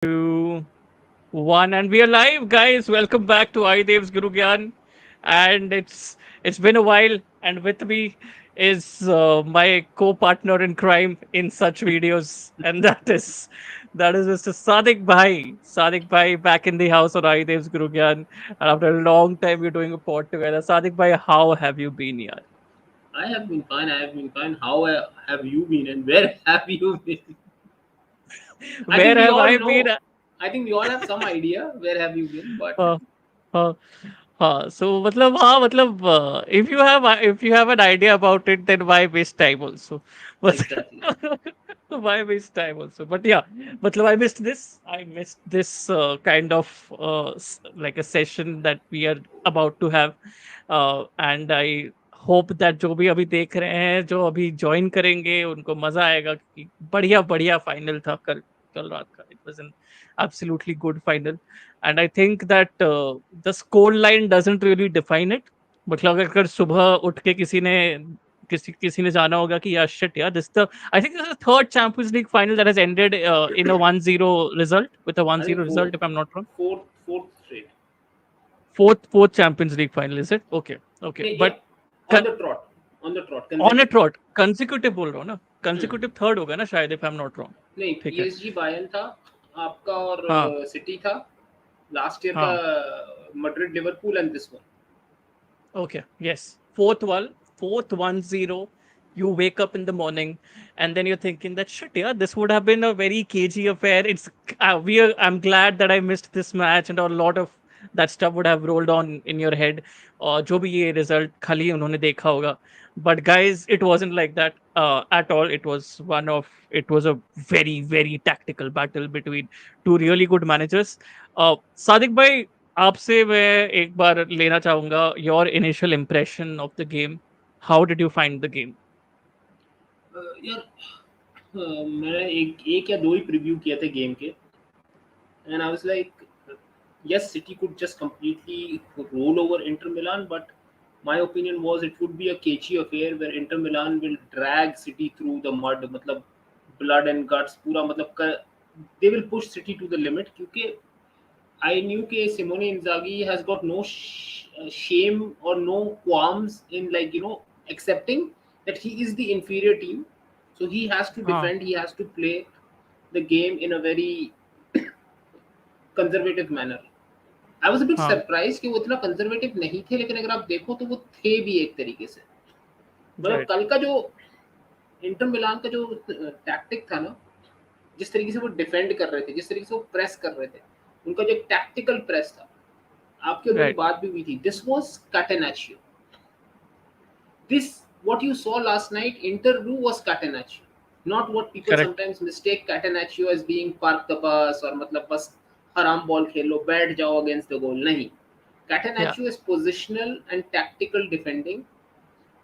Two, one, and we are live, guys. Welcome back to iDev's Guru Gyan, and it's been a while, and with me is my co-partner in crime in such videos, and that is Mr. Sadiq Bhai. Sadiq Bhai back in the house on iDev's Guru Gyan, and after a long time we're doing a pod together. Sadiq Bhai, how have you been, yaar? I have been fine. I have been fine. How have you been, and where have you been? I think Where we have all I been? know. I think we all have some idea where have you been, but Uh, uh, so if you have an idea about it, then why waste time also? But exactly. why waste time also? But yeah, I missed this. I missed this kind of like a session that we are about to have, and I hope that जो भी अभी देख रहे हैं, जो अभी join करेंगे, उनको मजा आएगा कि बढ़िया बढ़िया final था कल कल रात का. It was an absolutely good final. And I think that the score line doesn't really define it. मतलब अगर सुबह उठ के किसी ने जाना होगा कि यार शिट यार this the I think this is the third Champions League final that has ended in a 1-0 result with a I 1-0 think result if I'm not wrong. fourth straight. Fourth Champions League final is it? Okay. नहीं, But yeah, con- on the trot, on a consecutive. trot consecutive बोल रहा हूँ ना हम्म consecutive third होगा ना शायद if I'm not wrong. नहीं, ठीक है. पीएसजी बायन था आपका और हाँ सिटी था लास्ट ईयर का हाँ. Madrid Liverpool and this one. Okay. Yes. Fourth 1-0. You wake up in the morning and then you're thinking that shit, yeah, this would have been a very cagey affair. I'm glad that I missed this match and a lot of that stuff would have rolled on in your head. और जो भी ये result खाली उन्होंने देखा होगा. But guys, it wasn't like that at all. It was a very, very tactical battle between two really good managers. Sadiq bhai, आपसे मैं एक बार लेना चाहूंगा your initial impression of the game. How did you find the game? यार मैंने एक या दो ही प्रीव्यू किए थे गेम के and I was like yes, City could just completely roll over Inter Milan, but my opinion was it would be a cagey affair where Inter Milan will drag City through the mud, मतलब blood and guts पूरा मतलब they will push City to the limit क्योंकि I knew कि Simone Inzaghi has got no shame or no qualms in accepting that he is the inferior team, so he has to हाँ defend, he has to play the game in a very conservative manner. I was a bit हाँ. Surprise कि वो इतना conservative नहीं थे, लेकिन अगर आप देखो तो वो थे भी एक तरीके से. मतलब राइट. कल का जो इंटर मिलान का जो टैक्टिक था ना, जिस तरीके से वो डिफेंड कर रहे थे, जिस तरीके से वो प्रेस कर रहे थे, उनका जो टैक्टिकल प्रेस था, आपके अभी राइट. बात भी हुई थी, this was catenaccio. This what you saw last night inter do was catenaccio, not what people correct. sometimes mistake catenaccio as being park the bus और मतलब बस हराम बॉल खेल लो बैठ जाओ against the goal. नहीं, या. catenaccio is positional and tactical defending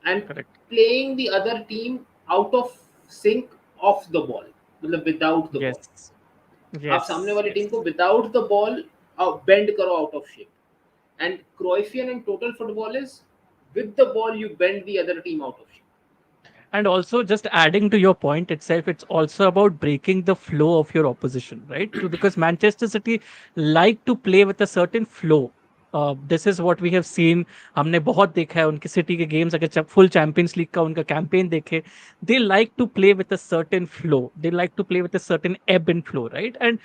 and correct. playing the other team out of sync off the ball, मतलब without the ball. यस. आप यस. सामने वाली टीम यस. को without the ball bend करो out of shape. And Cruyffian and total football is with the ball you bend the other team out of shape. And also, just adding to your point itself, it's also about breaking the flow of your opposition, right? Because Manchester City like to play with a certain flow. This is what we have seen. हमने बहुत देखा है उनके city के games. अगर full champions league का उनका campaign देखे, they like to play with a certain flow. They like to play with a certain ebb and flow, right? And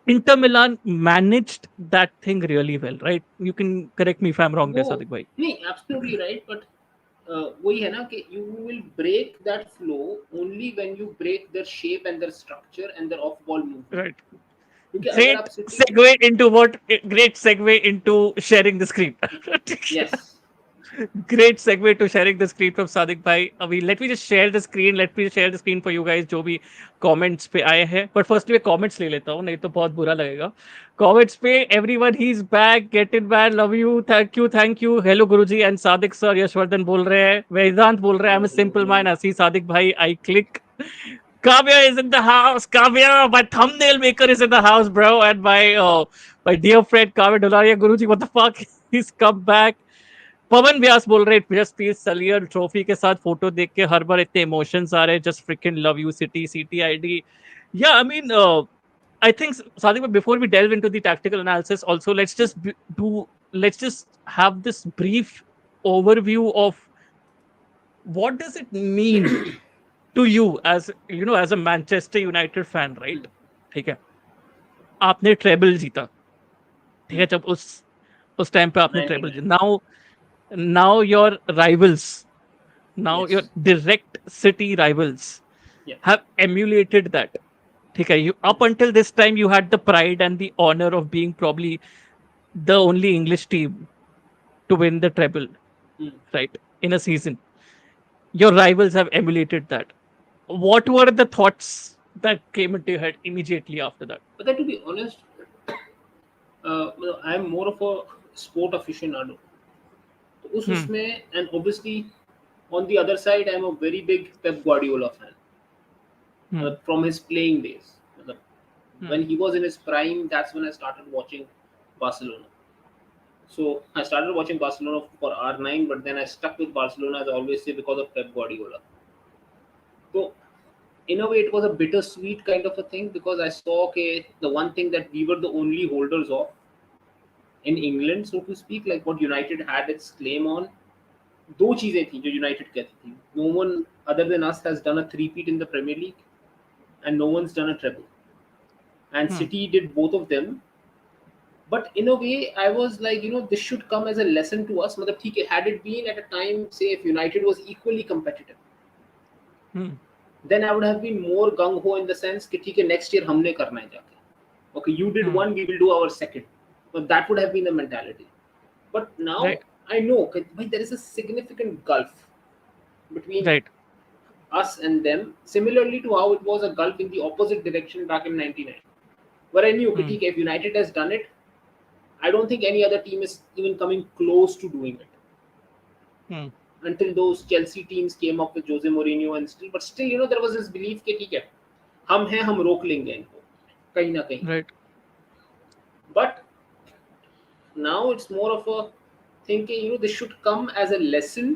Inter Milan managed that thing really well, right? You can correct me if I'm wrong वो there, Sadiq bhai. नहीं, absolutely right, but वही है ना कि you will break that flow only when you break their shape and their structure and their off ball movement. Right. क्योंकि अगर Great आप City. segue into great segue into sharing the screen. Yes. Great segue to sharing the screen from Sadiq bhai. अभी let me just share the screen. Let me share the screen for you guys जो भी comments पे आए हैं. But firstly मैं comments ले लेता हूँ, नहीं तो बहुत बुरा लगेगा. Comments पे everyone he's back, get it man, love you, thank you, hello Guruji and Sadiq sir, Yashvardhan बोल रहे हैं, वेदांत बोल रहे हैं, I'm a simple man, हंसी Sadiq भाई, I click. Kavya is in the house. Kavya, my thumbnail maker is in the house, bro. And my dear friend Kavya Dolaria Guruji, what the fuck? He's come back. पवन व्यास बोल रहे just please सलियर trophy के साथ photo देख के हर बार इतने emotions आ रहे हैं. Just fricking love you city सीटी आईडी. या I mean I think, Sadiq, but before we delve into the tactical analysis, also let's just have this brief overview of what does it mean to you as as a Manchester United fan, right? ठीक है, आपने treble जीता, ठीक है, जब उस time पे आपने ट्रेबल 99. जीता. Now your rivals, now your Yes. direct city rivals Yeah. have emulated that. Okay, you up until this time you had the pride and the honor of being probably the only English team to win the treble, Hmm. right? In a season. Your rivals have emulated that. What were the thoughts that came into your head immediately after that? But then, to be honest, I'm more of a sport aficionado. तो उस Hmm. उसमें and obviously on the other side I'm a very big Pep Guardiola fan Hmm. from his playing days. मतलब, Hmm. when he was in his prime, that's when I started watching Barcelona. So I started watching Barcelona for R9, but then I stuck with Barcelona, as I always say, because of Pep Guardiola. So in a way, it was a bittersweet kind of a thing because I saw, okay, the one thing that we were the only holders of in England, so to speak, like what United had its claim on. दो चीजें थी जो United कहती थी. No one other than us has done a three-peat in the Premier League, and no one's done a treble. And Hmm. City did both of them. But in a way, I was like, this should come as a lesson to us. मतलब ठीक है, had it been at a time, say, if United was equally competitive, Hmm. then I would have been more gung ho in the sense कि ठीक है, next year हमने करना है जाके. Okay, you did Hmm. one, we will do our second. So that would have been the mentality. But now Right. I know that there is a significant gulf between Right. us and them, similarly to how it was a gulf in the opposite direction back in 99, where I knew Hmm. कि if United has done it, I don't think any other team is even coming close to doing it Hmm. until those Chelsea teams came up with Jose Mourinho and still, but still, there was this belief कि ठीक है, हम हैं, हम रोक लेंगे इनको कहीं ना कहीं. Right. But now it's more of a thinking, this should come as a lesson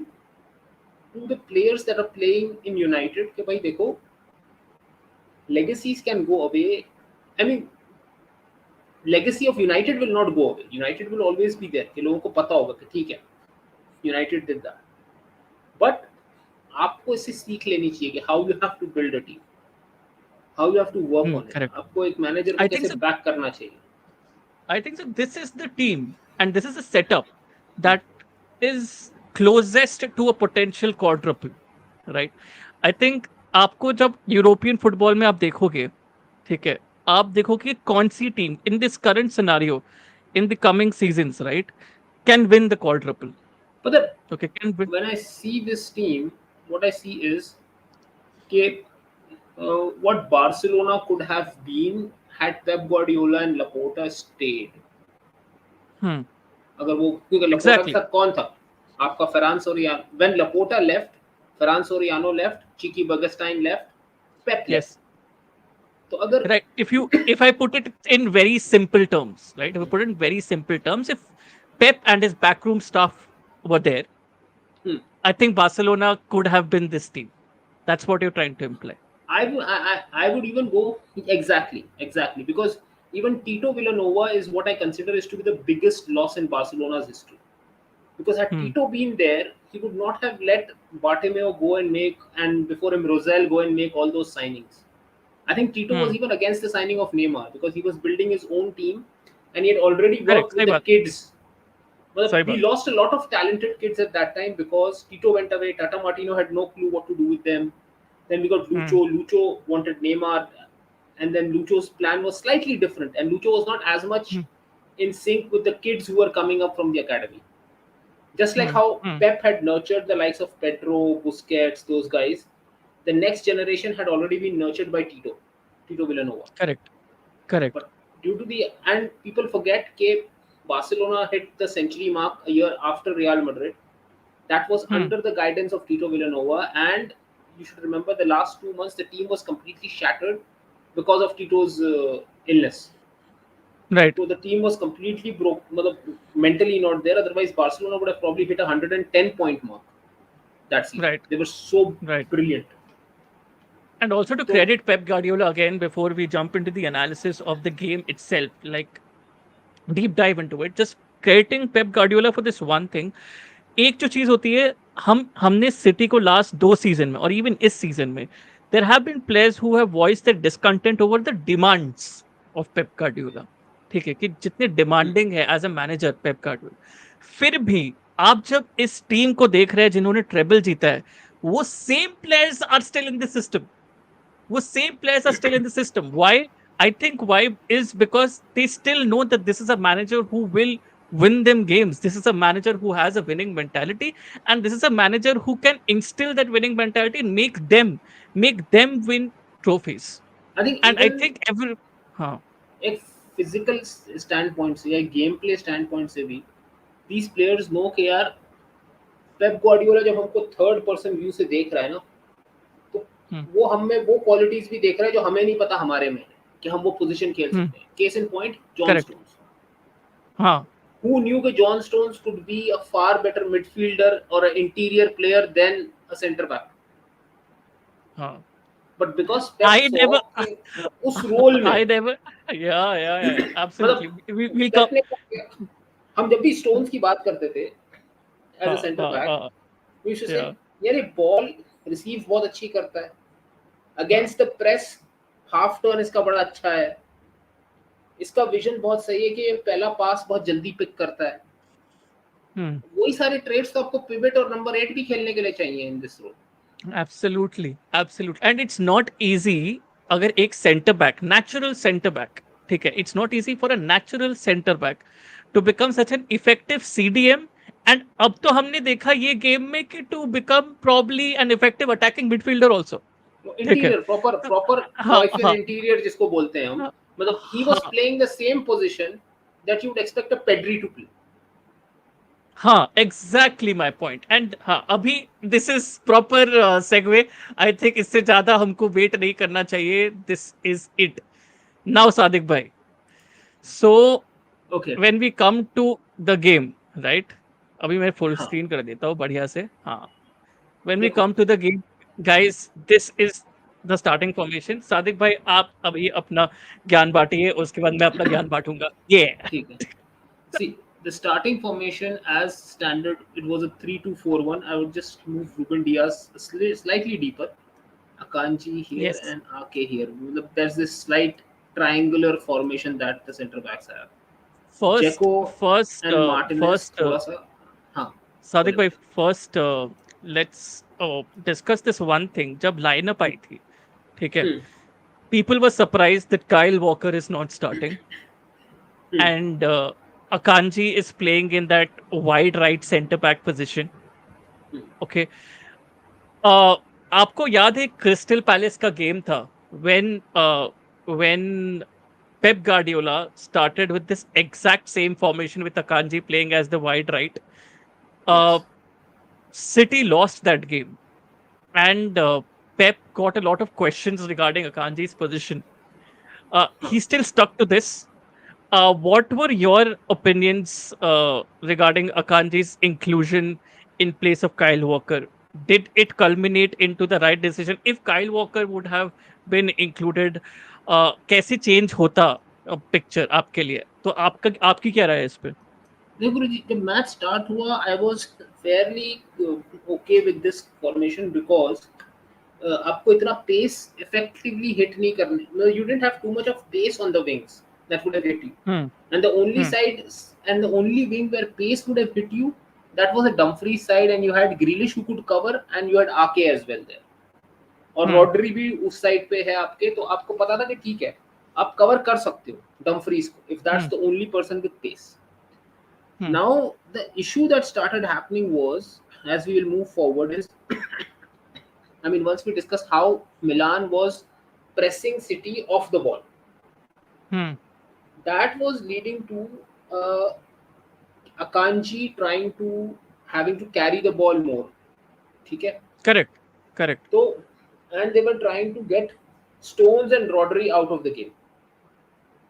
to the players that are playing in United कि भाई देखो, legacies can go away. I mean, legacy of United will not go away. United will always be there. कि लोगों को पता होगा कि ठीक है, United did that. But आपको इससे सीख लेनी चाहिए कि how you have to build a team, how you have to work Hmm. on it. Correct. आपको एक मैनेजर को I think कैसे so. बैक करना चाहिए. I think so. This is the team, and this is the setup that is closest to a potential quadruple, right? I think आपको जब European football में आप देखोगे, ठीक है, आप देखोगे कौन सी team in this current scenario in the coming seasons, right, can win the quadruple. But then, okay, can win. when I see this team, what I see is कि what Barcelona could have been had Pep Guardiola and Laporta stayed. Hmm. अगर वो, क्योंकि Laporta के Exactly. साथ कौन था आपका, Ferran Soriano. When Laporta left, Ferran Soriano left, Chiqui Bergstein left, Pep left. Yes. तो अगर Right. If I put it in very simple terms, right? If I put it in very simple terms, if Pep and his backroom staff were there, hmm, I think Barcelona could have been this team. That's what you're trying to imply. I would even go exactly because even Tito Villanova is what I consider is to be the biggest loss in Barcelona's history. Because had Hmm. Tito been there, he would not have let Bartomeu go and make, and before him Rosell go and make all those signings. I think Tito was Hmm. even against the signing of Neymar because he was building his own team and he had already Correct. worked with सही the बात. kids. सही But we बात. lost a lot of talented kids at that time because Tito went away. Tata Martino had no clue what to do with them. Then we got Hmm. Lucho. Lucho wanted Neymar, and then Lucho's plan was slightly different. And Lucho was not as much Hmm. in sync with the kids who were coming up from the academy. Just like Hmm. how Hmm. Pep had nurtured the likes of Pedro, Busquets, those guys, the next generation had already been nurtured by Tito Villanova. Correct. Correct. But due to the, and people forget that Barcelona hit the century mark a year after Real Madrid. That was Hmm. under the guidance of Tito Villanova, and you should remember the last 2 months the team was completely shattered because of Tito's illness. Right. So the team was completely broke, mentally not there. Otherwise, Barcelona would have probably hit a 110 point mark that season. Right. They were so Right. brilliant. And also to तो credit Pep Guardiola again before we jump into the analysis of the game itself, like deep dive into it, just crediting Pep Guardiola for this one thing. एक जो चीज होती है, हमने city को last 2 season में और इवन इस सीजन में there have been players who have voice the discontent over the demands of Pep Guardiola. ठीक है कि जितने डिमांडिंग है as a manager Pep Guardiola, फिर भी आप जब इस टीम को देख रहे हैं जिन्होंने ट्रेबल जीता है, वो same players are still in the system, वो same players are still in the system. Why? I think why is because they still know that this is a manager who will win them games. This is a manager who has a winning mentality, and this is a manager who can instill that winning mentality and make them win trophies. I think And I even think every huh, एक physical stand point से या game play stand point से भी these players know कि यार Pep Guardiola जब हमको third person view से देख रहा है ना, तो hmm, वो हम में वो क्वालिटीज भी देख रहा है जो हमें नहीं पता हमारे में है कि हम वो पोजीशन खेल hmm, सकते हैं. Case in point John correct. Stones. Huh, Who knew that John Stones could be a far better midfielder or an interior player than a centre back? huh. But because Pep I saw never, कि उस role में I never, yeah, absolutely. मतलब We'll come. पेप ने क्या किया, हम जब भी स्टोन्स की बात करते थे as a Huh, centre huh, back, huh, we used to say yeah. यार ये बॉल रिसीव बहुत अच्छी करता है, against the press half turn इसका बड़ा अच्छा है, इसका विजन बहुत सही है कि ये पहला पास बहुत जल्दी पिक करता है. Hmm. वही सारे ट्रेड्स तो आपको पिवट और नंबर 8 भी खेलने के लिए चाहिए in this role. Absolutely, absolutely. And it's not easy अगर एक centre back, natural centre back, ठीक है, it's not easy for a natural centre back to become such an effective CDM. And अब तो हमने देखा ये गेम में कि to become probably an effective attacking midfielder also. ठीक है. इंटीरियर प्रॉपर प्रॉपर हाँ बॉयफिन हाँ इंटीरियर जिसको बोलते हैं हम, हाँ मतलब ही वाज हाँ playing the same position that you would expect a Pedri to play. हाँ, एग्जैक्टली माई पॉइंट. एंड हाँ, अभी this is proper segue. I think इससे ज्यादा हमको वेट नहीं करना चाहिए. This is it now Sadiq भाई. So okay. when we come to the game, right? अभी मैं फुल हाँ स्क्रीन कर देता हूँ बढ़िया से. हाँ, when we देखो. come to the game, guys, this is the starting formation. Sadiq भाई आप अभी अपना ज्ञान बांटिए, उसके बाद मैं अपना ज्ञान बांटूंगा. ये ठीक है. See, the starting formation as standard, it was a 3-2-4-1. I would just move Ruben Diaz slightly deeper, Akanji here yes, and Ake here. There's this slight triangular formation that the center backs have. first Jeko first and Martinez first थोड़ा सा. हाँ सादिक बोले भाई, बोले. first let's discuss this one thing. जब lineup आई थी, ठीक है, हम्म. people were surprised that Kyle Walker is not starting hmm. and Akanji is playing in that wide right center back position. Hmm. Okay. uh, आपको याद है crystal palace का game था when Pep Guardiola started with this exact same formation with Akanji playing as the wide right. uh, Yes. City lost that game and Pep got a lot of questions regarding Akanji's position. हाँ. He still stuck to this. What were your opinions regarding Akanji's inclusion in place of Kyle Walker? Did it culminate into the right decision? If Kyle Walker would have been included, कैसे change होता picture आपके लिए? तो आपका आपकी क्या राय है इस पे? देखो गुरुजी, जब मैच स्टार्ट हुआ I was fairly okay with this formation because आपको इतना पेस इफेक्टिवली हिट नहीं करने, you didn't have too much of pace on the wings that would have hit you. Hmm. And the only Hmm. side and the only wing where pace would have hit you, that was a Dumfries side, and you had Grealish who could cover, and you had Ake as well there. और Hmm. Rodri भी उस side पे है आपके, तो आपको पता था कि ठीक है आप कवर कर सकते हो डम्फ्रीज को if that's Hmm. the only person with pace. Hmm. Now the issue that started happening was, as we will move forward, is I mean once we discuss how Milan was pressing City off the ball, Hmm. that was leading to uh, Akanji trying to having to carry the ball more. ठीक है. Correct. Correct. तो and they were trying to get Stones and Rodri out of the game.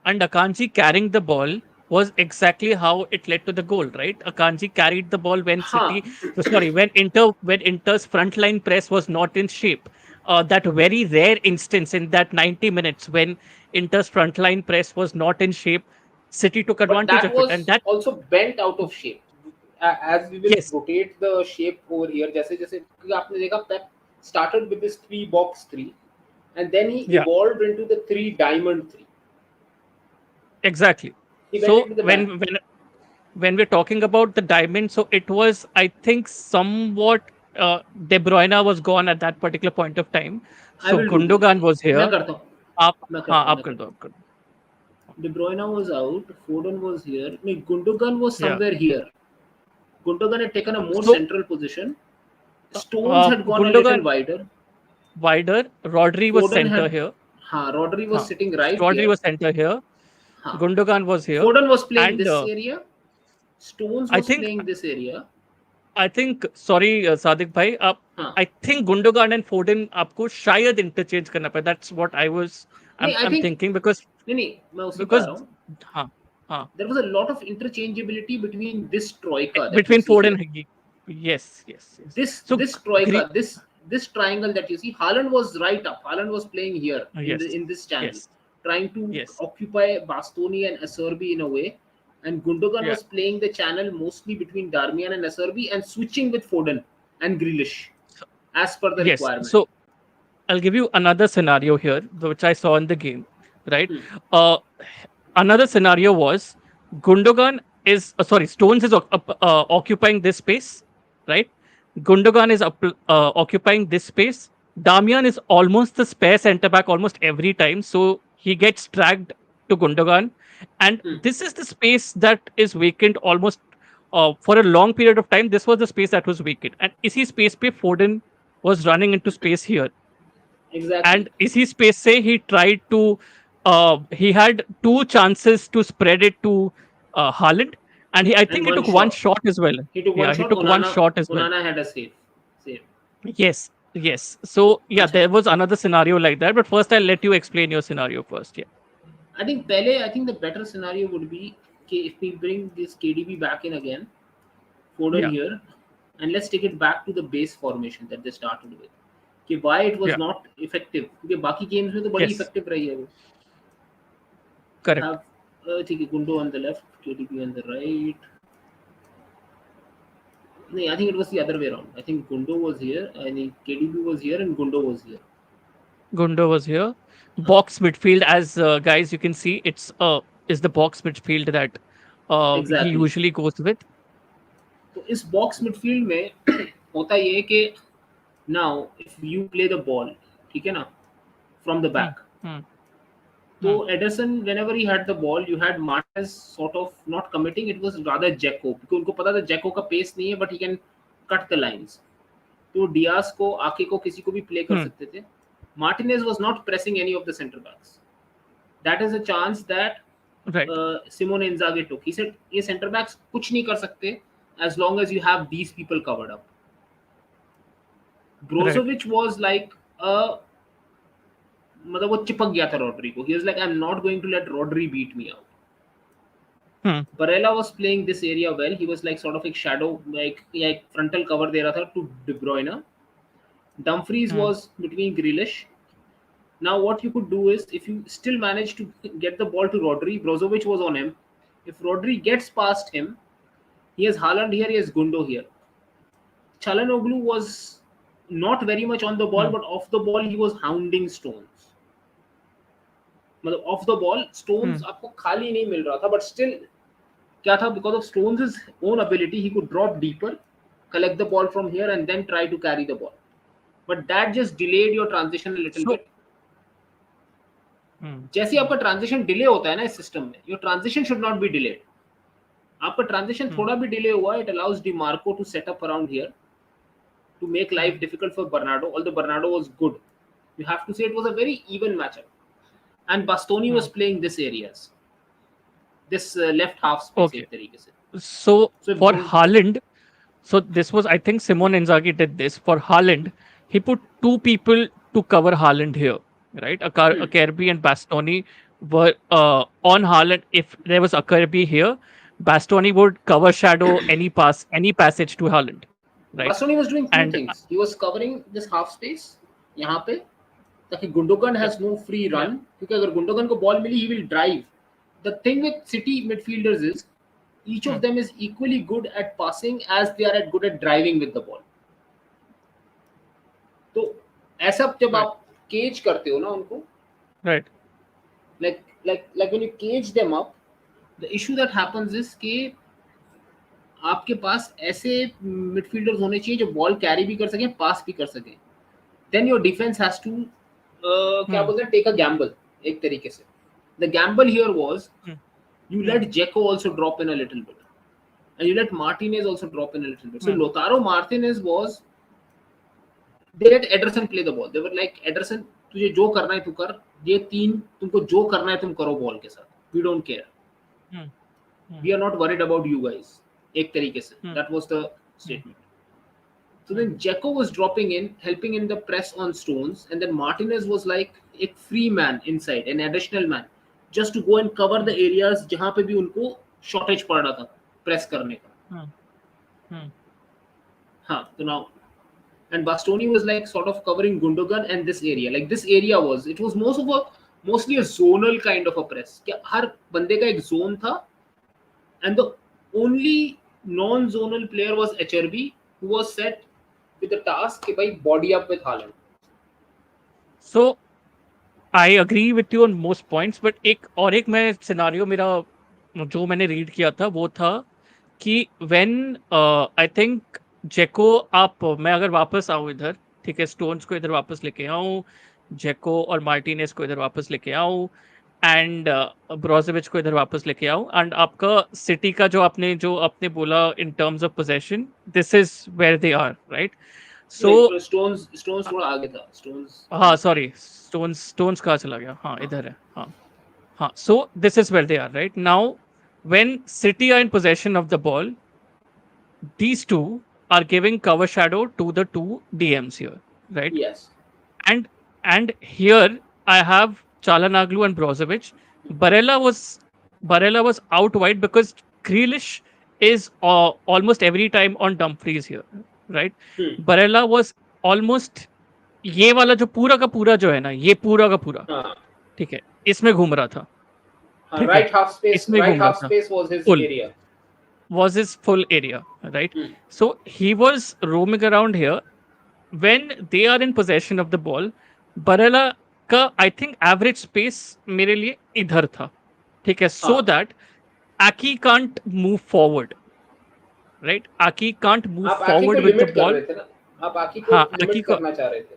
And Akanji carrying the ball was exactly how it led to the goal, right? Akanji carried the ball when हाँ. City, sorry, when Inter's frontline press was not in shape. that very rare instance in that 90 minutes when Inter's frontline press was not in shape, City took But advantage that of it, and was that also bent out of shape. As we will yes, rotate the shape over here, जैसे जैसे क्योंकि आपने देखा Pep started with this 3-box-3, and then he yeah, evolved into the 3-diamond-3. exactly. He went So into the back. when we're talking about the diamond, so it was, I think, somewhat De Bruyne was gone at that particular point of time. I So will do this. Gundogan was मैं here. करता हूँ आप मैं हाँ करता हूँ आप मैं कर करता दो हूँ आप कर दो. De Bruyne was out. Foden was here. No, Gundogan was Yeah. somewhere here. Gundogan had taken a more So central position. Stones had gone a little Gundogan wider. wider. Rodri was Foden center had, here. Rodri was Huh. sitting right Rodri here. was center here. Huh. Gundogan was here, Foden was playing and this area. Stones I was think playing this area. sorry Sadiq bhai, हाँ. I think Gundogan and Foden आपको शायद interchange करना पड़ा. That's what नहीं, I I'm think thinking नहीं नहीं मैं उसी पे आ because रहा हूँ. हाँ हाँ There was a lot of interchangeability between this troika that you between see Foden here. yes. This So this troika, Greek this triangle that you see, Haaland was right up. Haaland was playing here in the yes in this channel, yes trying to yes occupy Bastoni and Acerbi in a way. And Gundogan yeah. was playing the channel mostly between Darmian and Acerbi and switching with Foden and Grealish So, as per the yes. requirement. So I'll give you another scenario here, which I saw in the game. Right. Hmm. Uh, Another scenario was Gundogan is Stones is occupying this space, right? Gundogan is occupying this space. Damian is almost the spare center back almost every time, so he gets dragged to Gundogan, and Hmm. this is the space that is vacant almost for a long period of time. This was the space that was vacant, and इसी space पे Foden was running into space here, Exactly. and इसी space से he tried to he had two chances to spread it to Haaland, and I And think he one took one shot. shot as well. He took one Yeah, he shot. took one shot as well. Onana had a save. Save. Yes. So yeah, अच्छा. there was another scenario like that. But first, I'll let you explain your scenario first. Yeah. I think the better scenario would be if we bring this KDB back in again, Foden Yeah. here, and let's take it back to the base formation that they started with. कि why it was Yeah. not effective, क्योंकि बाकी games में तो बड़ी Yes. effective रही है वो. You Correct. have ठीक है Gundo on the left, KDB on the right. No, I think it was the other way around. I think Gundo was here, I think KDB was here, and Gundo was here. Gundo was here. हाँ. Box midfield, as guys you can see, it's is the box midfield that he Exactly. usually goes with. तो इस box midfield में होता ये है कि now if you play the ball, ठीक है ना, from the Hmm. back. Hmm. So Hmm. Ederson, whenever he had the ball, you had Martinez sort of not committing. It was rather Dzeko, because उनको पता था Dzeko का pace नहीं है, but he can cut the lines. तो Diaz को, आके को, किसी को भी play कर Hmm. सकते थे. Martinez was not pressing any of the centre backs. That is a chance that Right. Simone Inzaghi took. He said, ये centre backs कुछ नहीं कर सकते as long as you have these people covered up. Right. Brozovic was like a मतलब वो चिपक गया था रॉड्री को. He was like, I'm not going to let Rodri beat me out. Hmm. Barella was playing this area well. He was like sort of like shadow, like frontal cover दे रहा था to De Bruyne. Dumfries Hmm. was between Grealish. Now what you could do is, if you still manage to get the ball to Rodri, Brozovic was on him. If Rodri gets past him, he has Haaland here, he has Gundo here. Çalhanoğlu was not very much on the ball, Hmm. but off the ball he was hounding Stones. मतलब off the ball Stones Hmm. आपको खाली नहीं मिल रहा था, but still क्या था, because of Stones' own ability he could drop deeper, collect the ball from here and then try to carry the ball. But that just delayed your transition a little So. bit. Hmm. जैसे आपका transition delay होता है ना इस system में, your transition should not be delayed. आपका transition Hmm. थोड़ा भी डिले हुआ, it allows Dimarco to set up around here to make life Hmm. difficult for Bernardo, although Bernardo was good. You have to say it was a very even matchup. And Bastoni Hmm. was playing this areas, this left half space Okay. एक तरीके से. So So for Haaland, so this was, I think, Simone Inzaghi did this for Haaland. He put two people to cover Haaland here, right? Acerbi and Bastoni were on Haaland. If there was Acerbi here, Bastoni would cover shadow any passage to Haaland, right? Bastoni was doing two And things. He was covering this half space, यहाँ पे, ताकि Gundogan Yep. Has no free Yeah. Run, क्योंकि अगर Gundogan को ball मिली he will drive. The thing with City midfielders is each of Hmm. them is equally good at passing as they are at good at driving with the ball. तो ऐसा जब Right. आप cage करते हो ना उनको, Right. like when you cage them up, the issue that happens is कि आपके पास ऐसे मिडफील्डर्स होने चाहिए जो बॉल कैरी भी कर सकें, पास भी कर सकें. Then your defence has to क्या Hmm. बोलते हैं, टेक अ गैम्बल एक तरीके से. The Gamble here was Hmm. you Hmm. let Jeko also drop in a little bit, and you let Martinez also drop in a little bit. So Hmm. Lautaro Martinez was, they let Ederson play the ball. They were like, Ederson, तुझे जो करना है तू कर, ये तीन तुमको जो करना है तुम करो बॉल के साथ, we don't care, Hmm. Hmm. we are not worried about you guys. एक तरीके से Hmm. that was the Hmm. statement. So Hmm. then Jeko was dropping in, helping in the press on Stones, and then Martinez was like a free man inside, an additional man, just to go and cover Hmm. the areas जहाँ पे भी उनको shortage पड़ रहा था press करने का. Hmm. Hmm. हाँ, तो now, and Bastoni was like sort of covering Gundogan and this area. Like this area was, it was mostly a zonal kind of a press. क्या हर बंदे का एक zone था, and the only non-zonal player was HRB, who was set with the task कि भाई body up with Haaland. So I agree with you on most points, but एक मैं scenario मेरा जो मैंने रीड किया था वो था कि व्हेन आई थिंक जेको आप मैं अगर वापस आऊं इधर, ठीक है, स्टोन्स को इधर वापस लेके आऊं, जेको और मार्टिनेज को इधर वापस लेके आऊं, एंड ब्रोजोविच को इधर वापस लेके आऊं, एंड आपका सिटी का जो आपने बोला in terms of possession, this is where they are, right? So नहीं, Stones थोड़ा आगे था. Stones हाँ, सॉरी, स्टोन्स स्टोन्स कहाँ चला गया? हाँ, हाँ. इधर है. हाँ. Huh. So this is where they are right now. When City are in possession of the ball, these two are giving cover shadow to the two DMs here, right? Yes. And and here I have Chalanoglu and Brozovic. Barella was Barella was out wide because Grealish is almost every time on Dumfries here, right? Hmm. Barella was almost ये वाला जो पूरा का पूरा जो है ना, ये पूरा का पूरा, हाँ. ठीक है, इसमें घूम रहा था, हाँ, ठीक है, इसमें right घूम रहा half था, space was his full area. was his full area, right? Hmm. So he was roaming around here. When they are in possession of the ball, Barella का I think average space मेरे लिए इधर था, ठीक है, so हाँ. that Aki can't move forward, right? Aki can't move आप आकी को forward with the लिमिट कर ball. रहे थे ना, आप आकी को हाँ, लिमिट करना चाह रहे थे.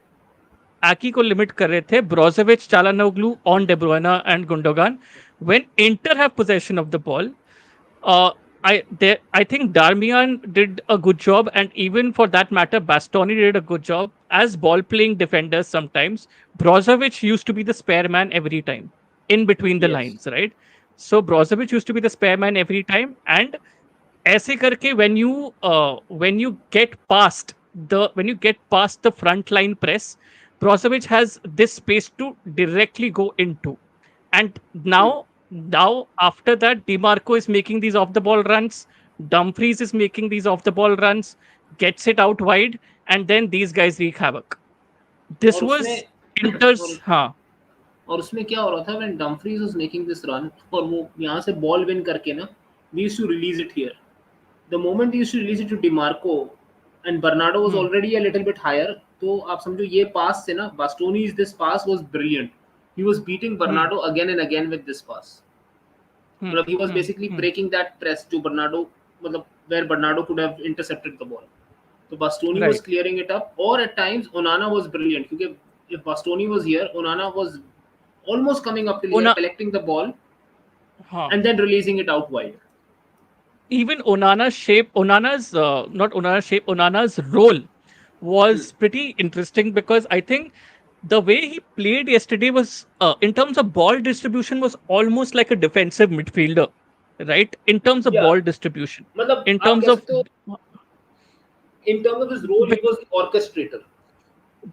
Aki को लिमिट कर रहे थे. Brozovic, Çalhanoğlu on De Bruyne and Gundogan. When Inter have possession of the ball, uh, I think Darmian did a good job, and even for that matter, Bastoni did a good job as ball playing defenders. Sometimes Brozovic used to be the spare man every time in between the Yes. lines, right? So Brozovic used to be the spare man every time, and ऐसे करके when you get past the front line press, Brozovic has this space to directly go into. And Hmm. now after that, DiMarco is making these off the ball runs. Dumfries is making these off the ball runs, gets it out wide, and then these guys wreak havoc. This और was उसमें Inter's. और Huh. और उसमें क्या हो रहा था, when Dumfries was making this run और वो यहाँ से बॉल विन करके ना, we used to release it here. The moment we used to release it to DiMarco and Bernardo was Hmm. already a little bit higher, तो आप समझो ये पास से ना, Bastoni's this pass was brilliant. He was beating Hmm. Bernardo again and again with this pass. Hmm. मतलब he was Hmm. basically Hmm. breaking that press जो Bernardo, मतलब where Bernardo could have intercepted the ball. So Bastoni was Right. clearing it up, or at times Onana was brilliant. क्योंकि if Bastoni was here, Onana was almost coming up till here, Ona, collecting the ball huh. and then releasing it out wide. Even Onana's role Hmm. was pretty interesting because I think the way he played yesterday was, in terms of ball distribution, was almost like a defensive midfielder, right? In terms of Yeah, ball distribution, मतलब in आप terms कह of सकते हो in terms of his role, he bec- was the orchestrator.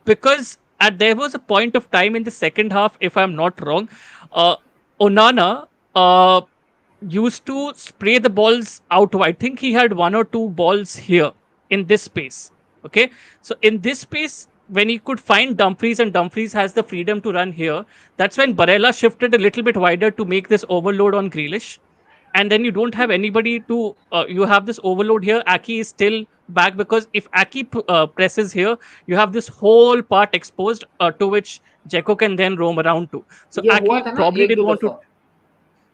because there was a point of time in the second half, if I'm not wrong, uh, Onana used to spray the balls out. I think he had one or two balls here in this space. Okay. So in this space, when he could find Dumfries and Dumfries has the freedom to run here, that's when Barella shifted a little bit wider to make this overload on Grealish. And then you don't have anybody to, you have this overload here. Aki is still back because if Aki presses here, you have this whole part exposed to which Jeko can then roam around to. So ये हुआ Aki था ना probably एक didn't दो want to. दफा,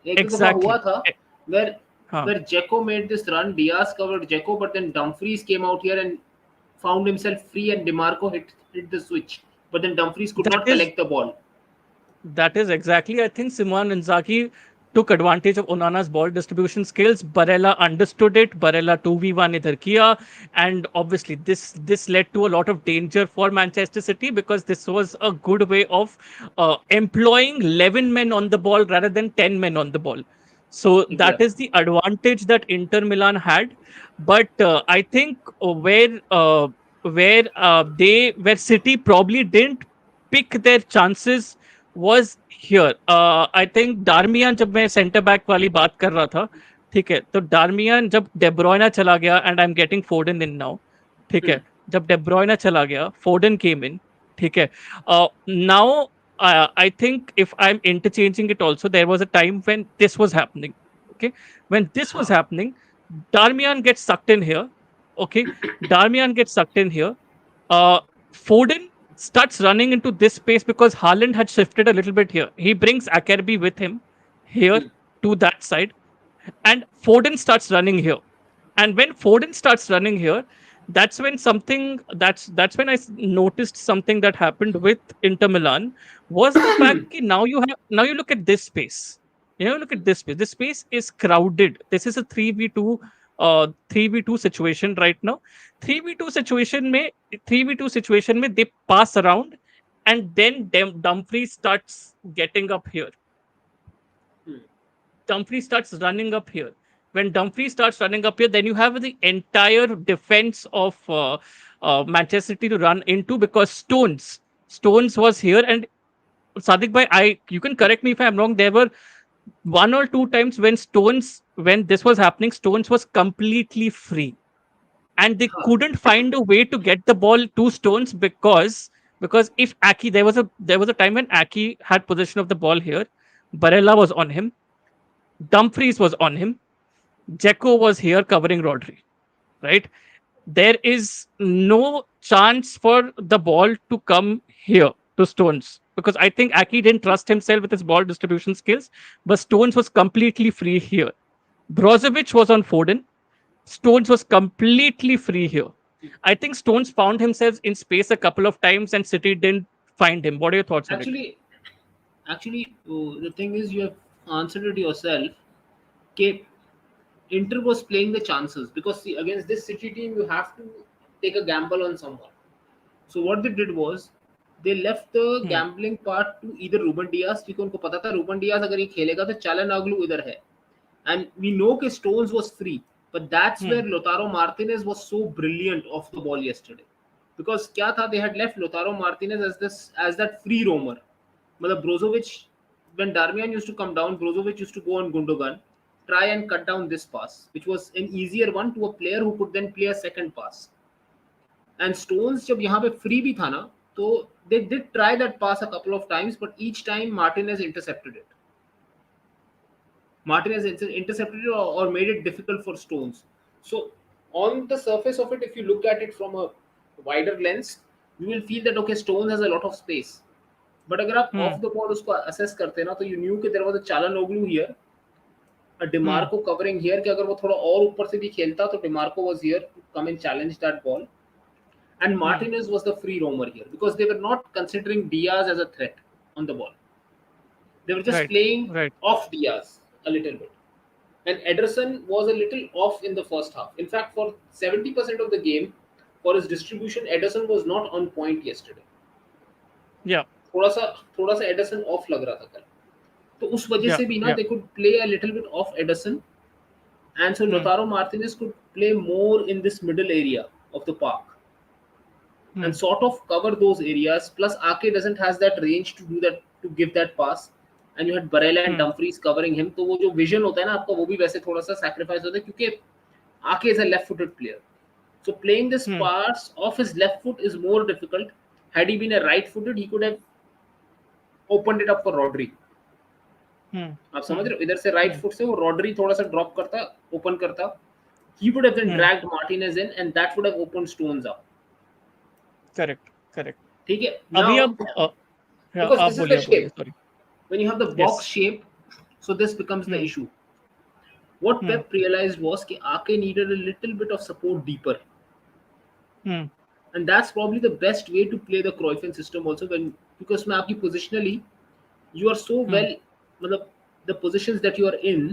एक दो दफा हुआ Exactly. था where Huh. where Jeko made this run, Diaz covered Jeko, but then Dumfries came out here and found himself free, and Demarco hit the switch, but then Dumfries could That not is collect the ball. That is exactly. I think Simon Inzaghi took advantage of Onana's ball distribution skills. Barella understood it. Barella 2v1 idhar kiya. And obviously, this led to a lot of danger for Manchester City because this was a good way of employing 11 men on the ball rather than 10 men on the ball. So that Exactly. is the advantage that Inter Milan had. But I think where City probably didn't pick their chances was here. I think Darmian जब मैं centre back वाली बात कर रहा था, ठीक है, तो डार्मियन जब डेब्रोयना चला गया and I am getting फोर्डन in now, ठीक Hmm. है, जब डेब्रोयना चला गया फोर्डन केम इन, ठीक है, now I think if I'm interchanging it also, there was a time when this was happening. Okay. When this was हाँ. happening, Darmian gets sucked in here. Okay. Darmian gets sucked in here. Uh, Foden starts running into this space because Haaland had shifted a little bit here. He brings Akerby with him here Hmm. to that side, and Foden starts running here. And when Foden starts running here, that's when noticed something that happened with Inter Milan was the fact that now you look at this space. You know, look at this space. This space is crowded. This is a 3v2 situation right now. 3v2 situation may 3v2 situation may they pass around and then Dumfries starts getting up here. Hmm. Dumfries starts running up here. When Dumfries starts running up here, then you have the entire defense of Manchester City to run into because Stones was here, and Sadiq bhai, you can correct me if I'm wrong. There were one or two times when this was happening, Stones was completely free, and they हाँ. couldn't find a way to get the ball to Stones because if Aki there was a time when Aki had possession of the ball here, Barella was on him, Dumfries was on him, Jeko was here covering Rodri, right? There is no chance for the ball to come here to Stones because I think Aki didn't trust himself with his ball distribution skills, but Stones was completely free here. Brozovic was on Foden. Stones was completely free here. I think Stones found himself in space a couple of times and City didn't find him. What are your thoughts on it? Actually, the thing is, you have answered it yourself. Okay, Inter was playing the chances because see, against this City team, you have to take a gamble on someone. So what they did was they left the Hmm. gambling part to either Ruben Diaz, क्योंकि उनको पता था Ruben Diaz अगर ये खेलेगा तो Çalhanoğlu इधर है, and we know that Stones was free, but that's where Hmm. Lautaro Martinez was so brilliant off the ball yesterday, because क्या था, they had left Lautaro Martinez as that free roamer. मतलब Brozovic, when Darmian used to come down, Brozovic used to go on Gundogan, try and cut down this pass, which was an easier one to a player who could then play a second pass. And Stones जब यहाँ पे free भी था ना, तो they did try that pass a couple of times, but each time Martinez intercepted it. Martinez intercepted it, or made it difficult for Stones. So on the surface of it, if you look at it from a wider lens, you will feel that okay, Stones has a lot of space. But अगर आप Hmm. off the ball उसको assess करते ना, तो you knew that there was a Çalhanoğlu here, a Hmm. Demarco covering here, कि अगर वो थोड़ा और ऊपर से भी खेलता तो Demarco was here to come and challenge that ball. And Hmm. Martinez was the free roamer here because they were not considering Diaz as a threat on the ball. They were just Right. playing Right. off Diaz a little bit. And Ederson was a little off in the first half. In fact, for 70% of the game, for his distribution, Ederson was not on point yesterday. Yeah. थोड़ा सा Anderson of लग रहा था कल, तो उस वजह Yeah. से भी ना Yeah. They could play a little bit of Anderson, and so Hmm. Lautaro Martinez could play more in this middle area of the park Hmm. and sort of cover those areas. Plus, Ake doesn't has that range to do that, to give that pass. And you had Barella and Hmm. Dumfries covering him. तो वो जो vision होता है ना आपका, वो भी वैसे थोड़ा सा sacrifice होता है क्योंकि Ake is a left-footed player. So playing this Hmm. pass off his left foot is more difficult. Had he been a right-footed, he could have opened it up for Rodri. Hmm. आप समझ Hmm. रहे हो, इधर से right Hmm. Foot से वो Rodri थोड़ा सा ड्रॉप करता, ओपन करता, he would have then Hmm. dragged Martinez in and that would have opened Stones up. Correct. Correct. ठीक है, अभी now अब हाँ, because आप this is the बोलिए, आप बोलिए, shape, sorry. when you have the box Yes. shape, so this becomes the Hmm. issue. What Hmm. Pep realized was कि Ake needed a little bit of support deeper, Hmm. and that's probably the best way to play the Cruyffian system also, when because में आपकी positionally you are so Hmm. well, मतलब the positions that you are in,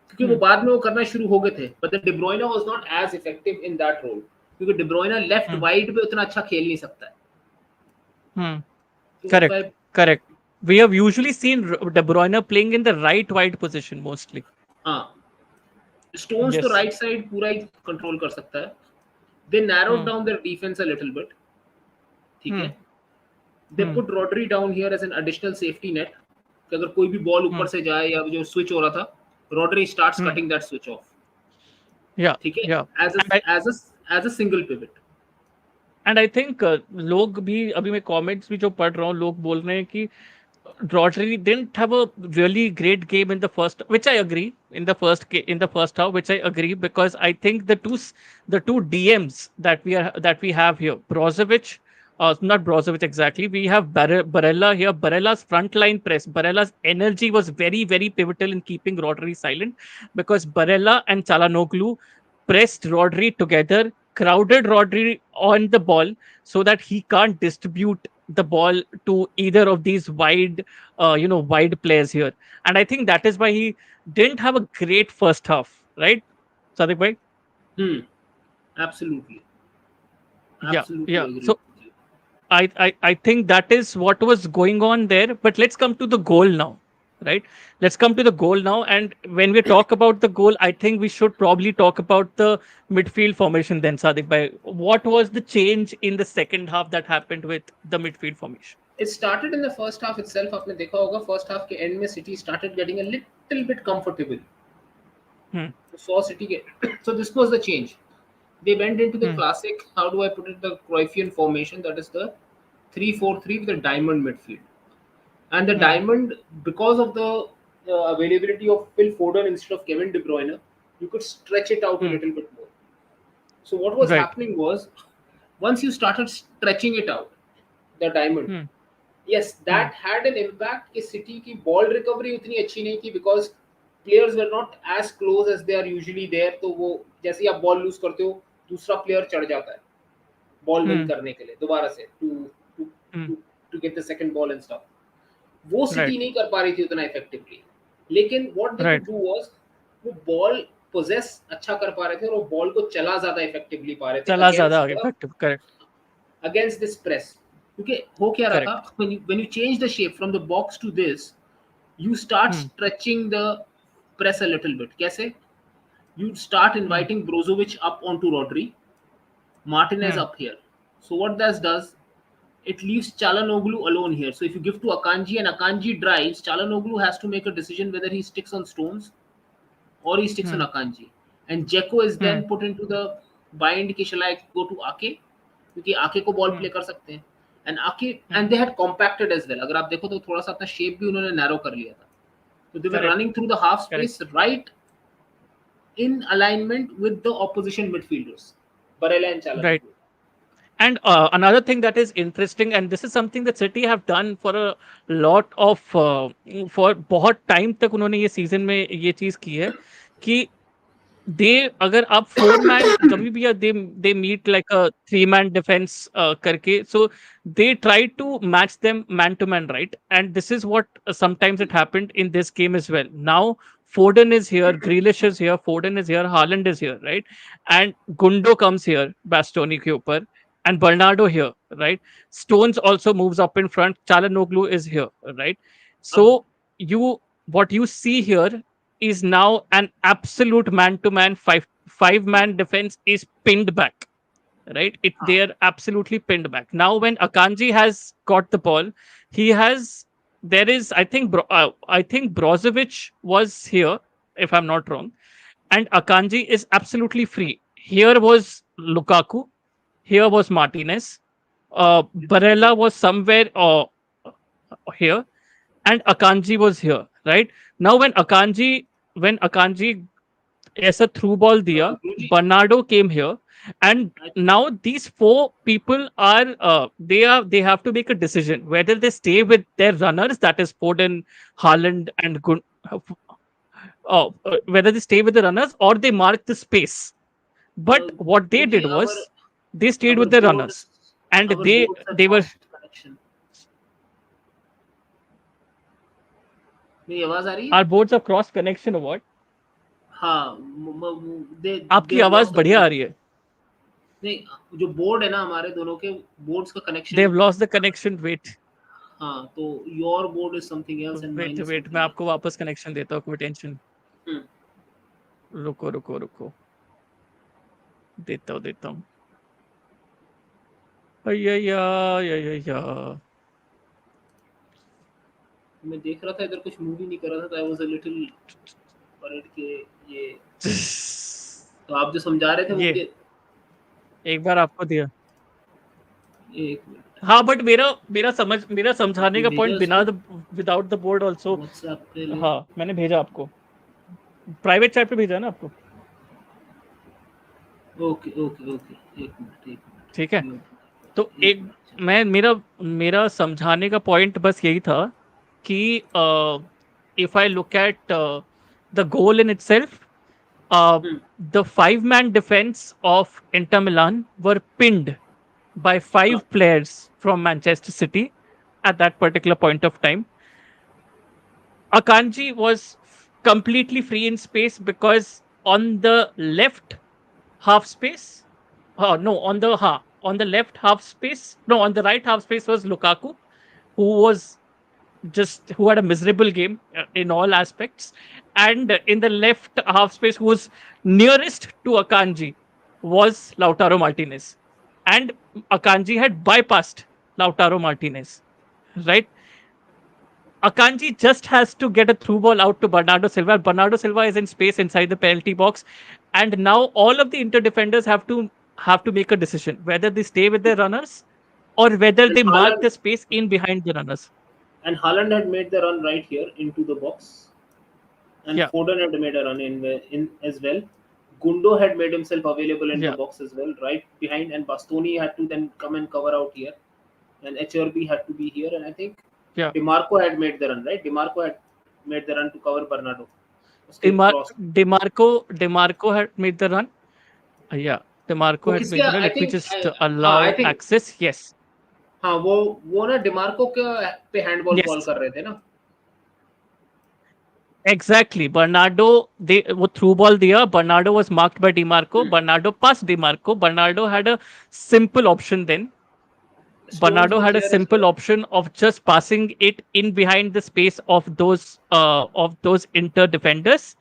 क्योंकि वो Hmm. बाद में वो करना शुरू हो गए थे, but the De Bruyne was not as effective in that role, क्योंकि De Bruyne left Hmm. Wide पे उतना अच्छा खेल नहीं सकता है. Hmm. तो if Correct. I, Correct. We have usually seen De Bruyne playing in the right wide position mostly. हाँ, स्टोन्स तो Yes. राइट साइड पूरा ही कंट्रोल कर सकता है. They narrowed Hmm. Down their defence a little bit. ठीक Hmm. है, they Hmm. Put Rodri down here as an additional safety net, कि अगर कोई भी बॉल ऊपर Hmm. से जाए या जो स्विच हो रहा था, Rodri starts Hmm. Cutting that switch off. Yeah. ठीक है, Yeah. As And I, as a single pivot. and I think लोग भी अभी मैं कमेंट्स भी जो पढ़ रहा हूँ लोग बोल रहे हैं कि Rodri didn't have a really great game in the first, which I agree in the in the first half, which I agree because I think the two DMs that we have here, Brozovic, not Brozovic exactly, we have Barella here. Barella's frontline press, Barella's energy was very pivotal in keeping Rodri silent because Barella and Çalhanoğlu pressed Rodri together, crowded Rodri on the ball so that he can't distribute the ball to either of these wide players here. And I think that is why he didn't have a great first half, right, Sadiq bhai? Absolutely, Yeah, absolutely yeah. Agree So with you. I think that is what was going on there. But let's come to the goal now, right? Let's come to the goal now. And when we talk about the goal, I think we should probably talk about the midfield formation then, Sadiq bhai. What was the change in the second half that happened with the midfield formation? It started in the first half itself. आपने देखा होगा first half के and में city started getting a little bit comfortable. Hmm, सौ city के so this was the change. They went into the hmm, classic, how do I put it, the Cruyffian formation, that is the 3-4-3 with a diamond midfield. And the hmm, diamond, because of the availability of Phil Foden instead of Kevin De Bruyne, you could stretch it out a hmm. little bit more. So what was Right. happening was, once you started stretching it out, the diamond, Hmm, yes, hmm, that had an impact कि City की ball recovery उतनी अच्छी नहीं थी, because players were not as close as they are usually there. तो वो जैसे ही आप बॉल लूज करते हो, दूसरा प्लेयर चढ़ जाता है बॉल विन hmm, करने के लिए दोबारा से, to to hmm. To to get the second ball and stuff. वो Right. सिटी नहीं कर पा रही थी उतना इफेक्टिवली. लेकिन what they Right. Could do was, वो बॉल पोजेस अच्छा कर पा रहे थे और वो बॉल को चला ज्यादा इफेक्टिवली पा रहे थे चला ज़्यादा against the, effective. Correct. against this press. क्योंकि हो क्या रहा Correct. था, when you change the shape from the box to this, you start Hmm, stretching the press a little bit. कैसे? You start hmm, inviting Brozovic up onto Rodri, Martinez hmm, up here. So what that does, it leaves Çalhanoğlu alone here. So if you give to Akanji and Akanji drives, Çalhanoğlu has to make a decision whether he sticks on Stones or he sticks on hmm, Akanji. And Dzeko is hmm, then put into the bind कि shall I go to Ake, क्योंकि आके को ball hmm, play कर सकते हैं. And Ake, hmm. And they had compacted as well. अगर आप देखो तो थोड़ा सा अपना शेप भी उन्होंने नैरो कर लिया था. तो they were Correct. Running through the half Correct. Space right in alignment with the opposition midfielders, Barella and Right. Calhanoglu. And another thing that is interesting, and this is something that City have done for a lot of for बहुत time तक उन्होंने ये season में ये चीज की है कि दे अगर आप फोर मैन कभी भी they meet like a three man defence करके so they try to match them man to man right and this is what sometimes it happened in this game as well now Foden is here, Grealish is here, Foden is here, Haaland is here, right? And Gundo comes here, Bastoni ke upar, and Bernardo here, right? Stones also moves up in front, Çalhanoğlu is here, right? So अब you what you see here is now an absolute man-to-man five-man defense is pinned back, right? They हाँ, are absolutely pinned back. Now, when Akanji has got the ball, he has there is I think Brozovic was here, if I'm not wrong, and Akanji is absolutely free. Here was Lukaku, here was Martinez, Barella was somewhere here, and Akanji was here, right? Now, when Akanji as a through ball diya, Guruji, Bernardo came here, and I think now these four people are they have to make a decision whether they stay with their runners, that is Foden, Haaland, and whether they stay with the runners or they mark the space. But what they Guruji, did was they stayed with the runners, and our they boards have they were lost connection. मेरी आवाज आ रही है? our boards of cross connection or what? हाँ, they आपकी have आवाज lost the बढ़िया आ connection. रही है. नहीं, जो बोर्ड है ना हमारे दोनों के बोर्ड्स का They connection. have lost the connection. Wait, हाँ, तो your board is something else and mine is मैं समथिंग आपको एल्स. वापस कनेक्शन देता हूँ, कोई टेंशन. रुको रुको रुको, देता हूँ. अय्या या. मैं देख रहा था इधर कुछ मूव ही नहीं कर रहा था, तो I was a little worried के ये. तो आप जो समझा रहे थे वो ये मुझे. एक बार आपको दिया. एक मिनट, हाँ, बट मेरा समझाने आपने का भेजा पॉइंट उसको without the board also. WhatsApp पे ले. हाँ, मैंने भेजा आपको, प्राइवेट चैट पे भेजा ना आपको. ओके ओके ओके, एक मिनट ठीक है, ये- तो एक एक मिनट. मैं मेरा समझाने का पॉइंट बस यही था कि if I look at the goal in itself, hmm, the five-man defense of Inter Milan were pinned by हाँ, five players from Manchester City at that particular point of time. Akanji was completely free in space because on the left half space, no, on the left half space, no, on the right half space was Lukaku, was who had a miserable game in all aspects, and in the left half space, who was nearest to Akanji, was Lautaro Martinez, and Akanji had bypassed Lautaro Martinez, right? Akanji just has to get a through ball out to Bernardo Silva. Bernardo Silva is in space inside the penalty box, and now all of the Inter defenders have to make a decision whether they stay with their runners or whether and they mark Haaland the space in behind the runners. and Haaland had made the run right here into the box, and Yeah, Foden had made a run in as well. Gundo had made himself available in the yeah, box as well, right behind, and Bastoni had to then come and cover out here, and HRB had to be here, and I think yeah. DeMarco had made the run, right? DeMarco had made the run to cover Bernardo. Escape Demar- cross. Demarco had made the run. Yeah, वो Demarco had किसके made the run. I Let me think. just हाँ, आई allow think. access. Yes, हाँ, वो ना DeMarco के पे handball call yes, कर रहे थे ना. exactly. Bernardo, वो through ball दिया. Bernardo was marked by Demarco. Bernardo passed Demarco. Bernardo had a simple option then. Stones Bernardo was had a here as simple well. option of just passing it in behind the space of those Inter defenders,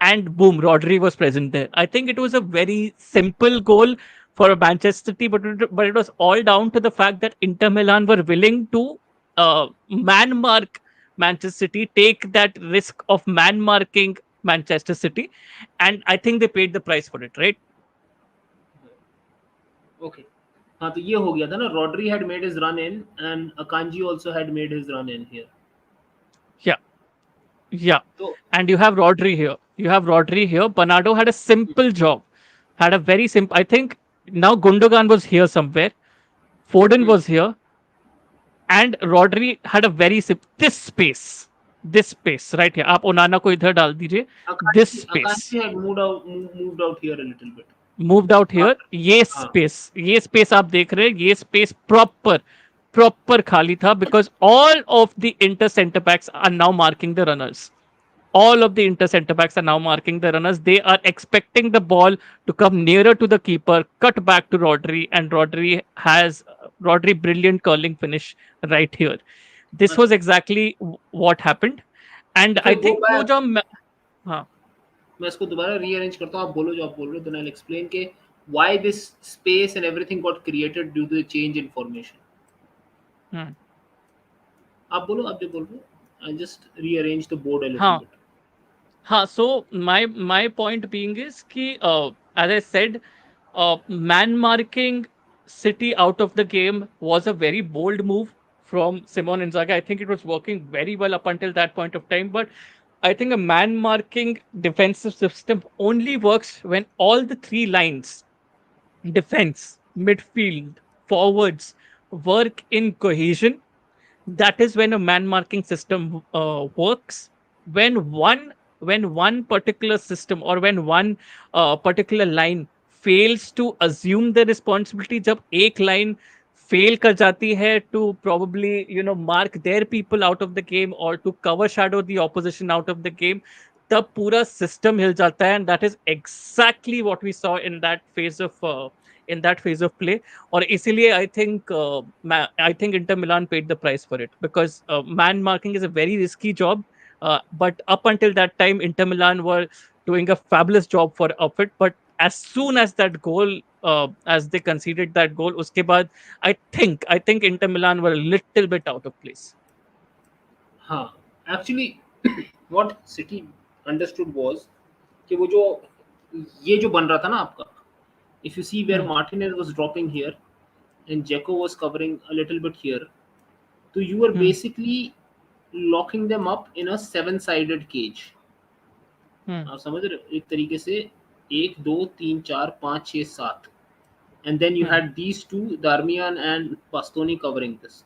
and boom, Rodri was present there. I think it was a very simple goal for a Manchester City, but it was all down to the fact that Inter Milan were willing to man mark Manchester City, take that risk of man marking Manchester City, and I think they paid the price for it, right? Okay. हाँ, तो ये हो गया था ना. Rodri had made his run in and Akanji also had made his run in here. Yeah, yeah. तो And you have Rodri here. Bernardo had a simple job, had a very simple. I think now Gundogan was here somewhere. Foden was here, and Rodri had a very simple this space right here. आप ओनाना को इधर डाल दीजिए. This space Akanji had moved out here a little bit. moved out हाँ, here. ये space आप देख रहे हैं. ये space proper खाली था because all of the inter center backs are now marking the runners. All of the inter center backs are now marking the runners. They are expecting the ball to come nearer to the keeper, cut back to Rodri, and Rodri brilliant curling finish right here. This was अच्छा. exactly what happened, and Okay, I go think वो back. जब हाँ मैं इसको दोबारा rearrange करता हूँ. आप बोलो जो आप बोल रहे हो, then I'll explain के why this space and everything got created due to the change in formation. हम्म, आप बोलो, आप जो बोल रहे हो. I'll just rearrange the board a little हाँ bit. हाँ. So my point being is कि as I said, man marking City out of the game was a very bold move from Simon Inzaghi. I think it was working very well up until that point of time, but I think a man marking defensive system only works when all the three lines, defense, midfield, forwards, work in cohesion. That is when a man marking system works. When one when one particular system, or when one particular line fails to assume the responsibility, जब एक line fail कर जाती है to probably mark their people out of the game, or to cover shadow the opposition out of the game, तब पूरा system हिल जाता है, and that is exactly what we saw in that phase of play. और इसीलिए I think Inter Milan paid the price for it, because man marking is a very risky job. But up until that time, Inter Milan were doing a fabulous job of it. But as soon as that goal, as they conceded that goal, uske baad, I think Inter Milan were a little bit out of place. हाँ, actually what city understood was कि वो जो ये जो बन रहा था ना आपका, if you see where Hmm, Martinez was dropping here and Dzeko was covering a little bit here, तो you are hmm, basically locking them up in a seven sided cage. hmm, आप समझ रहे हो एक तरीके से, एक दो तीन चार पाँच छः सात, and then you hmm, had these two, Darmian and Bastoni, covering this.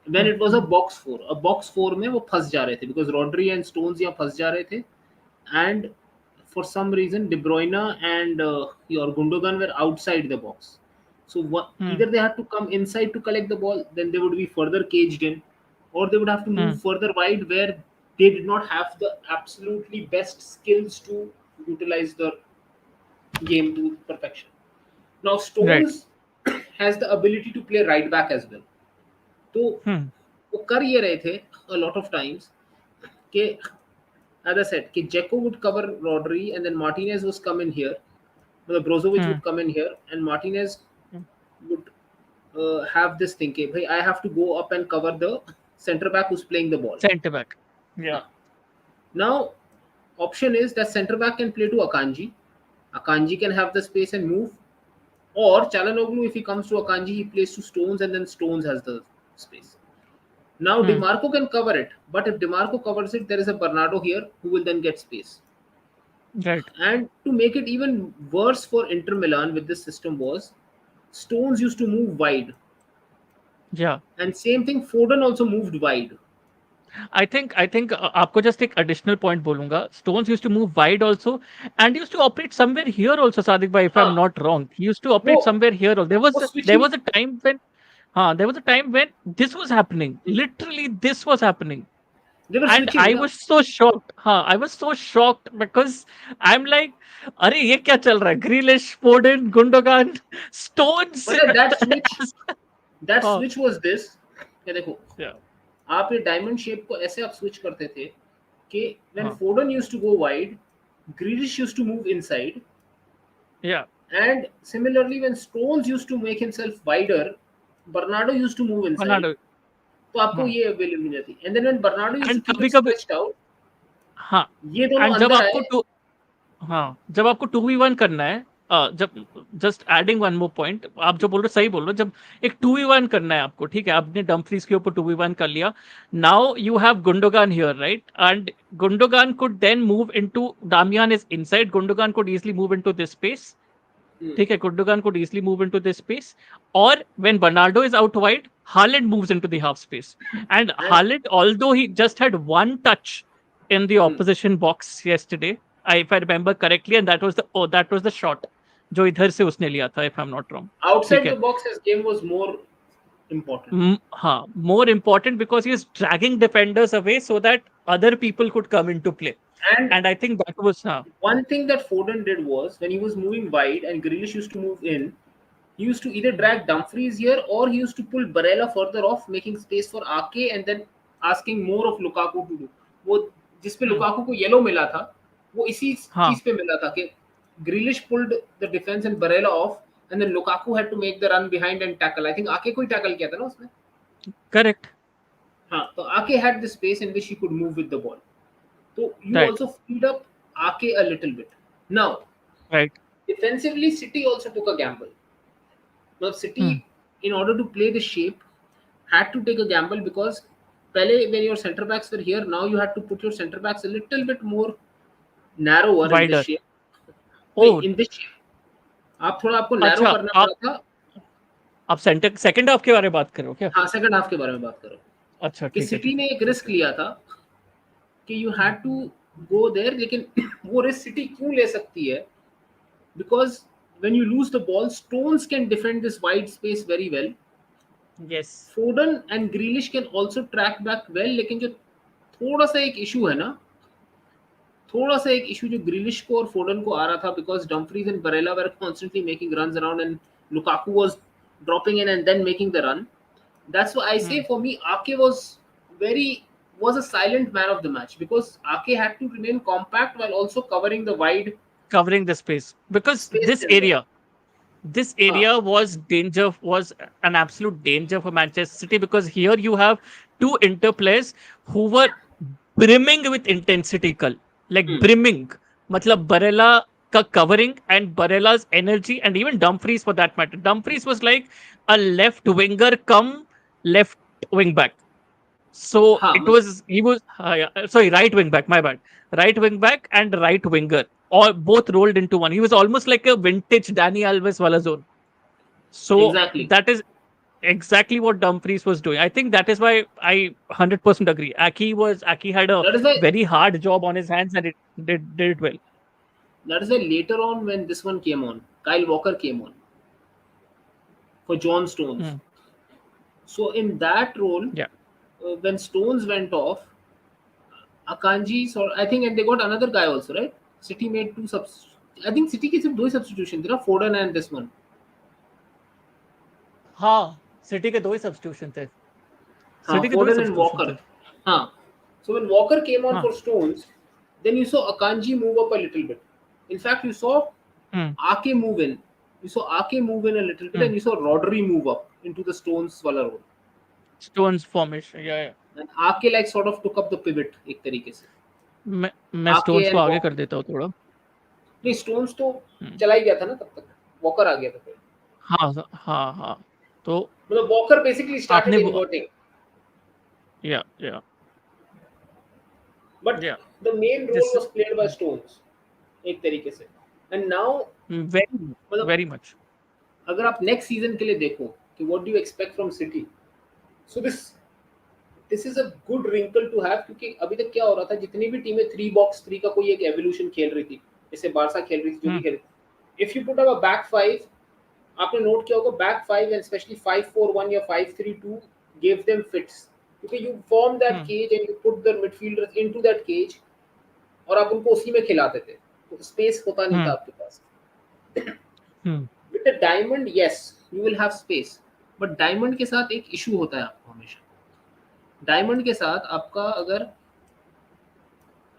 When hmm, it was a box four में वो फंस जा रहे थे because Rodri and Stones यहाँ फंस जा रहे थे, and for some reason De Bruyne and your Gundogan were outside the box. So hmm, either they had to come inside to collect the ball, then they would be further caged in, or they would have to move hmm. further wide where they did not have the absolutely best skills to utilize the game to perfection. Now Right. Stones has the ability to play right back as well. तो Hmm, वो कर ये रहे थे a lot of times कि, as I said, कि Dzeko would cover Rodri and then Martinez was come in here. Brozovic hmm, would come in here and Martinez hmm. would have this thing कि भाई I have to go up and cover the center back who's playing the ball. Centre back. Yeah. हाँ. Now option is that center back can play to Akanji. Akanji can have the space and move, or Chalanoglu, if he comes to Akanji, he plays to Stones and then Stones has the space. Now Hmm, DeMarco can cover it, but if DeMarco covers it, there is a Bernardo here who will then get space. right. And to make it even worse for Inter Milan with this system was Stones used to move wide, Yeah. and same thing Foden also moved wide. I think आपको just एक additional point बोलूंगा. Stones used to move wide also, and used to operate somewhere here also, Sadiq bhai, if I'm हाँ, not wrong. He used to वो operate somewhere here also. There was वो there switching. was a time when this was happening. Literally, this was happening. They were And switching. I ना. was so shocked. I was so shocked because I'm like, अरे ये क्या चल रहा है? Grealish, Foden, Gundogan, Stones. पता है that हाँ, switch was this. ये देखो, yeah, आप ये डायमंड शेप को ऐसे आप स्विच करते थे कि when हाँ, Foden used to go wide, Grealish used to move inside, yeah. and similarly when Stones used to make himself wider, Bernardo used to move inside. Bernardo. तो आपको हाँ. ये अवेलेबल नहीं थी, and then when Bernardo used to And keep कभी it कभी, stretched out, हाँ. ये दोनों एंड जब अंदर आपको आए. जब आपको 2v1 करना है, जब just adding one more point, आप जो बोल रहे हो सही बोल रहे हो, जब एक 2v1 करना है आपको, ठीक है, आपने डम्फ्रीज के ऊपर 2v1 कर लिया. Now you have Gundogan here, right? And Gundogan could then move into, Darmian is inside, Gundogan could easily move into this space. Hmm, ठीक है, Gundogan could easily move into this space. Or when Bernardo is out wide, Haaland moves into the half space. And and Haaland, although he just had one touch in the hmm, opposition box yesterday, if I remember correctly, and that was the shot जो इधर से उसने लिया था, if I'm not wrong. ठीक outside the है. box his game was more important. हाँ, more important because he is dragging defenders away so that other people could come into play. And And I think that was, one thing that Foden did was when he was moving wide and Grealish used to move in, he used to either drag Dumfries here or he used to pull Barella further off, making space for Ake and then asking more of Lukaku to do. वो जिस पे hmm, Lukaku को yellow मिला था, वो इसी हाँ, चीज पे मिला था कि Grealish pulled the defense and Barella off, and then Lukaku had to make the run behind and tackle. I think Ake को ही tackle किया था ना उसने. correct, हाँ, तो Ake had the space in which he could move with the ball. So you right, also freed up Ake a little bit. Now, right. defensively, City also took a gamble. Now Hmm. City, in order to play the shape, had to take a gamble because पहले when your centre backs were here, now you had to put your centre backs a little bit more narrower in this Wider. shape. नहीं Oh, in this shape. आप थोड़ा आपको narrow अच्छा करना आप पड़ा था. आप सेंटर सेकंड हाफ के बारे में बात कर रहे हो क्या? हाँ सेकंड हाफ के बारे में बात करो अच्छा कि ठीक है सिटी ठीक ने एक है रिस्क ओके। लिया था कि you hmm, had to go there, लेकिन वो रिस्क सिटी क्यों ले सकती है? Because when you lose the ball, Stones can defend this wide space very well. Yes. Foden and Grealish can also track back well, लेकिन जो थोड़ा सा एक इशू है ना, थोड़ा सा एक इशू जो ग्रिलिश को और फोडन को आ रहा था, because Dumfries and Barella were constantly making runs around and Lukaku was dropping in and then making the run. That's why I say hmm, for me Ake very was a silent man of the match because Ake had to remain compact while also covering the wide covering the space because space till there. this हाँ, area was an absolute danger for Manchester City because here you have two interplayers who were brimming with intensity kal, like hmm, brimming. Matlab Barella ka covering and Barella's energy and even Dumfries for that matter. Dumfries was like a left winger come left wing back. So हाँ it मतलब was he was yeah, sorry, right wing back, my bad. Right wing back and right winger, or both rolled into one. He was almost like a vintage Danny Alves wala zone. So exactly. that is exactly what Dumfries was doing. I think that is why I 100% agree. Aki had a That is why very hard job on his hands and it did it well. later on when this one came on, Kyle Walker came on for John Stones. Hmm. So in that role, Yeah. when Stones went off, Akanji, so I think, and they got another guy also, right? City made two subs. I think City के सिर्फ दो ही substitution थे ना, Foden and this one. हाँ city के दो ही substitution थे। City के दो ही Foden and सब्स्टिट्यूशन Walker. थे। So when Walker came on हाँ। for Stones, then you saw Akanji move up a little bit. In fact, you saw hmm. Ake move in. You saw Ake move in a little bit, hmm. and you saw Rodri move up into the Stones wala role. Stones formation या And Ake like sort of took up the pivot एक तरीके से. मैं Ake stones को and आगे कर Walker. देता हूँ थोड़ा। नहीं Stones तो हम्म। चला ही गया था ना तब तक. Walker आ गया था फिर. हाँ हाँ हाँ। तो मतलब Walker basically started आपने वो inverting, या but या the main role this was played by Stones एक तरीके से. And now वेरी मतलब वेरी मच। अगर आप नेक्स्ट सीजन के लिए देखो कि what do you expect from City, so this is a good wrinkle to have, क्योंकि अभी तक क्या हो रहा था, जितनी भी टीमें 3-3 का कोई एक एवोल्यूशन खेल रही थी, जैसे बारसा खेल रही थी, जो भी हम्म। खेल रही, if you put up a back five, आपने नोट किया होगा बैक फाइव एंड स्पेशली 5-4-1 या 5-3-2 gave them fits, क्योंकि you form that hmm. Cage and you put the midfielders into that cage, और आप उनको उसी में खिलाते थे, तो स्पेस होता नहीं था हम्म। आपके पास. Hmm. With the diamond yes you will have space, but diamond के साथ एक इशू होता है आपको हमेशा. डायमंड के साथ आपका अगर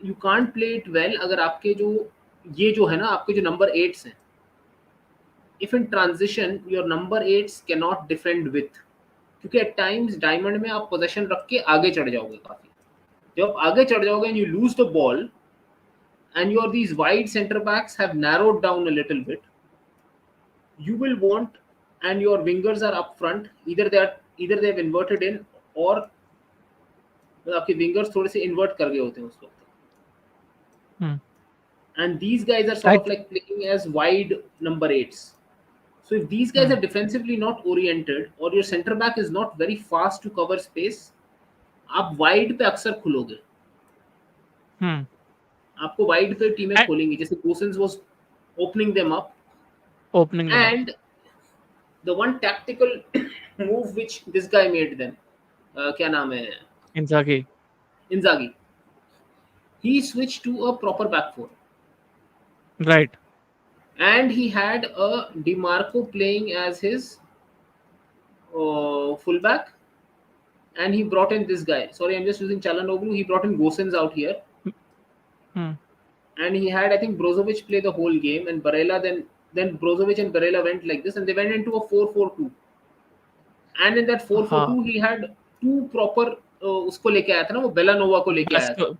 you can't play it well, अगर आपके जो ये जो है ना आपके जो नंबर एट्स हैं, if in transition your number eights can not defend with, क्योंकि एट टाइम्स डायमंड में आप पोजेशन रख के आगे चढ़ जाओगे काफी. जब आप आगे चढ़ जाओगे and you lose the ball and your these wide centre backs have narrowed down a little bit, you will want, and your wingers are up front, either they've inverted in, or आपके wingers थोड़े से invert कर गए होते हैं उस वक्त, हम्म। and these guys are sort I of like playing as wide number eights. So if these guys hmm. are defensively not oriented or your center back is not very fast to cover space, आप wide पे अक्सर खुलोगे, हम्म। आपको wide पे टीमें and खोलेंगी, जैसे Gosens was opening them up. Opening them up. And the one tactical move which this guy made then, क्या नाम है, इंजागी। Inzaghi, he switched to a proper back four, right. and he had a DiMarco playing as his fullback, and he brought in this guy. Sorry, I'm just using Chalanoglu. He brought in Gosens out here, hmm. and he had I think Brozovic play the whole game, and Barella then Brozovic and Barella went like this, and they went into a 4-4-2. And in that 4-4-2 हाँ he had two proper उसको लेके आया था ना, वो बेलानोवा को लेके आया बेस्टो था.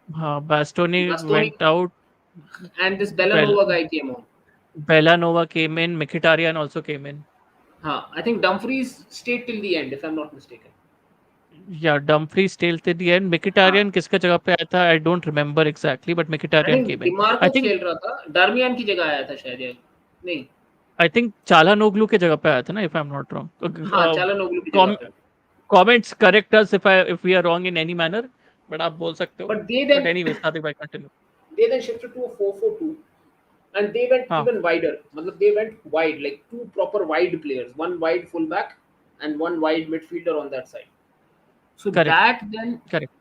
हाँ Bastoni Bastoni went out. and this बेल Belanova guy came on. Bellanova came in, Mkhitaryan also came in. I think Dumfries stayed till the end, if I'm not mistaken. Yeah, Dumfries still till the end. हाँ, Mkhitaryan किसका जगह पे आया था? I don't remember exactly, but I Mkhitaryan think came in. I Dimarco think खेल रहा था, डार्मियान की जगह आया था शायद ये। नहीं, I think Çalhanoğlu के जगह पे आया था ना, if I'm not wrong. हाँ, चालानोग्लू की जगह Com पे। comments correct us if we are wrong in any manner, but आप बोल सकते हो. But they But then anyways, Sadiq bhai continue. they then shifted to a 4-4-2, and they went हाँ, even wider. मतलब they went wide, like two proper wide players, one wide fullback and one wide midfielder on that side. So correct, that then, correct.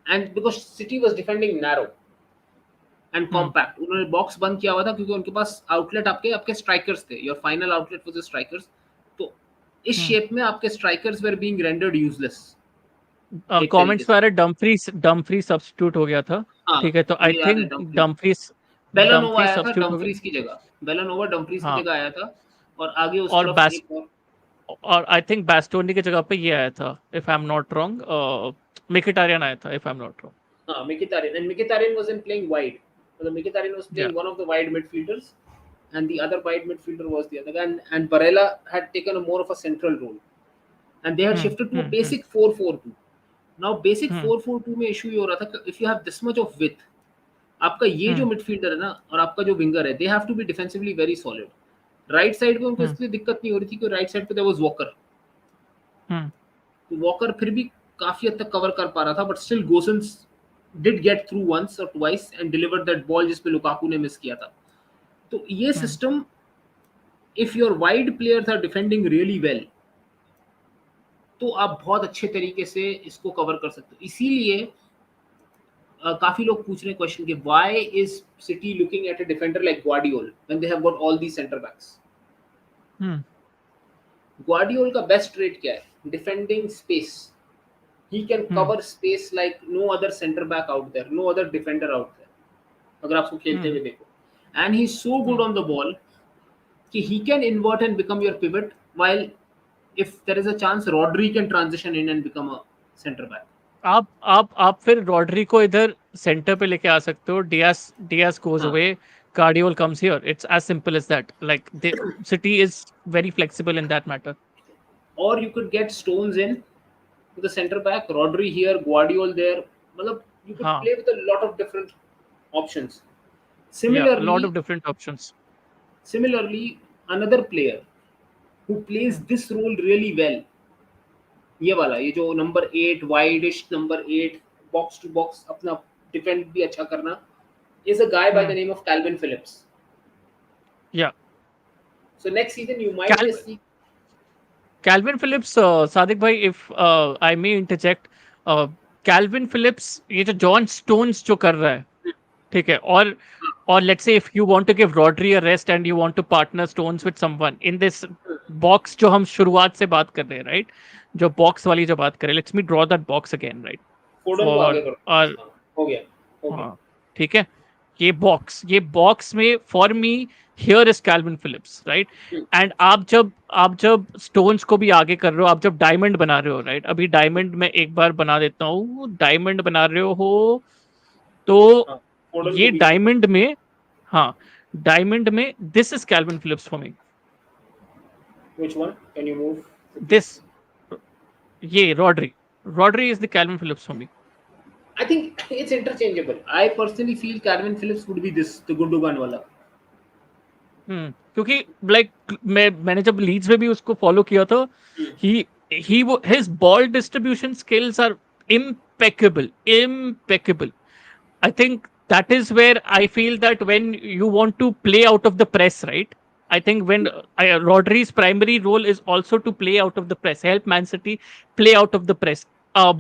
and because City was defending narrow and Hmm, compact, उन्होंने box बंद किया हुआ था क्योंकि उनके पास outlet आपके आपके strikers थे, your final outlet was the strikers. तो इस hmm. शेप में आपके strikers were being rendered useless एक तरीके कमेंट्स से। में आ रहे डम्फ्री सब्स्टिट्यूट हो गया था। हाँ, ठीक है, तो आई मुझे याद है थिंक डम्फ्रीज। बेलानोवा डम्फ्री आया था सब्स्टिट्यूट हो गया। डम्फ्रीज की जगह, बेलानोवा डम्फ्रीज की हाँ, जगह आया था, और आगे उस और तरफ एक और। आई थिंक बैस्टोनी की जगह पे ये आया था, if I am not wrong. Mkhitaryan आया था, if I am not wrong. हाँ, Mkhitaryan, and Mkhitaryan wasn't playing wide. So Mkhitaryan was या playing one of the wide midfielders, and the other wide midfielder was the other guy. And Barella had taken a more of a central role, and they had hmm shifted to a hmm hmm basic 4-4-2. Now basic हम्म 4-4-2 में issue ये हो रहा था कि if you have this much of width, आपका ये जो हम्म midfielder है ना और आपका जो विंगर है, they have to be defensively very solid. Right side पे उनको हम्म इसलिए दिक्कत नहीं हो रही थी कि राइट साइड पे देयर वाज वॉकर। हम्म तो वॉकर फिर भी काफी हद तक कवर कर पा रहा था, but still Gosens did get through once or twice and deliver that ball जिसपे लुकाकू ने मिस किया था। तो ये hmm system, if your wide players are defending really well, तो आप बहुत अच्छे तरीके से इसको कवर कर सकते हो। इसीलिए काफी लोग पूछ रहे हैं क्वेश्चन कि why is City looking at a defender like Gvardiol when they have got all the centre backs. Hmm Gvardiol का बेस्ट ट्रेड क्या है? Defending space. He can hmm cover space like no other center back out there, no other defender out there. अगर आप उसको खेलते हम्म हुए देखो, and he's so good hmm on the ball कि he can invert and become your pivot, while if there is a chance Rodri can transition in and become a center back. आप फिर Rodri को इधर centre पे लेके आ सकते हो। डियास डियास गोज हाँ, away, Gvardiol comes here. It's as simple as that. Like City is very flexible in that matter. or you could get Stones in to the center back, Rodri here, Guardiol there. मतलब you could हाँ, play with a lot of different options. या lot of Similarly, different options. similarly, another player who plays this role really well, ये वाला, ये जो number 8 widish number 8 box to box अपना defend भी अच्छा करना, is a guy by the hmm name of Calvin Phillips. या So next season you might just see। Kalvin Phillips, Sadiq भाई, if I may interject, Kalvin Phillips ये जो John stones जो कर रहा है, ठीक है, और let's say if you want to give Rodri a rest and you want to partner Stones with someone in this box जो हम शुरुआत से बात कर रहे हैं, राइट? जो बॉक्स वाली जो बात करें, let's me draw that box again, right? फोर्डन को आगे फॉर करो। आर, हाँ, हो गया, हो गया। हाँ, ठीक है। ये बॉक्स में for me here is Kalvin Phillips, right? Hmm, and आप जब स्टोन्स को भी आगे कर रहे हो, आप जब डायमंड बना रहे हो, राइट? अभी डायमंड में एक बार बना देता हूँ। डायमंड बना रहे हो तो हाँ, फोर्डन को ये बीच में करो। डायमंड में, हाँ, डायमंड में this is Kalvin Phillips for me. Which one can you move the this, piece? ये Rodri is the Kalvin Phillips for me. I think it's interchangeable. I personally feel Calvin Phillips would be this, the Gundogan wala. क्योंकि like मैंने जब Leeds में भी उसको follow किया था, ही ही वो his ball distribution skills are impeccable, impeccable. I think that is where I feel that when you want to play out of the press, right? I think when Rodri's primary role is also to play out of the press, help Man City play out of the press,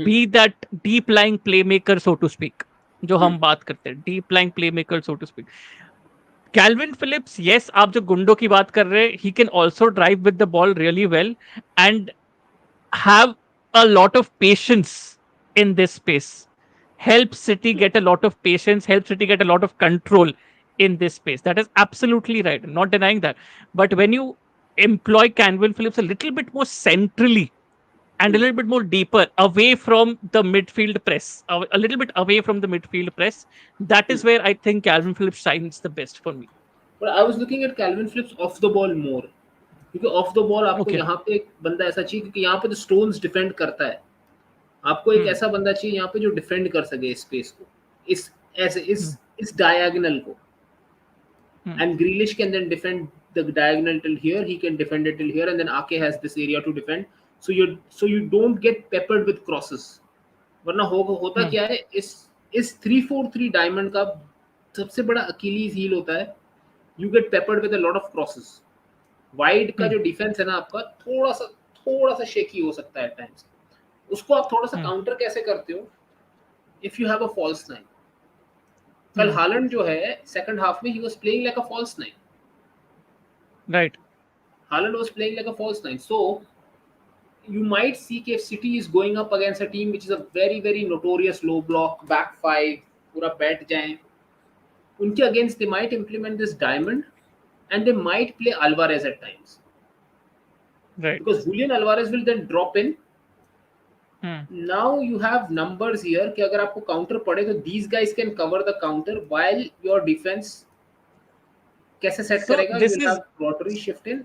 be that deep lying playmaker, so to speak. जो हम बात करते हैं, deep lying playmaker, so to speak. Kalvin Phillips, yes, आप जो Gundo की बात कर रहे हैं, he can also drive with the ball really well and have a lot of patience in this space. Help City get a lot of patience, help City get a lot of control in this space. That is absolutely right. I'm not denying that. But when you employ Calvin Phillips a little bit more centrally and a little bit more deeper away from the midfield press, a little bit away from the midfield press, that is where I think Calvin Phillips shines the best for me. But I was looking at Calvin Phillips off the ball more. क्योंकि of the ball आपको Okay. यहाँ पे एक बंदा ऐसा चाहिए, क्योंकि यहाँ पे तो स्टोन्स डिफेंड करता है, आपको एक Hmm. ऐसा बंदा चाहिए यहाँ पे जो डिफेंड कर सके इस स्पेस को, इस ऐसे Hmm. इस डायगोनल को. Hmm. And Grealish can then defend the diagonal till here. He can defend it till here, and then Ake has this area to defend. So you don't get peppered with crosses. वरना होता Hmm. क्या है, इस 3-4-3 diamond का सबसे बड़ा अकीलीज heal होता है, you get peppered with a lot of crosses. Wide का Hmm. जो डिफेंस है ना आपका, थोड़ा सा शेकी हो सकता है टाइम्स. उसको आप थोड़ा सा Hmm. काउंटर कैसे करते हो, if you have a false nine. कल Hmm. हालैंड जो है सेकंड हाफ में, he was playing like a false nine. Right. Haaland was playing like a false nine. So you might see if City is going up against a team which is a very notorious low block, back five, पूरा बैठ जाए. उनके against they might implement this diamond, and they might play Alvarez at times, Right. because Julian Alvarez will then drop in. Hmm. Now you have numbers here कि अगर आपको counter पड़े तो these guys can cover the counter while your defense कैसे set So करेगा. this You'll is have Rodri shift in,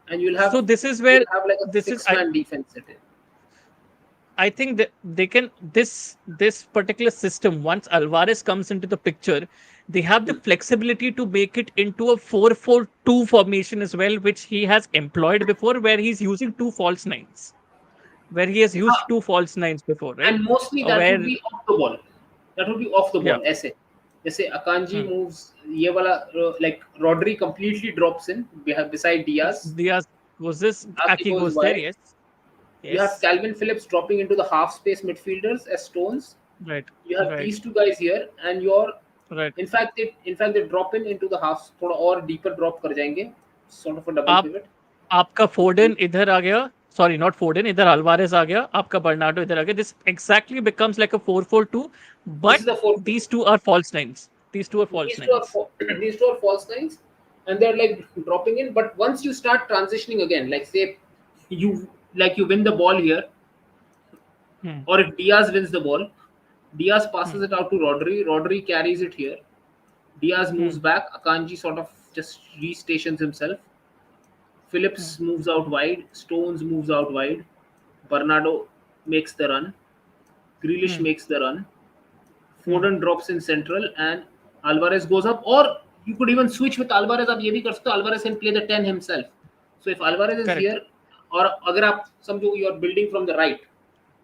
and you'll so have this is where you'll have like a this is six-man defense set in. I think that they can this particular system, once Alvarez comes into the picture, they have the flexibility to make it into a 4-4-2 formation as well, which he has employed before, where he's using two false nines, where he has used two false nines before, right? And mostly that would Where be off the ball. That would be off the yeah, ball. ऐसे जैसे Akanji hmm. moves, ये वाला like Rodri completely drops in beside Diaz. Diaz was this Ake Aki goes goes there, wide. yes, You have yes, Calvin Phillips dropping into the half space midfielders as stones. right, You have right, these two guys here, and you're right. in fact they drop in into the half, थोड़ा और deeper drop कर जाएंगे, sort of a double आप pivot. आपका फोर्डन इधर आ गया, sorry not फोर्डन, इधर अल्वारेज आ गया, आपका बर्नार्डो इधर आ गया. This exactly becomes like a 4-4-2, This is but the 4-4-2. These two are false nines, these two are false These two are nines. these two are false nines, and they're like dropping in. But once you start transitioning again, like say you win the ball here, Hmm. or if Diaz wins the ball, Diaz Hmm. passes it out to Rodri. Rodri carries it here. Diaz Hmm. moves back. Akanji sort of just restations himself. Hmm. Phillips moves out wide. Stones moves out wide. Bernardo makes the run. Grealish Hmm. makes the run. Hmm. Foden drops in central, and Alvarez goes up. Or you could even switch with Alvarez. आप ये भी कर सकते हो. Alvarez can play the 10 himself. So if Alvarez is Correct. here, or अगर आप समझो you are building from the right,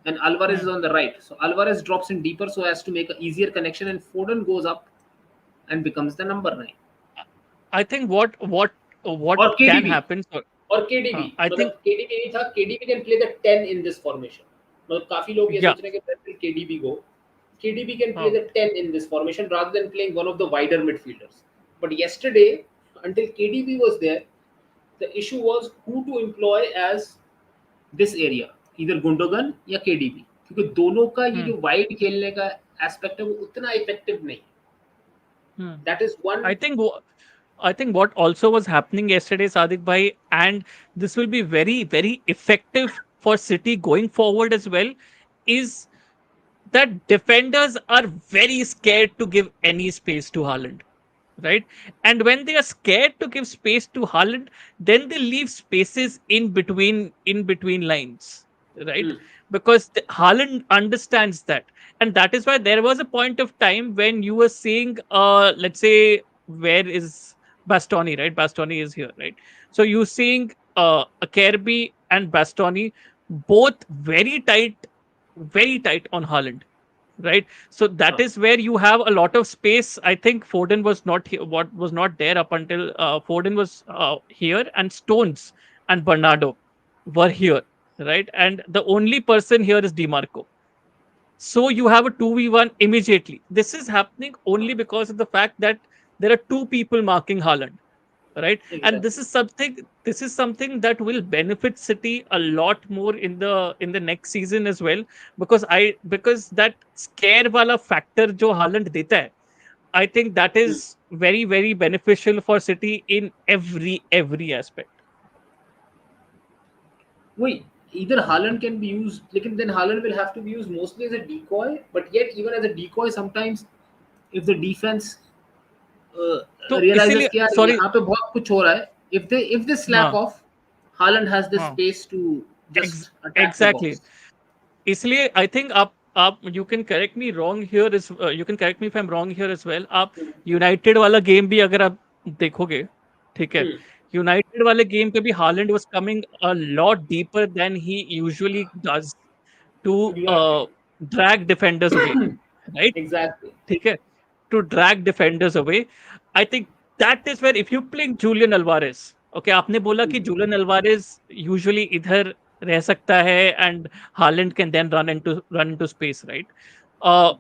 and Alvarez Hmm. is on the right, so Alvarez drops in deeper so as to make an easier connection, and Foden goes up and becomes the number 9. I think what Or can KDB. happen. So, और KDB, I think मतलब KDB नहीं था, KDB can play the 10 in this formation. मतलब काफी लोग ये yeah. सोच रहे हैं कि best KDB go. KDB can play Oh, the 10 in this formation rather than playing one of the wider midfielders. But yesterday, until KDB was there, the issue was who to employ as this area, either Gundogan या KDB, क्योंकि दोनों का ये hmm. जो wide खेलने का aspect है वो उतना इफेक्टिव नहीं. Hmm. That is one. I think I think what also was happening yesterday, Sadiq bhai, and this will be very effective for City going forward as well, is that defenders are very scared to give any space to Haaland, right? And when they are scared to give space to Haaland, then they leave spaces in between lines, right? Hmm. Because Haaland understands that, and that is why there was a point of time when you were seeing, let's say, where is Bastoni, right? Bastoni is here, right? So you seeing Akerby and Bastoni both very tight on Haaland, right? So that हाँ. is where you have a lot of space. I think Foden was not here, what was not there up until Foden was here, and Stones and Bernardo were here, right? And the only person here is Demarco. So you have a 2v1 immediately. This is happening only because of the fact that there are two people marking Haaland, right? And Exactly. this is something that will benefit City a lot more in the next season as well, because that scare wala factor jo Haaland deta hai, I think that Hmm. is very beneficial for City in every aspect. Wait, either Haaland can be used, लेकिन then Haaland will have to be used mostly as a decoy, but yet even as a decoy sometimes if the defense तो realizes इसीलिए कि यार sorry. यहाँ पे बहुत कुछ हो रहा है, if they slack हाँ. off, Haaland has the हाँ, space to ex just attack the exactly. box. इसलिए आई थिंक आप you can correct me wrong here is you can correct me if I am wrong here as well. आप United वाला game भी अगर आप देखोगे, ठीक है, Hmm. यूनाइटेड वाले गेम पे भी Haaland was coming a lot deeper than he usually does to Exactly. Drag defenders away, right? Exactly. ठीक है, to drag defenders away. I think that is where if you play Julian Alvarez, okay, आपने बोला कि Julian Alvarez usually इधर रह सकता है and Haaland can then run into space, right? Uh,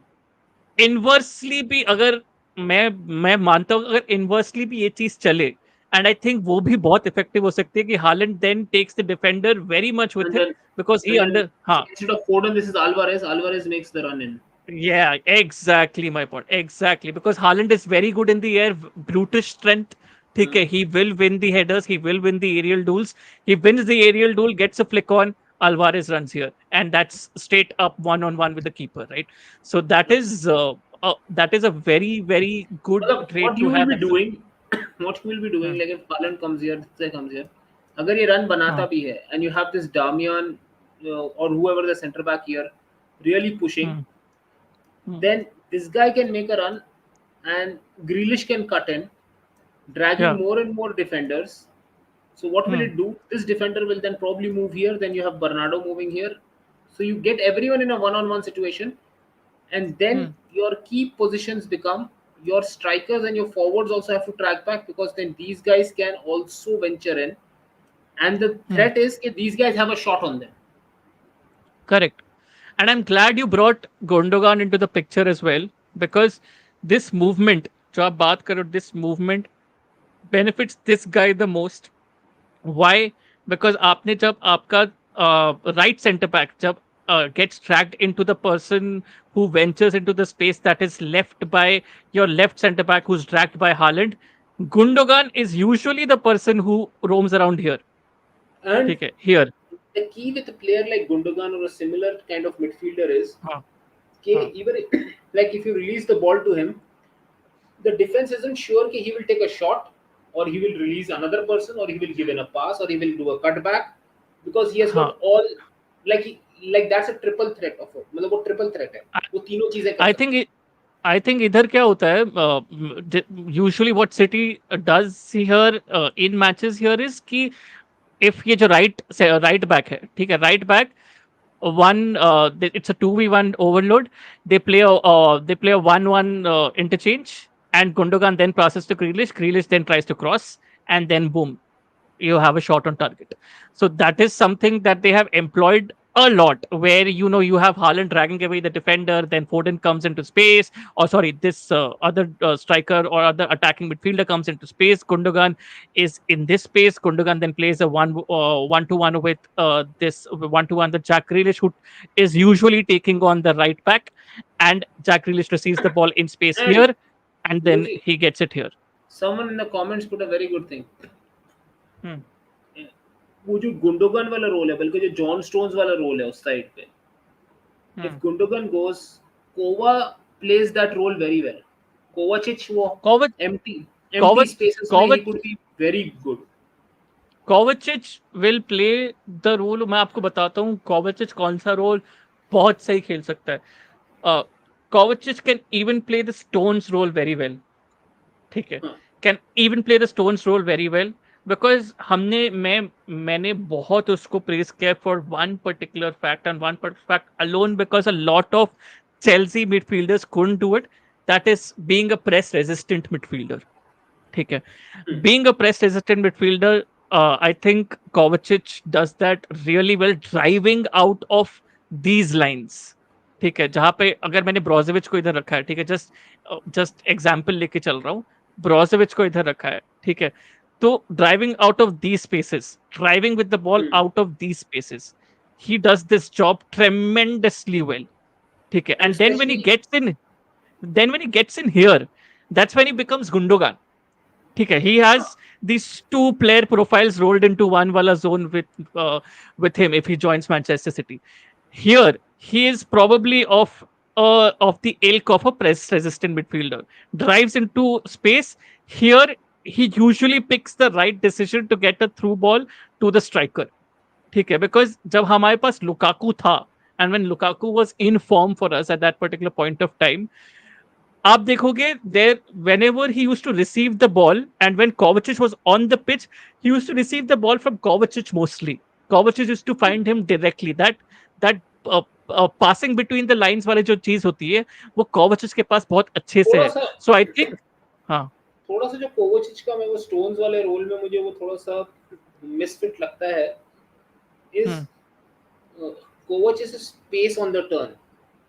inversely भी अगर मैं मानता हूँ अगर इनवर्सली भी ये चीज चले, एंड आई थिंक वो भी बहुत इफेक्टिव हो सकती है कि Haaland then takes the defender very much with And him then, because he and then under हाँ. instead of Foden, this is Alvarez. Alvarez makes the run in. Yeah, exactly my point. Exactly. Because Haaland is very good in the air, brutish strength. ठीक है, Hmm. he will win the headers, he will win the aerial duels. He wins the aerial duel, gets a flick on, Alvarez runs here, and that's straight up one on one with the keeper, right? So that is a very very good What trait to you will have be as a. doing, what you will be doing, Hmm, like if Haaland comes here, this guy comes here, अगर ये run हाँ, बनाता भी है, and you have this Damian or whoever the centre back here, really pushing, hmm, hmm, then this guy can make a run, and Grealish can cut in, dragging yeah, more and more defenders. So what will hmm, it do? This defender will then probably move here. Then you have Bernardo moving here. So you get everyone in a one-on-one situation, and then hmm, your key positions become your strikers and your forwards also have to track back because then these guys can also venture in. And the hmm. threat is that these guys have a shot on them. Correct. And I'm glad you brought Gondogan into the picture as well, because this movement, जो आप बात करो, this movement benefits this guy the most. Why? Because आपने जब आपका right center back जब gets dragged into the person who ventures into the space that is left by your left center back who's dragged by Haaland, Gundogan is usually the person who roams around here. And ठीक है, here. the key with a player like Gundogan or a similar kind of midfielder is हाँ, okay, हाँ, even like if you release the ball to him, the defense isn't sure that he will take a shot or he will release another person or he will give in a pass or he will do a cutback because he has got हाँ. all like like that's a triple threat of it. मतलब वो triple threat है वो तीनों चीजें कर I सकता think I think इधर क्या होता है, usually what city does here in matches here is कि इफ ये जो राइट बैक है, ठीक है, right back one it's a 2v1 overload. They play a 1-1 interchange, and Gundogan then passes to Grealish then tries to cross, and then boom, you have a shot on target. So that is something that they have employed a lot, where you have Haaland dragging away the defender, then Foden comes into space, or sorry, this other striker or other attacking midfielder comes into space. Gundogan is in this space. Gundogan then plays a one to one with this one to one with Jack Grealish, who is usually taking on the right back, and Jack Grealish receives the ball in space है and here, and you then see he gets it here. someone in the comments put a very good thing Hmm, वो जो Gundogan वाला role है बल्कि जो John stones वाला role है उस साइड पे if hmm. Gundogan goes Kova plays that role very well Kovacic वो Kovac, empty Kovac, spaces में he Kovac, could be very good Kovacic will play the role. मैं आपको बताता हूँ कोवाचिच कौन सा रोल बहुत सही खेल सकता है. Kovacic can even play the Stones role very well. ठीक है, हाँ can even play the Stones role very well, because मैंने बहुत उसको प्रेज किया for one particular fact and one fact alone, because a lot of Chelsea midfielders couldn't do it. That is being a press resistant midfielder. ठीक है, being a press resistant midfielder, I think Kovacic does that really well, driving out of these lines. ठीक है, जहां पे अगर मैंने ब्रोजोविच को इधर रखा है, ठीक है, जस्ट जस्ट एग्जांपल लेके चल रहा हूँ, ब्रोजोविच को इधर रखा है, ठीक है, तो driving out of the spaces, driving with the ball out of the spaces, he does this job tremendously well. ठीक है, and and then when he especially gets in, here, that's when he becomes Gundogan. ठीक है, he has these two player profiles rolled into one wala zone with him if he joins Manchester City. Here he is probably of the ilk of a press resistant midfielder, drives into space. Here he usually picks the right decision to get a through ball to the striker. ठीक है, because जब हमारे पास Lukaku था, and when Lukaku was in form for us at that particular point of time, आप देखोगे there whenever he used to receive the ball and when Kovacic was on the pitch, he used to receive the ball from Kovacic mostly. Kovacic used to find him directly. That passing between the lines वाली जो चीज होती है वो Kovacic के पास बहुत अच्छे से थोड़ा है. सा So I think हाँ. थोड़ा सा जो कोवचिच का मैं वो स्टोन्स वाले रोल में मुझे वो थोड़ा सा मिसफिट लगता है is hmm. Kovacic space on the turn.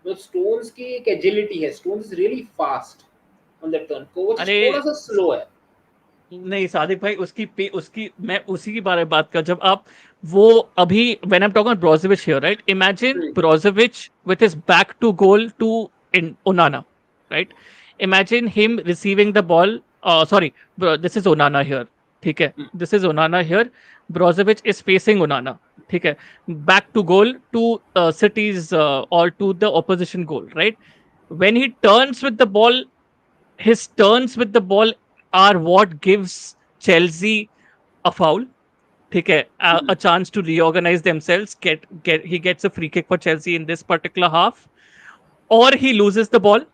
तो स्टोन्स की एक एजिलिटी है, Stones is really fast on the turn, Kovacic अरे थोड़ा सा स्लो है. नहीं सादिक भाई, उसकी मैं उसी के बारे में बात कर, जब आप वो अभी when I am talking Brozovic here, right, imagine hmm, Brozovic with his back to goal to in Onana, right, imagine him receiving the ball, sorry, this is Onana here, ठीक है, hmm, this is Onana here, Brozovic is facing Onana, ठीक है, back to goal to City's और to the opposition goal, right, when he turns with the ball, his turns with the ball are what gives Chelsea a foul. Okay, a hmm, chance to reorganize themselves. He gets a free kick for Chelsea in this particular half, or he loses the ball,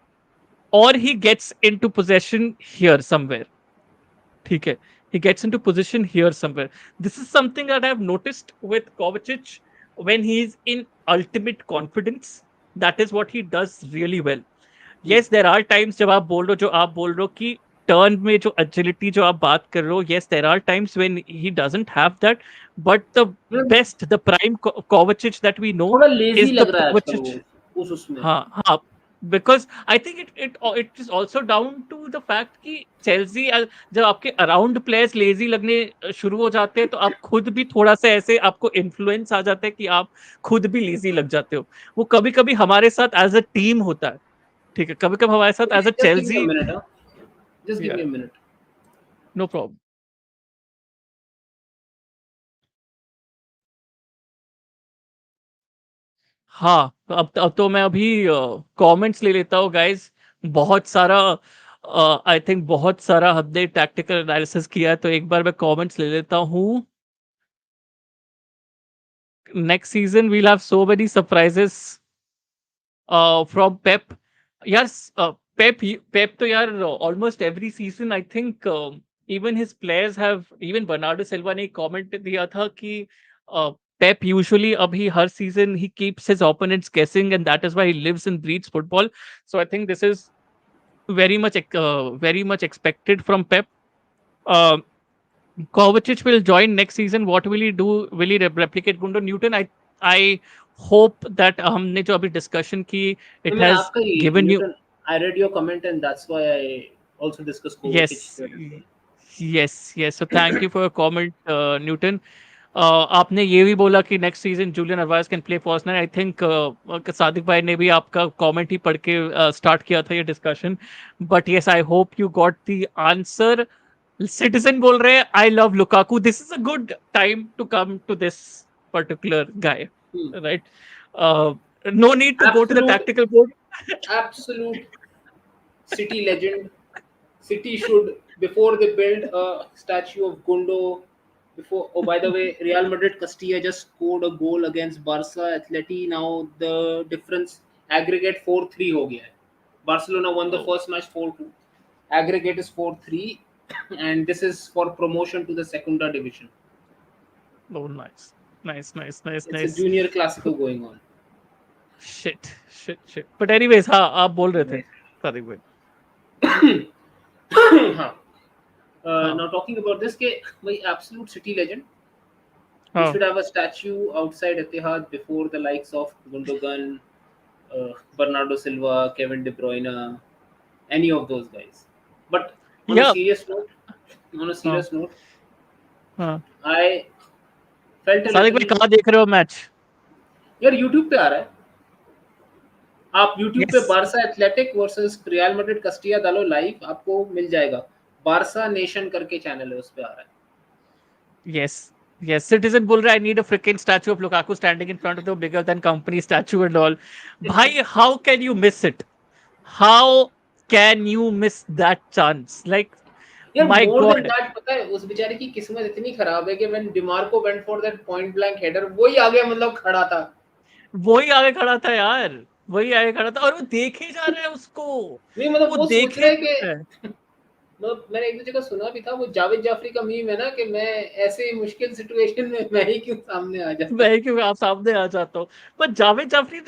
or he gets into possession here somewhere. Okay, he gets into position here somewhere. This is something that I've noticed with Kovacic when he's in ultimate confidence. That is what he does really well. Hmm. Yes there are times जब आप बोल रहे हो, जो आप बोल रहे हो कि टर्न में जो एजिलिटी जो आप बात कर रहे हो, yes there are times when he doesn't have that, but the मतलब best, the prime Kovacic that we know थोड़ा लेजी इज द लग रहा है आजकल कोवाचिच. वो उस उसमें. हाँ हाँ, because I think it is also down to the fact कि चेल्सी जब आपके अराउंड प्लेयर्स लेजी लगने शुरू हो जाते हैं तो आप खुद भी थोड़ा सा ऐसे आपको इन्फ्लुएंस आ जाता है कि आप खुद भी लेजी लग जाते हो. वो कभी कभी हमारे साथ एज अ टीम होता है, ठीक है, कभी कभी हमारे साथ as a just give me a Chelsea. Minute, हाँ, जस्ट गिव या me a minute. No problem. हाँ, तो अब तो मैं अभी कमेंट्स ले लेता हूँ गाइस. बहुत सारा, आई थिंक बहुत सारा हमने टैक्टिकल एनालिसिस किया है, तो एक बार मैं कमेंट्स ले लेता हूँ. Next season we'll have so many surprises from Pep. यार पेप तो यार almost every season I think even his players have, even Bernardo Silva ने कमेंट दिया था कि पेप यूजुअली अभी हर season he keeps his opponents guessing and that is why he lives and breathes football. So I think this is very much expected from Pep. Uh, Kovacic will join next season. What will he do? Will he replicate Gundo Newton? I hope that हमने जो अभी discussion की, it मैंने has आपका ही given you. Newton, I read your comment and that's why I also discuss Kovacic Yes, here as yes. So thank you for your comment, Newton. आपने ये भी बोला कि next season Julian Alvarez can play for Arsenal. I think Sadiq भाई ने भी आपका comment ही पढ़ के स्टार्ट किया था ये discussion. But yes, I hope you got the answer. Citizen बोल रहे हैं I love Lukaku. This is a good time to come to this particular guy, well. Right. No need to go to the absolute, tactical board. Absolute city legend. City should, before they build a statue of Gundo. Before, oh, by the way, Real Madrid Castilla just scored a goal against Barca Atleti. Now the difference aggregate 4-3 हो गया है. Barcelona won the Oh, first match 4-2. Aggregate is 4-3, and this is for promotion to the Segunda division. oh, nice. It's a junior classico going on. Shit. But anyways, हाँ, आप बोल रहे थे सादिक भाई. हाँ. हाँ Now talking about this, के भाई absolute city legend. We हाँ. should have a statue outside Etihad before the likes of Gundogan, Bernardo Silva, Kevin De Bruyne, any of those guys. But on a या serious note, on a हाँ serious note, हाँ. I felt a Sadiq भाई little. कहाँ देख रहे हो match? यार YouTube पे आ रहा है. आप YouTube पे yes Barça athletic versus real Madrid कस्टिया डालो लाइव, आपको मिल जाएगा. बारसा नेशन करके चैनल है, उस पे आ रहा है. Yes yes. सिटीजन बोल रहा है I need a freaking statue of Lukaku standing in front of the bigger then company statue and all. भाई, how can you miss it? How can you miss that chance? Like, यार My more than God, that, पता है उस बेचारे की किस्मत इतनी खराब है कि when Dimarco went for that point blank header, वही आगे मतलब खड़ा था। वही आगे खड़ा था यार, वही आगे खड़ा था और वो देखे जा रहा है उसको, नहीं मतलब वो वो सोच रहा देखे है जा रहा है। कि मैंने एक दो जगह सुना भी था, वो जावेद जाफरी का मीम है ना, कि मैं ऐसे मुश्किल सिचुएशन में मैं ही क्यों सामने आ जाता। मैं क्यों आप सामने आ जाता हूँ। But Javed Jafri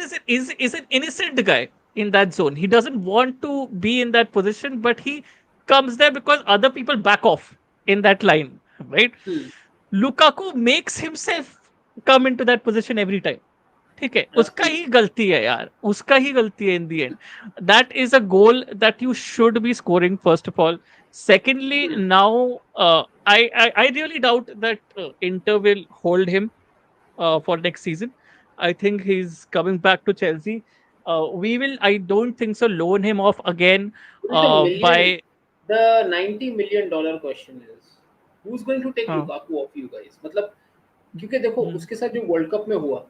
is an innocent guy in that zone. He doesn't want to be in that position, but he comes there because other people back off in that line, right? Hmm, Lukaku makes himself come into that position every time. ठीक है, उसका ही absolutely. गलती है यार, उसका ही गलती है in the end. That is a goal that you should be scoring first of all. Secondly hmm, now I really doubt that Inter will hold him for next season. I think he's coming back to Chelsea. We will, I don't think so, loan him off again the million, by. the $90 million question is, who's going to take Uh, Lukaku off you guys? मतलब क्योंकि देखो mm, उसके साथ जो world cup में हुआ,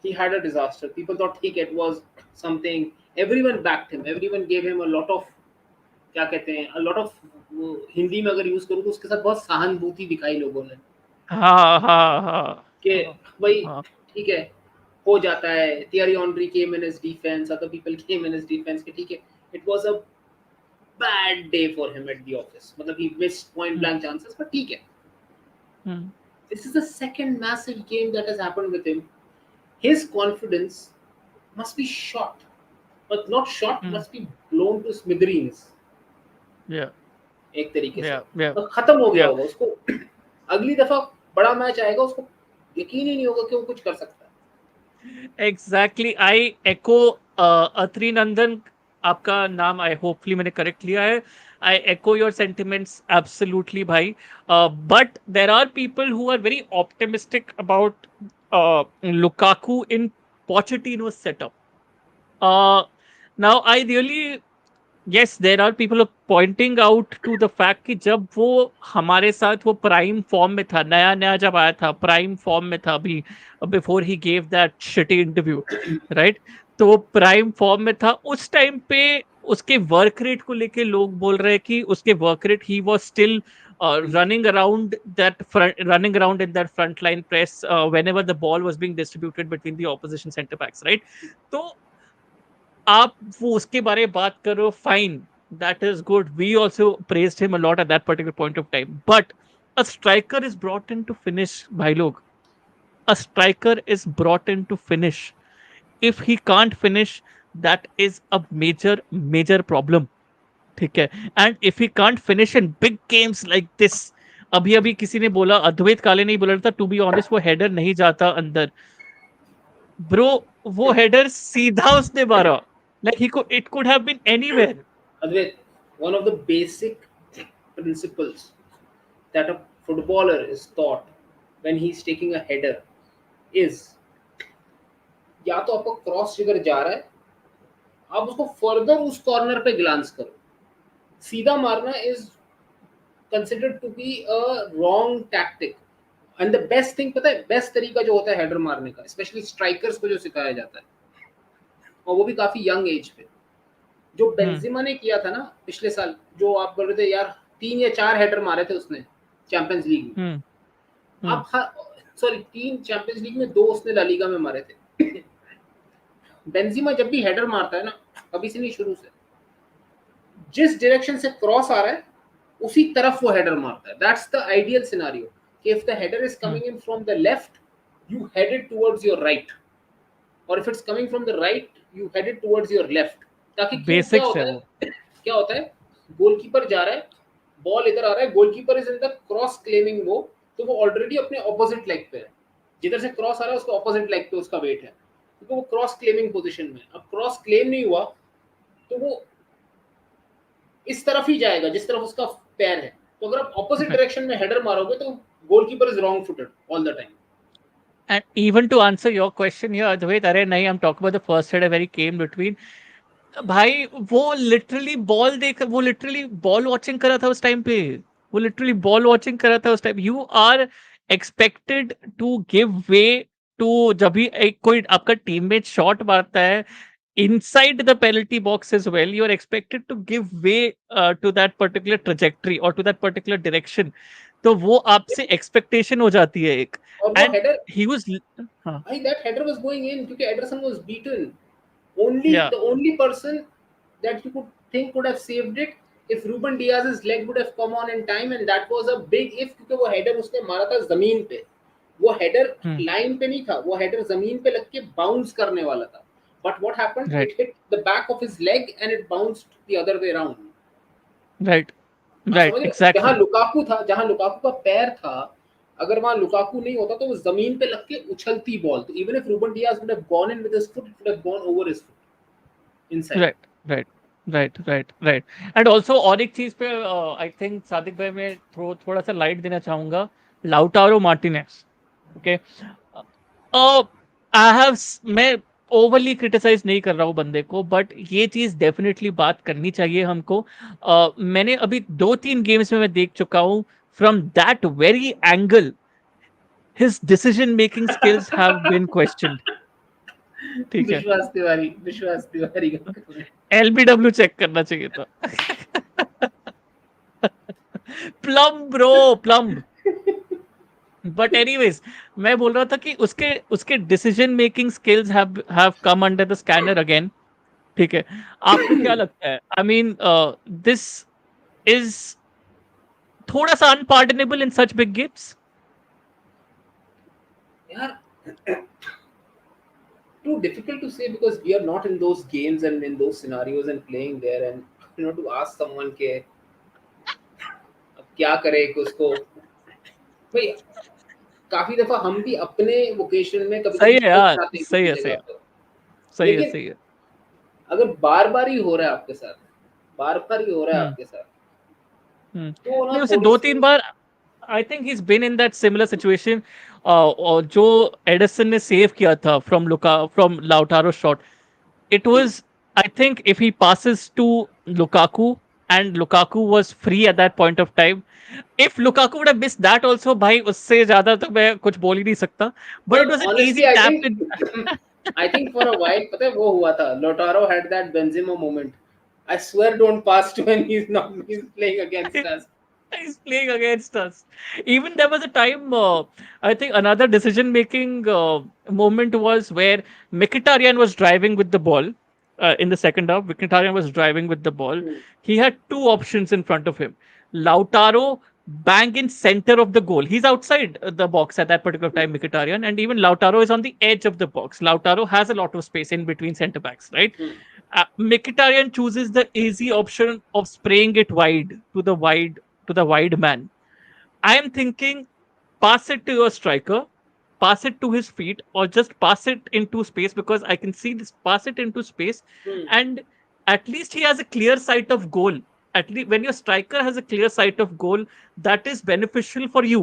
he had a disaster. People thought ठीक है, it was something. Everyone backed him. Everyone gave him a lot of, क्या कहते हैं, a lot of, हिंदी में अगर यूज करूँ तो उसके साथ बहुत सहानुभूति दिखाई लोगों ने, हाँ हाँ हाँ कि हाँ भाई हाँ ठीक है, हो जाता है। Thierry Henry came in his defence, other people came in his defence, कि ठीक है, it was a bad day for him at the office, मतलब he missed point mm, blank chances, but ठीक है। mm, this is the second massive game that has happened with him. His confidence must be shot, but not shot, mm, must be blown to smithereens yeah एक तरीके से। yeah yeah तो खत्म हो गया yeah होगा उसको। अगली दफा बड़ा मैच आएगा, उसको यकीन ही नहीं होगा कि वो कुछ कर सकता है। Exactly. I echo Atri Nandan. आपका नाम आई होपफुली मैंने करेक्ट लिया है। आई echo your sentiments absolutely, भाई. But there are people who are very optimistic about Lukaku in Pochettino's setup. Uh, Now I really, yes, there are people pointing out to the fact कि जब वो हमारे साथ वो prime form में था, नया नया जब आया था प्राइम फॉर्म में था अभी, before he gave that shitty interview, right? तो वो प्राइम फॉर्म में था उस टाइम पे। उसके वर्क रेट को लेके लोग बोल रहे हैं कि उसके work rate, he was still running around in that front line press whenever the ball was being distributed between the opposition center backs, right? तो आप वो उसके बारे में बात करो, fine, that is good, we also praised him a lot at that particular point of time, but a striker is brought in to finish भाई लोग। A striker is brought in to finish. If he can't finish, that is a major major problem, ठीक है? And if he can't finish in big games like this, अभी अभी किसी ने बोला, अद्वैत काले नहीं बोला था, टू बी ऑनेस्ट वो हेडर नहीं जाता अंदर, ब्रो, वो हेडर सीधा उसने मारा, लाइक ही को, it could have been anywhere. Advait, one of the basic principles that a footballer is taught when he's taking a header is, या तो आपका क्रॉस फिगर जा रहा है, आप उसको फर्दर उस कॉर्नर पे ग्लांस करो। सीधा मारना is considered to be a wrong tactic. And the best thing, पता है बेस्ट तरीका जो होता है हेडर मारने का, स्पेशली स्ट्राइकर्स को जो सिखाया जाता है, और वो भी काफी यंग एज पे, जो हम्म बेंजिमा ने किया था ना पिछले साल, जो आप बोल रहे थे यार 3 या 4 हेडर मारे थे उसने चैंपियंस लीग में। हम्म हम्म आप सॉरी 3 चैंपियंस लीग में, 2 उसने ला लीगा में मारे थे। बेंजिमा जब भी हेडर मारता है ना, कभी से नहीं शुरू से, जिस डायरेक्शन से क्रॉस आ रहा है उसी तरफ वो हेडर मारता है। दैट्स द आइडियल सिनारियो, कि if the header is hmm coming in from the left, you head it towards your right, और if it's coming from the right, you head it towards your left. ताकि क्यों, क्या basics है होता वो। है, क्या होता है, गोलकीपर जा रहा है, बॉल इधर आ रहा है, goalkeeper is in the cross claiming वो, तो वो ऑलरेडी अपने ऑपोजिट लेग पे है। जिधर से क्रॉस आ रहा है उसके ऑपोजिट लेग पे उसका वेट है, क्योंकि वो क्रॉस क्लेमिंग पोजीशन में। अब क्रॉस क्लेम नहीं हुआ तो वो इस तरफ ही जाएगा जिस तरफ उसका पैर है। तो अगर आप ऑपोजिट डायरेक्शन में हेडर मारोगे तो goalkeeper is wrong footed all the time. And even to answer your question here, Advait, अरे नहीं, I'm talking about the first header where he came between. भाई वो लिटरली बॉल देख, वो लिटरली बॉल वॉचिंग कर रहा था उस टाइम पे। वो लिटरली बॉल वॉचिंग कर रहा था उस time. You are expected to give way to, जब भी एक कोई आपका टीममेट शॉट मारता है, inside the penalty box as well, you're expected to give way to that particular trajectory or to that particular direction. तो वो आपसे expectation हो जाती है एक. और वो And हेडर, he was, हाँ, भाई that header was going in क्योंकि Ederson was beaten. Only yeah, the only person that you could think could have saved it if Ruben Diaz's leg would have come on in time, and that was a big if क्योंकि वो header उसने मारा था जमीन पे. वो header hmm, line पे नहीं था, वो हेडर जमीन पे लग के बाउंस करने वाला था. But what happened? right, It hit the back of his leg and it bounced the other way around. right, आप right, समझ रहे हो? जहाँ exactly, लुकाकू था, जहाँ लुकाकू का पैर था, अगर वहाँ लुकाकू नहीं होता तो वो जमीन पे लग के उछलती बॉल. तो even if Ruben Diaz would have gone in with his foot, it would have gone over his foot inside. right, right, right, right, right. And also और एक चीज पे आई थिंक सादिक भाई मैं थोड़ा सा लाइट देना चाहूंगा. Lautaro Martinez, okay, I have, मैं ओवरली क्रिटिसाइज नहीं कर रहा हूँ बंदे को, बट ये चीज डेफिनेटली बात करनी चाहिए हमको. मैंने अभी 2-3 गेम्स में मैं देख चुका हूँ. From that very angle his decision making skills have been questioned. ठीक है, विश्वास तिवारी का comment. एलबीडब्ल्यू चेक करना चाहिए था. Plum bro, plum. But anyways, मैं बोल रहा था कि उसके उसके decision making skills have come under the scanner again. ठीक है, आपको क्या लगता है? आई मीन दिस इज थोड़ा सा अनपार्डनेबल इन सच बिग गेम्स. यार, too difficult to say because we are not in those games and in those scenarios and playing there, and to ask someone के अब क्या करे कि उसको भाई. काफी दफा हम भी अपने वोकेशन में कभी सही कभी है फंस यार, जाते हैं सही किसी है, सही जगह है, पर. सही है, लेकिन सही है. अगर बार बार ही हो रहा है आपके साथ, बार बार ही हो रहा है हम्म, आपके साथ, तो ना नहीं, उसे थोड़ी दो सी. तीन बार I think he is been in that similar situation. और जो एडिसन ने सेव किया था from Lautaro shot, it hmm, was, I think, if he passes to Lukaku and Lukaku was free at that point of time. If Lukaku would have missed that also, भाई उससे ज्यादा तो मैं कुछ बोल ही नहीं सकता. But यार it was an honestly easy tap in. I think for a while पता है वो हुआ था. Lautaro had that Benzema moment. I swear don't pass to when he is playing against us. He's playing against us. Even there was a time, I think another decision making moment was where Mkhitaryan was driving with the ball in the second half. Mkhitaryan was driving with the ball. He had two options in front of him. Lautaro bang in center of the goal. He's outside the box at that particular time, Mkhitaryan, and even Lautaro is on the edge of the box. Lautaro has a lot of space in between center backs, right? Mkhitaryan chooses the easy option of spraying it wide to the wide man. I am thinking pass it to your striker, pass it to his feet, or just pass it into space because I can see this, pass it into space, and at least he has a clear sight of goal. At least when your striker has a clear sight of goal, that is beneficial for you.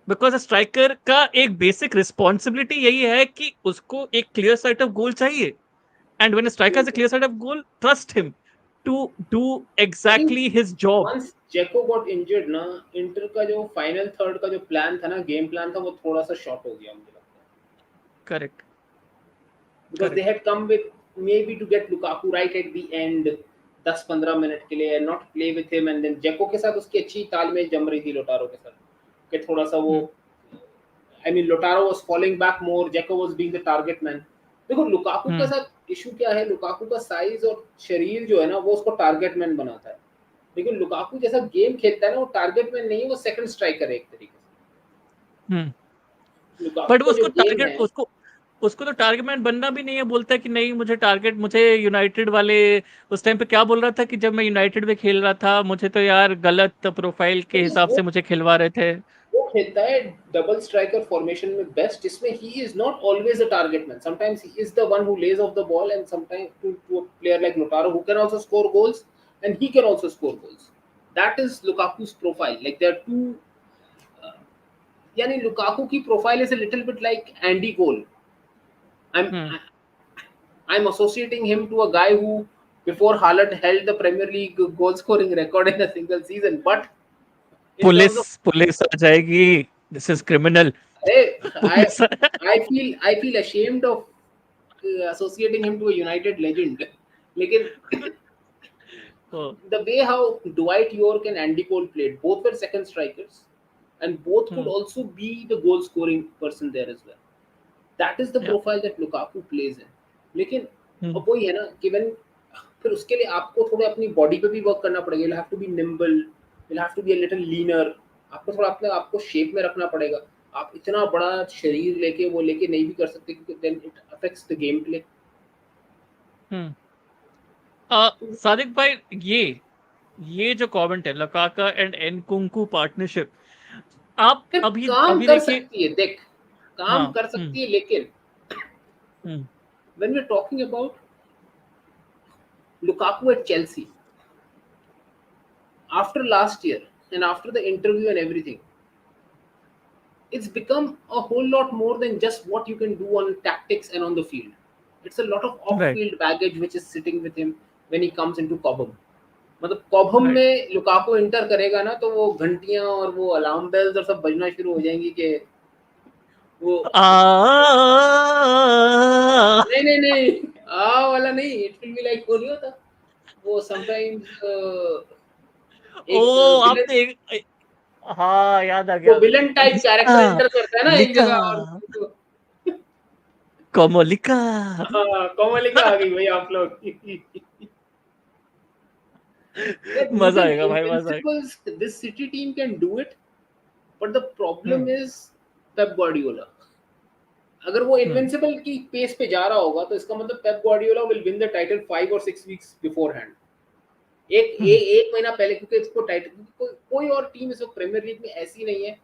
Because striker का एक basic responsibility यही है कि उसको एक clear site of goal चाहिए. And when a striker has a clear side of goal, trust him to do I think exactly his job. Once Dzeko got injured ना, Inter का जो फाइनल थर्ड का जो प्लान था ना, game plan था, वो थोड़ा सा शॉर्ट हो गया मुझे लगता है. Correct. Because they Correct. had come with maybe to get Lukaku right at the end 10-15 minute के लिए and not play with him, and then जेको के साथ उसकी अच्छी तालमेल जम रही थी लोटारो के साथ कि थोड़ा सा वो. Hmm. I mean Lautaro was falling back more, Dzeko was being the target man. देखो लुकाकू के Hmm. साथ इशू क्या है, लुकाकू का साइज और शरीर जो है ना वो उसको टारगेट मैन बनाता है. लेकिन लुकाकू जैसा गेम खेलता है ना, वो टारगेट मैन नहीं है, वो सेकंड स्ट्राइकर है एक तरीके Hmm. से. लुकाकू बट का वो जो उसको गेम टारगेट है, उसको उसको तो टारगेट मैन बनना भी नहीं है. बोलता है कि नहीं मुझे टारगेट, मुझे यूनाइटेड वाले उस टाइम पे क्या बोल रहा था कि जब मैं यूनाइटेड में खेल रहा था मुझे तो यार गलत प्रोफाइल के लेकिन हिसाब से मुझे खिलवा रहे थे. वो खेलता है डबल स्ट्राइकर फॉर्मेशन में बेस्ट, जिसमें he is not always a target man. Sometimes he is the one who lays off the ball, and sometimes to a player like Lautaro who can also score goals, and he can also score goals. That is Lukaku's profile. Like there too, यानी Lukaku की profile is a little bit like Andy Cole. i'm Hmm. I'm associating him to a guy who before Haaland held the Premier League goal scoring record in a single season. But in police terms of, police आ जाएगी. This is criminal. hey, police. I feel ashamed of associating him to a United legend. लेकिन Oh, the way how Dwight York and Andy Cole played, both were second strikers, and both could hmm, also be the goal scoring person there as well. That is the yeah. profile that Lukaku plays in. लेकिन Hmm, अब वही है ना कि when फिर उसके लिए आपको थोड़ा अपनी बॉडी पे भी वर्क करना पड़ेगा. You'll have to be nimble, you'll have to be a little leaner. आपको थोड़ा अपने आपको शेप में रखना पड़ेगा. आप इतना बड़ा शरीर लेके वो लेके नहीं भी कर सकते क्योंकि then it affects the game play. hmm. Sadiq भाई, ये जो कमेंट है, लकाका एंड एनकुंकू पार्टनरशिप, आप फिर अभी काम अभी कर देखिए। सकती है, देख काम हाँ। कर सकती है, लेकिन हम्म, when we're talking about Lukaku at Chelsea after last year and after the interview and everything, it's become a whole lot more than just what you can do on tactics and on the field. It's a lot of right, off-field baggage which is sitting with him when he comes into Cobham. मतलब कॉबम right. में लुकाको inter करेगा ना तो वो घंटियां और वो alarm bells और सब बजना शुरू हो जाएंगी कि वो नहीं नहीं नहीं वाला नहीं. इट विल बी लाइक वो नहीं होता वो समटाइम्स ओ, एक विलन, आपने हाँ, याद आ वो गया। विलन टाइप लिका, कैरेक्टर एंटर करता है ना एक लिका, जगह और तो, कोमोलिका। हाँ कोमलिका आ गई भाई आप लोग. Yeah, do you मजा think आएगा भाई, मजा आएगा। Invincibles, this City team can do it? But the hmm, problem is Pep Guardiola. अगर वो हम्म, इनविंसिबल की पेस पे जा रहा होगा तो इसका मतलब Pep Guardiola will win the title 5 or 6 weeks beforehand. हम्म, एक महीना पहले, क्योंकि इसको टाइटल कोई और टीम इस वक्त प्रीमियर लीग में ऐसी नहीं है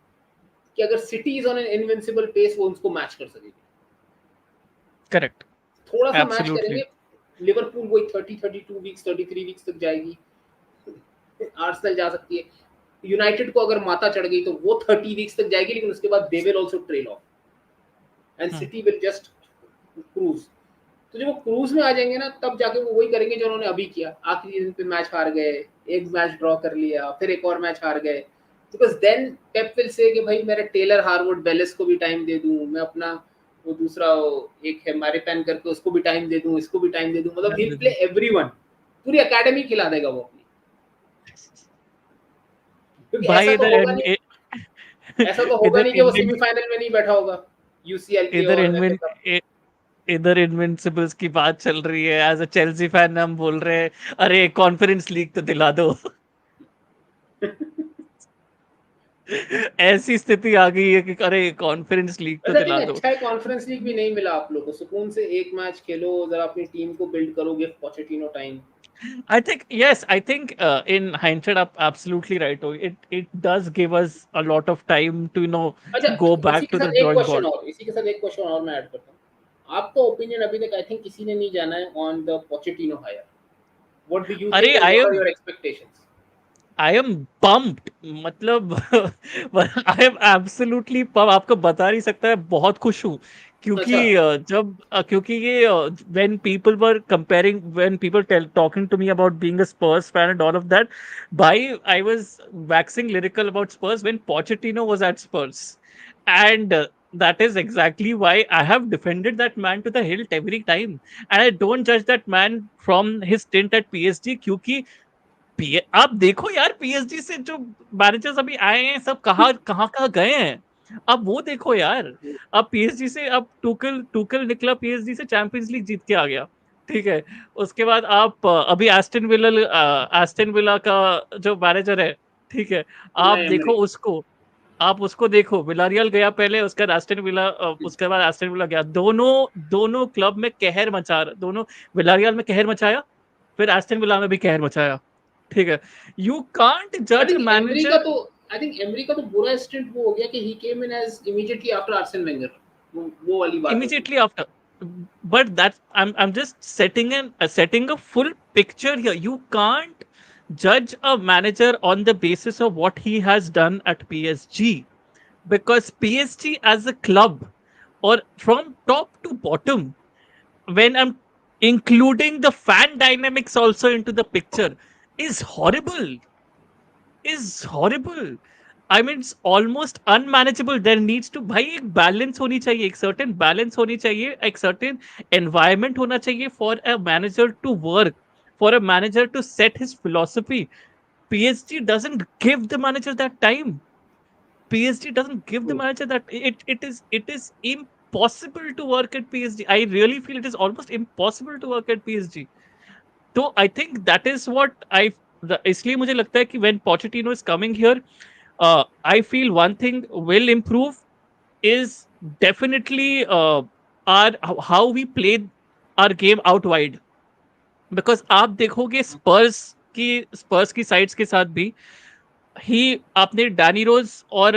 कि अगर City is on an invincible pace वो उसको मैच कर सकेगी. करेक्ट, थोड़ा सा मैच एब्सोल्युटली। करेंगे. लिवरपूल वही 30 32 वीक्स 33 वीक्स तक जाएगी. आर्सेनल जा सकती है. यूनाइटेड को अगर माता चढ़ गई तो वो 30 वीक्स तक जाएगी, लेकिन उसके बाद they will also trail of and hmm, city will just cruise. तो जब वो क्रूज में आ जाएंगे ना तब जाके वो वही करेंगे जो उन्होंने अभी किया. आखिरी दिन पे मैच हार गए, एक मैच ड्रॉ कर लिया, फिर एक और मैच हार गए. Because then Pep will say कि भाई मेरे टेलर हार्वुड बेलिस को भी टाइम दे दूं, मैं अपना वो दूसरा एक है मारे पैन करके उसको भी टाइम दे दूं, इसको भी टाइम दे दूं. मतलब ही प्ले एवरीवन, पूरी एकेडमी खिला देगा वो अपनी. क्योंकि भाई इधर ऐसा तो होगा इधर नहीं कि वो इंडियन, सेमीफाइनल में नहीं बैठा होगा यूसीएल के इधर और एफए इनविन कप. इधर इनविंसिबल्स की बात चल रही है, एज अ चेल्सी फैन हम बोल रहे हैं, अरे कॉन्फ्रेंस लीग तो दिला दो। ऐसी स्थिति आ गई है कि अरे कॉन्फ्रेंस लीग तो अच्छा ठीक दिला है, दो। अच्छा है कॉन्फ्रेंस लीग भी नहीं मिला आप लोगों को. सुकून से एक मैच खेलो, जरा अपनी टीम को बिल्ड करो, give Pochettino time. I think yes. I think in hindsight, up absolutely right. Oh, it does give us a lot of time to अच्छा go इसी back के to the साथ एक drawing क्वेश्चन board. और इसी के साथ एक क्वेश्चन और मैं ऐड करता हूँ. आपका ओपिनियन अभी तक आई थिंक किसी ने नहीं जाना है on the Pochettino hire. What do you think अरे and what are your expectations? I am pumped, मतलब आई एम एब्सोल्युटली पम्प, आपको बता नहीं सकता है, बहुत खुश हूँ। क्योंकि अच्छा. क्योंकि ये when people talking to me about being a Spurs fan and all of that, भाई I was waxing lyrical about Spurs when Pochettino was at Spurs, and that is exactly why I have defended that man to the hilt every time, and I don't judge that man from his stint at PSG. क्योंकि आप देखो यार, PSG से जो managers अभी आए हैं, सब कहाँ गए हैं। अब वो देखो यार, अब पीएसजी से, अब टुकल टुकल निकला पीएसजी से, चैंपियंस लीग जीत के आ गया। ठीक है। उसके बाद आप अभी एस्टन विला का जो मैनेजर है, ठीक है, आप नहीं देखो एमरी. उसको, आप उसको देखो, विलारियल गया पहले, उसके बाद एस्टन विला, उसके बाद एस्टन विला गया, दोनों दोनों क्लब में कहर मचा, दोनों, विलारियल में कहर मचाया, फिर एस्टन विला में भी कहर मचाया। ठीक है। यू कांट आई जज अ थिंक एमरी का मैनेजर तो आई थिंक एमरी का तो बुरा स्टिंट वो हो गया कि he came in as immediately after Arsene Wenger. वो वाली बात हो गई. immediately after. But that's, I'm just setting a full picture here. You can't judge a manager on the basis of what he has done at PSG, because PSG as a club, or from top to bottom, when I'm including the fan dynamics also into the picture, is horrible, is horrible. I mean almost unmanageable. There needs to भाई एक balance होनी चाहिए, एक certain balance होनी चाहिए, एक certain environment होना चाहिए for a manager to work, for a manager to set his philosophy. PSG doesn't give the manager that time. PSG doesn't give the True. manager that it is impossible to work at PSG. I really feel it is almost impossible to work at PSG. So I think that is what इसलिए मुझे लगता है कि when Pochettino is coming here, I feel one thing will improve is definitely our how we play our game out wide. Because आप देखोगे स्पर्स की sides के साथ भी ही आपने डैनी रोज और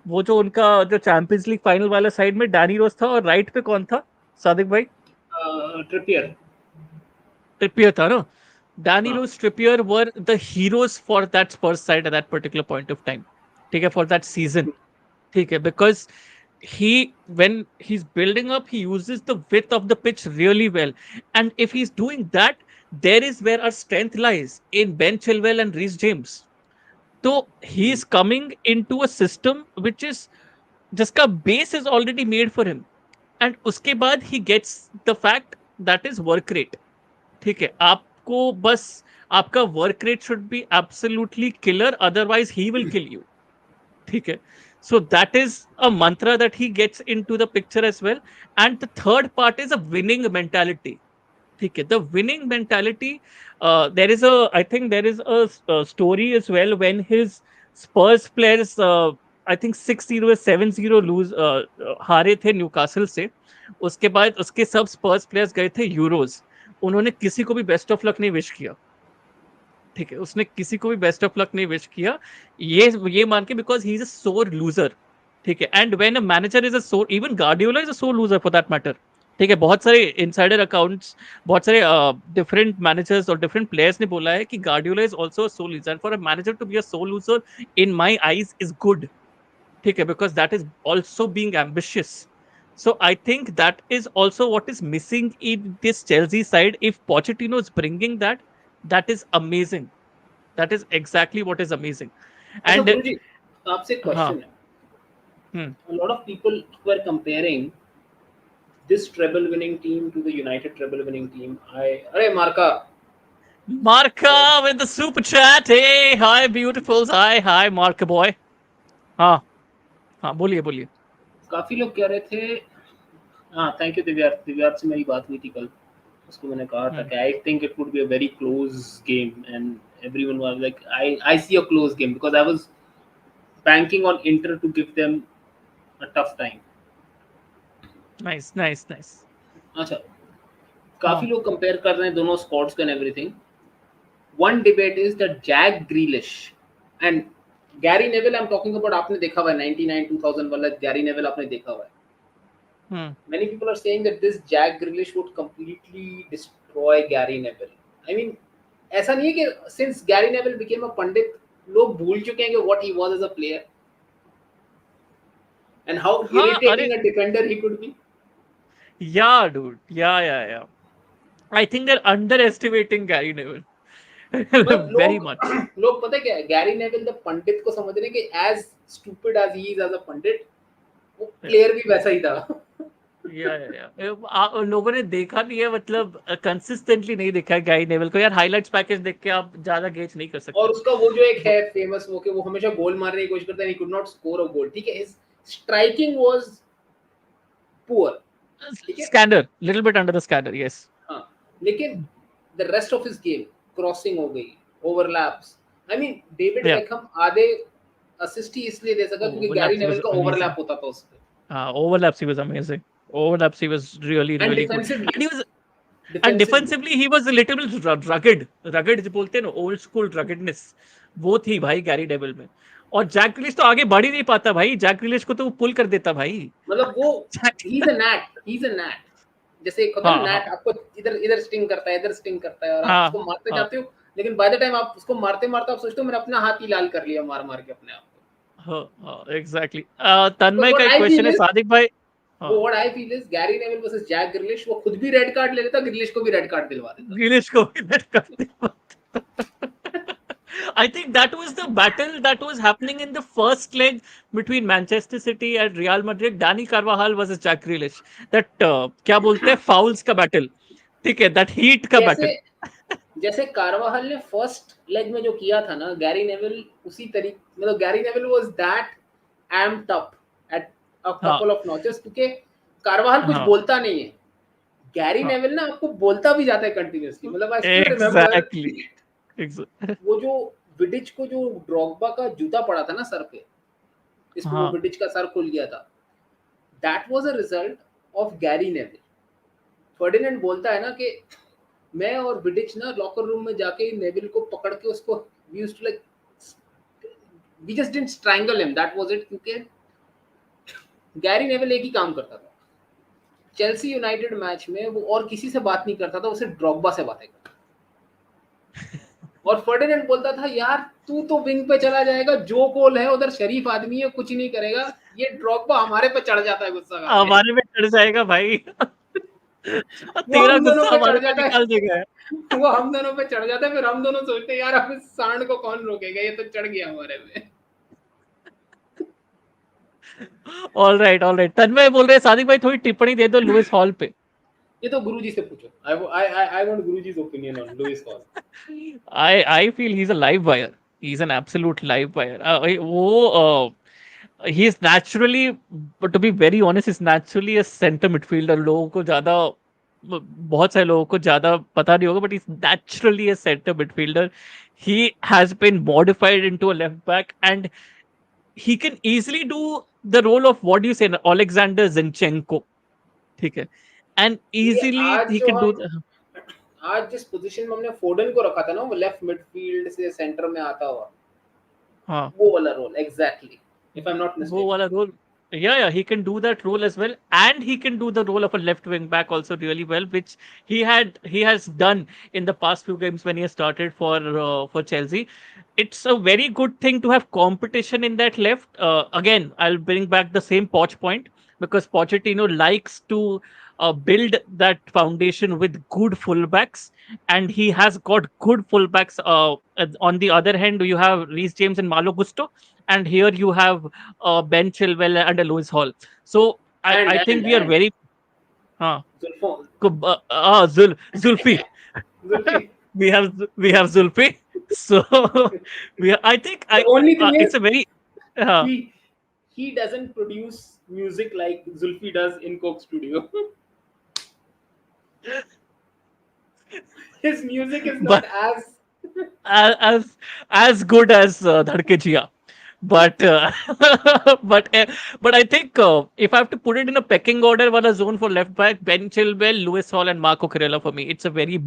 वो जो उनका जो चैंपियंस लीग फाइनल वाला साइड में डैनी रोज था और राइट पे कौन था सादिक भाई? Trippier. ट्रिपियर था ना. डैनी हाँ. Rose Trippier were the heroes for that Spurs side at that particular point of time. ठीक है, फॉर दैट सीजन. ठीक है, because he when he's building up he uses the width of the pitch really well, and if he's doing that, there is where our strength lies in Ben Chilwell and Reece James. तो he is coming into a system which is जिसका base is already made for him, and उसके बाद he gets the fact that is work rate. ठीक है, आपको बस आपका work rate should be absolutely killer, otherwise he will kill you. ठीक है, so that is a mantra that he gets into the picture as well. And the third part is a winning mentality. ठीक है, the winning mentality. There is a I think there is a story as well when his Spurs players I think 6-0 या 7-0 lose हारे थे Newcastle से. उसके बाद उसके सब स्पर्स प्लेयर्स गए थे यूरोज. उन्होंने किसी को भी बेस्ट ऑफ लक नहीं विश किया. ठीक है, उसने किसी को भी बेस्ट ऑफ लक नहीं विश किया, ये मान के बिकॉज ही इज अ सोर लूजर. ठीक है, and when a manager is a सोर, इवन गार्डियोला इज अ सोर लूजर फॉर दैट मैटर. ठीक है, बहुत सारे इनसाइडर अकाउंट्स, बहुत सारे डिफरेंट मैनेजर्स और डिफरेंट प्लेयर्स ने बोला है कि Guardiola is also a sore loser. For a manager to be a sore loser in my eyes is good. ठीक है, because that is also being ambitious. So I think that is also what is missing in this Chelsea side. If Pochettino is bringing that, that is amazing. That is exactly what is amazing. अच्छा And गुरुजी, आपसे एक हाँ. Question है. Hmm. A lot of people were comparing this treble winning team to the United treble winning team. अरे मार्का. Marka with the super chat. Hey, hi beautifuls. Hi Marka boy. हाँ हाँ, बोलिए बोलिए. काफी लोग कह रहे थे. हाँ, थैंक यू दिव्या. दिव्या से मेरी बात हुई थी कल. उसको मैंने कहा था Hmm. कि आई think it would be a very close game and everyone was like, I see a close game because I was banking on Inter to give them a tough time. Nice. अच्छा, काफी हाँ. लोग compare कर रहे हैं दोनों squads का and everything. One debate is that Jack Grealish and Gary Neville, I'm talking about, आपने देखा हुआ है 99 2000 वाला Gary Neville आपने देखा हुआ है. Hmm. Many people are saying that this Jack Grealish would completely destroy Gary Neville. I mean, ऐसा नहीं है कि since Gary Neville became a पंडित लोग भूल चुके हैं कि what he was as a player and how हाँ, अरे irritating a defender he could be. yeah dude, yeah. I think they're underestimating Gary Neville. मतलब Very much. लोग पता है क्या है, गैरी नेविल द पंडित को समझ रहे हैं कि as stupid as he is as a पंडित, वो Yeah. प्लेयर भी वैसा ही था. लोगों ने देखा नहीं है, मतलब कंसिस्टेंटली नहीं देखा है गैरी नेवल को यार. हाइलाइट्स पैकेज देख के आप ज्यादा गेज नहीं कर और सकते. उसका वो जो एक है फेमस वो कि वो हमेशा गोल मारने की कोशिश करता है, he could not score a goal. ठीक है, हिज स्ट्राइकिंग वाज पुअर. ठीक है. Scanner, little bit under the scanner, yes. हाँ, लेकिन the rest of his game, crossing हो गई, ओवरलैप्स. आई मीन डेविड या बेकहम आधे असिस्ट ही इसलिए दे सका क्योंकि Gary overlaps he Neville was का अमेजिंग. ओवरलैप होता था उस पे. हाँ, overlaps he was amazing. Overlaps he was really and really good. Defensively, And he was, and defensively defensively he was a little bit rugged जो बोलते हैं ना, ओल्ड स्कूल ruggedness, वो थी भाई गैरी डेविल में. और जैक ग्रिलिश तो आगे बढ़ ही नहीं पाता भाई. जैक ग्रिलिश को तो वो पुल कर देता भाई. मतलब वो he is Jack- a gnat, he is a gnat. जैसे एक होता है ना हाँ नैट, आपको इधर इधर स्टिंग करता है, इधर स्टिंग करता है और आप हाँ उसको मारते हाँ जाते हो, लेकिन बाय द टाइम आप उसको मारते मारते आप सोचते हो मैंने अपना हाथ ही लाल कर लिया मार मार के अपने आप को. हाँ, एग्जैक्टली. Because तन्मय का what एक I क्वेश्चन feel है is, सादिक भाई. वो हाँ, what I feel is Gary Neville versus Jack Grealish, वो खुद भी रेड कार्ड ले लेता, ग्रिलिश को भी रेड कार्ड दिलवा देता. ग्रिलिश को भी let कर दे. I think that was the battle that was happening in the first leg between Manchester City and Real Madrid. Danny Carvajal versus Jack Grealish. That क्या बोलते हैं fouls का battle. ठीक है, that heat का जैसे battle. जैसे कार्वाहल ने फर्स्ट लेग में जो किया था ना, गैरी नेविल उसी तरीके, मतलब Gary Neville was that amped up at a हाँ, कपल ऑफ नॉचेस, क्योंकि कार्वाहल कुछ हाँ. बोलता नहीं है। गैरी हाँ. नेविल ना आपको बोलता भी जाता है कंटिन्यूअसली। मतलब आई स्टिल रिमेम्बर Exactly. वो जो विडिच को जो ड्रॉगबा का जूता पड़ा था ना सर पे, इसमें वो हाँ. विडिच का सर खुल गया था, that was a result of Gary Neville. Ferdinand बोलता है ना कि मैं और विडिच ना लॉकर रूम में जाके नेविल को पकड़ के उसको we used to like, we just didn't strangle him, that was it. क्योंकि गैरी नेविल एक ही काम करता था चेल्सी यूनाइटेड मैच में, वो और किसी से बात नहीं करता था, वो सिर्फ ड्रॉगबा से बातें करता था। और फर्डिनेंड बोलता था यार तू तो विंग पे चला जाएगा, जो गोल है उधर शरीफ आदमी है, कुछ नहीं करेगा, ये ड्रॉगबा हमारे पे चढ़ जाता है गुस्सा करके। हमारे में चढ़ जाएगा भाई. वो तेरा हम दोनों गुस्सा पे हमारे चढ़ पे जाता निकाल है, देगा. वो हम दोनों पे चढ़ जाता है, फिर हम दोनों सोचते हैं यार अब इस सांड को कौन रोकेगा, ये तो चढ़ गया हमारे पे। All right, all right. Tanmay बोल रहे हैं सादिक भाई थोड़ी टिप्पणी दे दो लुइस हॉल पे. ये तो गुरुजी से पूछो, I want Guruji's opinion on Lewis Hall. I feel he's a live wire. He's an absolute live wire. वो he is naturally, but to be very honest, is naturally a center midfielder. लोगों को ज्यादा, बहुत सारे लोगों को ज्यादा पता नहीं होगा, but he's naturally a center midfielder. He has been modified into a left back, and he can easily do the role of what do you say, Alexander Zinchenko. ठीक है, and ये easily आज he जो can do हम the, आज जिस position में हमने फोर्डन को रखा था ना, वो लेफ्ट मिडफील्ड से सेंटर में आता हुआ, हाँ, वो वाला role exactly, if I am not वो मिस्टेकन। वाला role. Yeah, he can do that role as well, and he can do the role of a left wing back also really well, which he has done in the past few games when he has started for Chelsea. It's a very good thing to have competition in that left. Again, I'll bring back the same Poch point, because Pochettino likes to build that foundation with good fullbacks, and he has got good fullbacks. On the other hand, you have Reece James and Malo Gusto, and here you have Ben Chilwell and a Lewis Hall. So and I think we are and very uh, जुल्फों, Zulfi. Zulfi. We have Zulfi. So I think the only thing it's is a very uh, he he doesn't produce music like Zulfi does in Coke Studio. His music is not but as as good as Dhadke Jia. But but but I think if I have to put it in a pecking order, one a zone for left back, Ben Chilwell, Lewis Hall, and Marco Corella for me. It's a very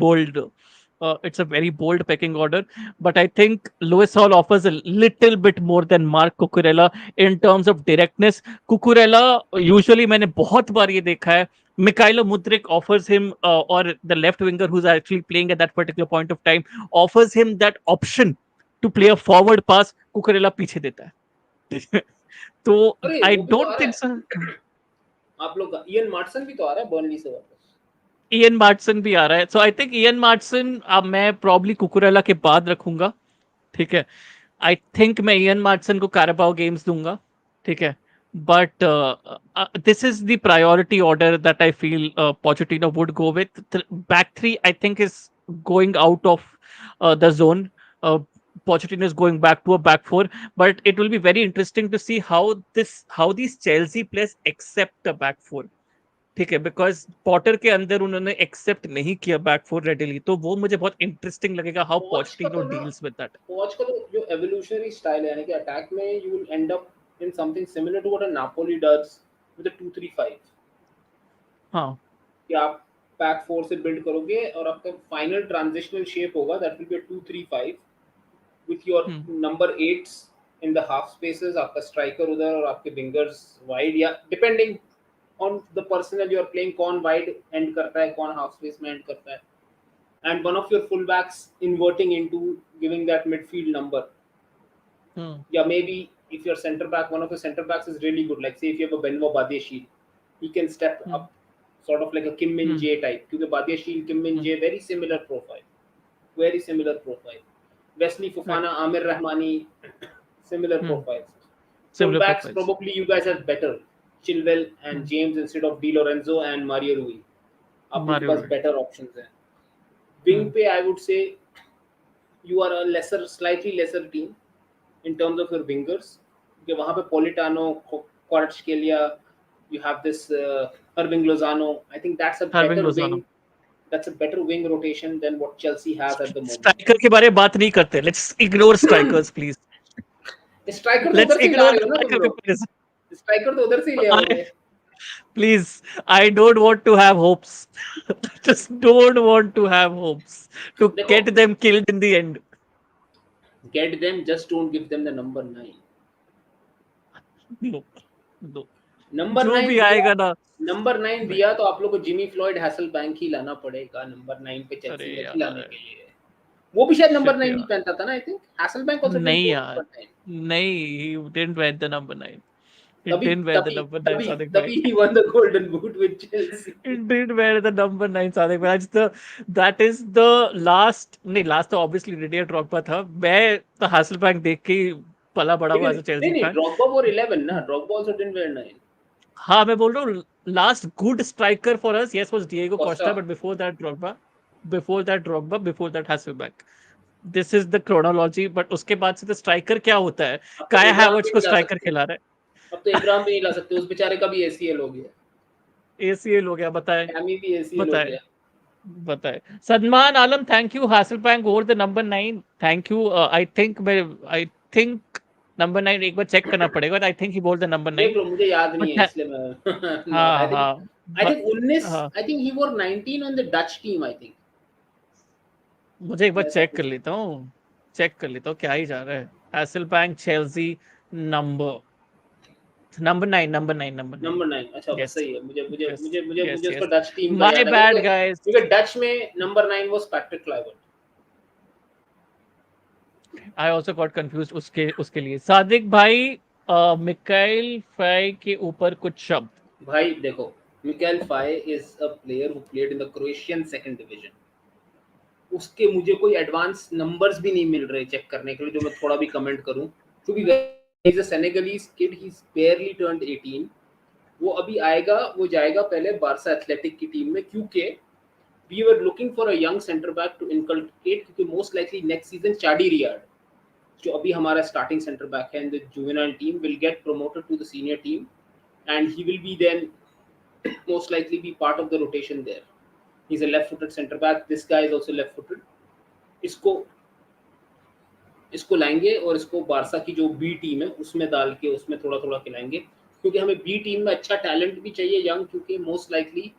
bold pecking order. But I think Lewis Hall offers a little bit more than Mark Cucurella in terms of directness. Cucurella usually मैंने बहुत बार ये देखा है. Mikhailo Mudrik offers him, or the left winger who's actually playing at that particular point of time, offers him that option to play a forward pass. Cucurella पीछे देता है. तो अरे I वो भी तो आ don't रहा think है, so. आप लोग का इयन मार्टसन भी तो आ रहा है बर्नली से वापस। इयन मार्टसन भी आ रहा है. सो आई थिंक इयन मार्टसन अब मैं प्रॉब्ली कुकुरेला के बाद रखूंगा. ठीक है, आई थिंक मैं इयन मार्टसन को कैराबाओ गेम्स दूंगा. ठीक है, but this is the priority order that I feel Pochettino would go with. Back three I think is going out of the zone. Pochettino is going back to a back four, but it will be very interesting to see how these Chelsea players accept a back four. ठीक है, because Potter के अंदर उन्होंने accept नहीं किया back four readily, तो वो मुझे बहुत इंटरेस्टिंग लगेगा हाउ पॉच का पोस्टिनो तो ना, डील्स विद दैट. पॉच का तो जो एवोल्यूशनरी स्टाइल है, यानी कि अटैक में you will end up in something similar to what a Napoli does with a 2-3-5, हाँ. कि आप बैक फोर से बिल्ड करोगे और आपका फाइनल ट्रांजिशनल शेप होगा that will be a 2-3-5 with your hmm. number 8s in the half spaces, आपका striker उधर और आपके wingers wide, या depending on the personnel you are playing, कौन wide end करता है, कौन half space में end करता है, and one of your fullbacks inverting into giving that midfield number, हम्म. या maybe if your center back, one of your center backs is really good, like say if you have a Benoit Badiashile, he can step hmm. up sort of like a Kim Min hmm. Jae type, क्योंकि Badiashile Kim Min hmm. Jae very similar profile, very similar profile. Wesley Right. Fofana, Amir Rahmani, similar Hmm. profiles. Similar Fullbacks, profiles. probably you guys are better. Chilwell and Hmm. James instead of Di Lorenzo and Mario Rui. आपके Mario पास Rui. better options हैं. Hmm. Wing पे I would say you are a lesser, slightly lesser team in terms of your wingers. क्योंकि वहाँ पे Politano, Kvaratskhelia, you have this Irving Lozano. I think that's a Irving better Lozano. wing. That's a better wing rotation than what Chelsea has at the moment. Striker के बारे में बात नहीं करते. Let's ignore strikers please. Striker तो let's उधर से ही ला ignore रहे द हो ना तुम स्ट्राइकर लोग. कंपैरिजन. स्ट्राइकर तो उधर से ही ले I आओगे. please, I don't want to have hopes. Just don't want to have hopes to देखो, get them killed in the end. get them, just don't give them the number 9. No, no. Number जो 9 भी दिया. आएगा ना. Number 9 नहीं. दिया तो आप लोग को जिमी फ्लॉयड हैसल बैंक ही लाना पड़ेगा नंबर 9 पे अरे चेल्सी में खिलाने यार. के लिए. वो भी शायद नंबर Shit 9 नहीं यार. पहनता था ना. I think hassle bank also didn't नहीं वेयर यार. नंबर 9. नहीं, he didn't wear the number 9. He तभी didn't wear the तभी number 9, तभी Sadiq bhai. तभी ही won the Golden Boot with Chelsea. He did wear the number 9, Sadiq bhai. That is the last. नहीं, last तो obviously Didier Drogba था. मैं तो Hasselbank देख के ही पला बड़ा हुआ लेकिन एज अ नहीं चेल्सी नहीं, फैन. ड्रॉगबा वो 11 ना. Drogba also didn't wear 9. हाँ, मैं बोल रहा हूँ last good striker for us yes was Diego Costa. Costa, but before that Hasselbaink. This is the chronology. बट उसके बाद से तो स्ट्राइकर क्या होता है. अब तो काया इब्राहिम भी हैवर्ट्ज को नहीं ला स्ट्राइकर सकते. खिला रहा अब तो इब्राहिम भी नहीं ला सकते. उस बेचारे का भी एसीएल हो गया. है. एसीएल हो गया. बताए. टैमी भी एसीएल हो बताए. गया. बताए. Salman Alam, thank you. Hasselbaink over the number 9. Thank you. I think number 9 एक बार चेक करना पड़ेगा. आई थिंक ही बोल द नंबर देख 9. लो, मुझे याद नहीं है बट इसलिए मैं नॉट. हाँ हाँ. आई बट थिंक 19. हाँ, आई थिंक ही वोर 19 on the Dutch team. I think मुझे एक बार ऐसा चेक कर कुछ. लेता हूँ. चेक कर लेता हूँ क्या ही जा रहा है. Hasselbaink Chelsea number number 9, number 9, number 9. Number 9. अच्छा, यस. सही है. मुझे मुझे यस. मुझे मुझे यस. मुझे उसका यस. डच टीम का माय याद है बैड क्योंकि गाइस. क्योंकि डच में number 9 was Patrick क्लाइवर्ट. I also got confused उसके उसके लिए. सादिक भाई, मिकाइल फ्राई के ऊपर कुछ शब्द. भाई देखो, Michael Fay is a player who played in the Croatian second division. उसके मुझे कोई एडवांस नंबर्स भी नहीं मिल रहे चेक करने के लिए जो मैं थोड़ा भी कमेंट करूं. To be very, is a Senegalese kid. He is barely turned 18. वो अभी आएगा, वो जाएगा पहले बारसा एथलेटिक की टीम में. क्योंकि we were looking for a young centre back to inculcate. क्योंकि most likely next season Chadi Riad, जो अभी हमारा स्टार्टिंग सेंटर बैक है in the juvenile team, will get promoted to the senior team. And he will be then most likely be part of the rotation there. He's a left-footed centre back. This guy is also left-footed. इसको इसको लाएंगे और इसको Barça की जो B team है उसमें डाल के उसमें थोड़ा थोड़ा खिलाएंगे. क्योंकि हमें बी टीम में अच्छा टैलेंट भी चाहिए यंग. क्योंकि मोस्ट लाइकली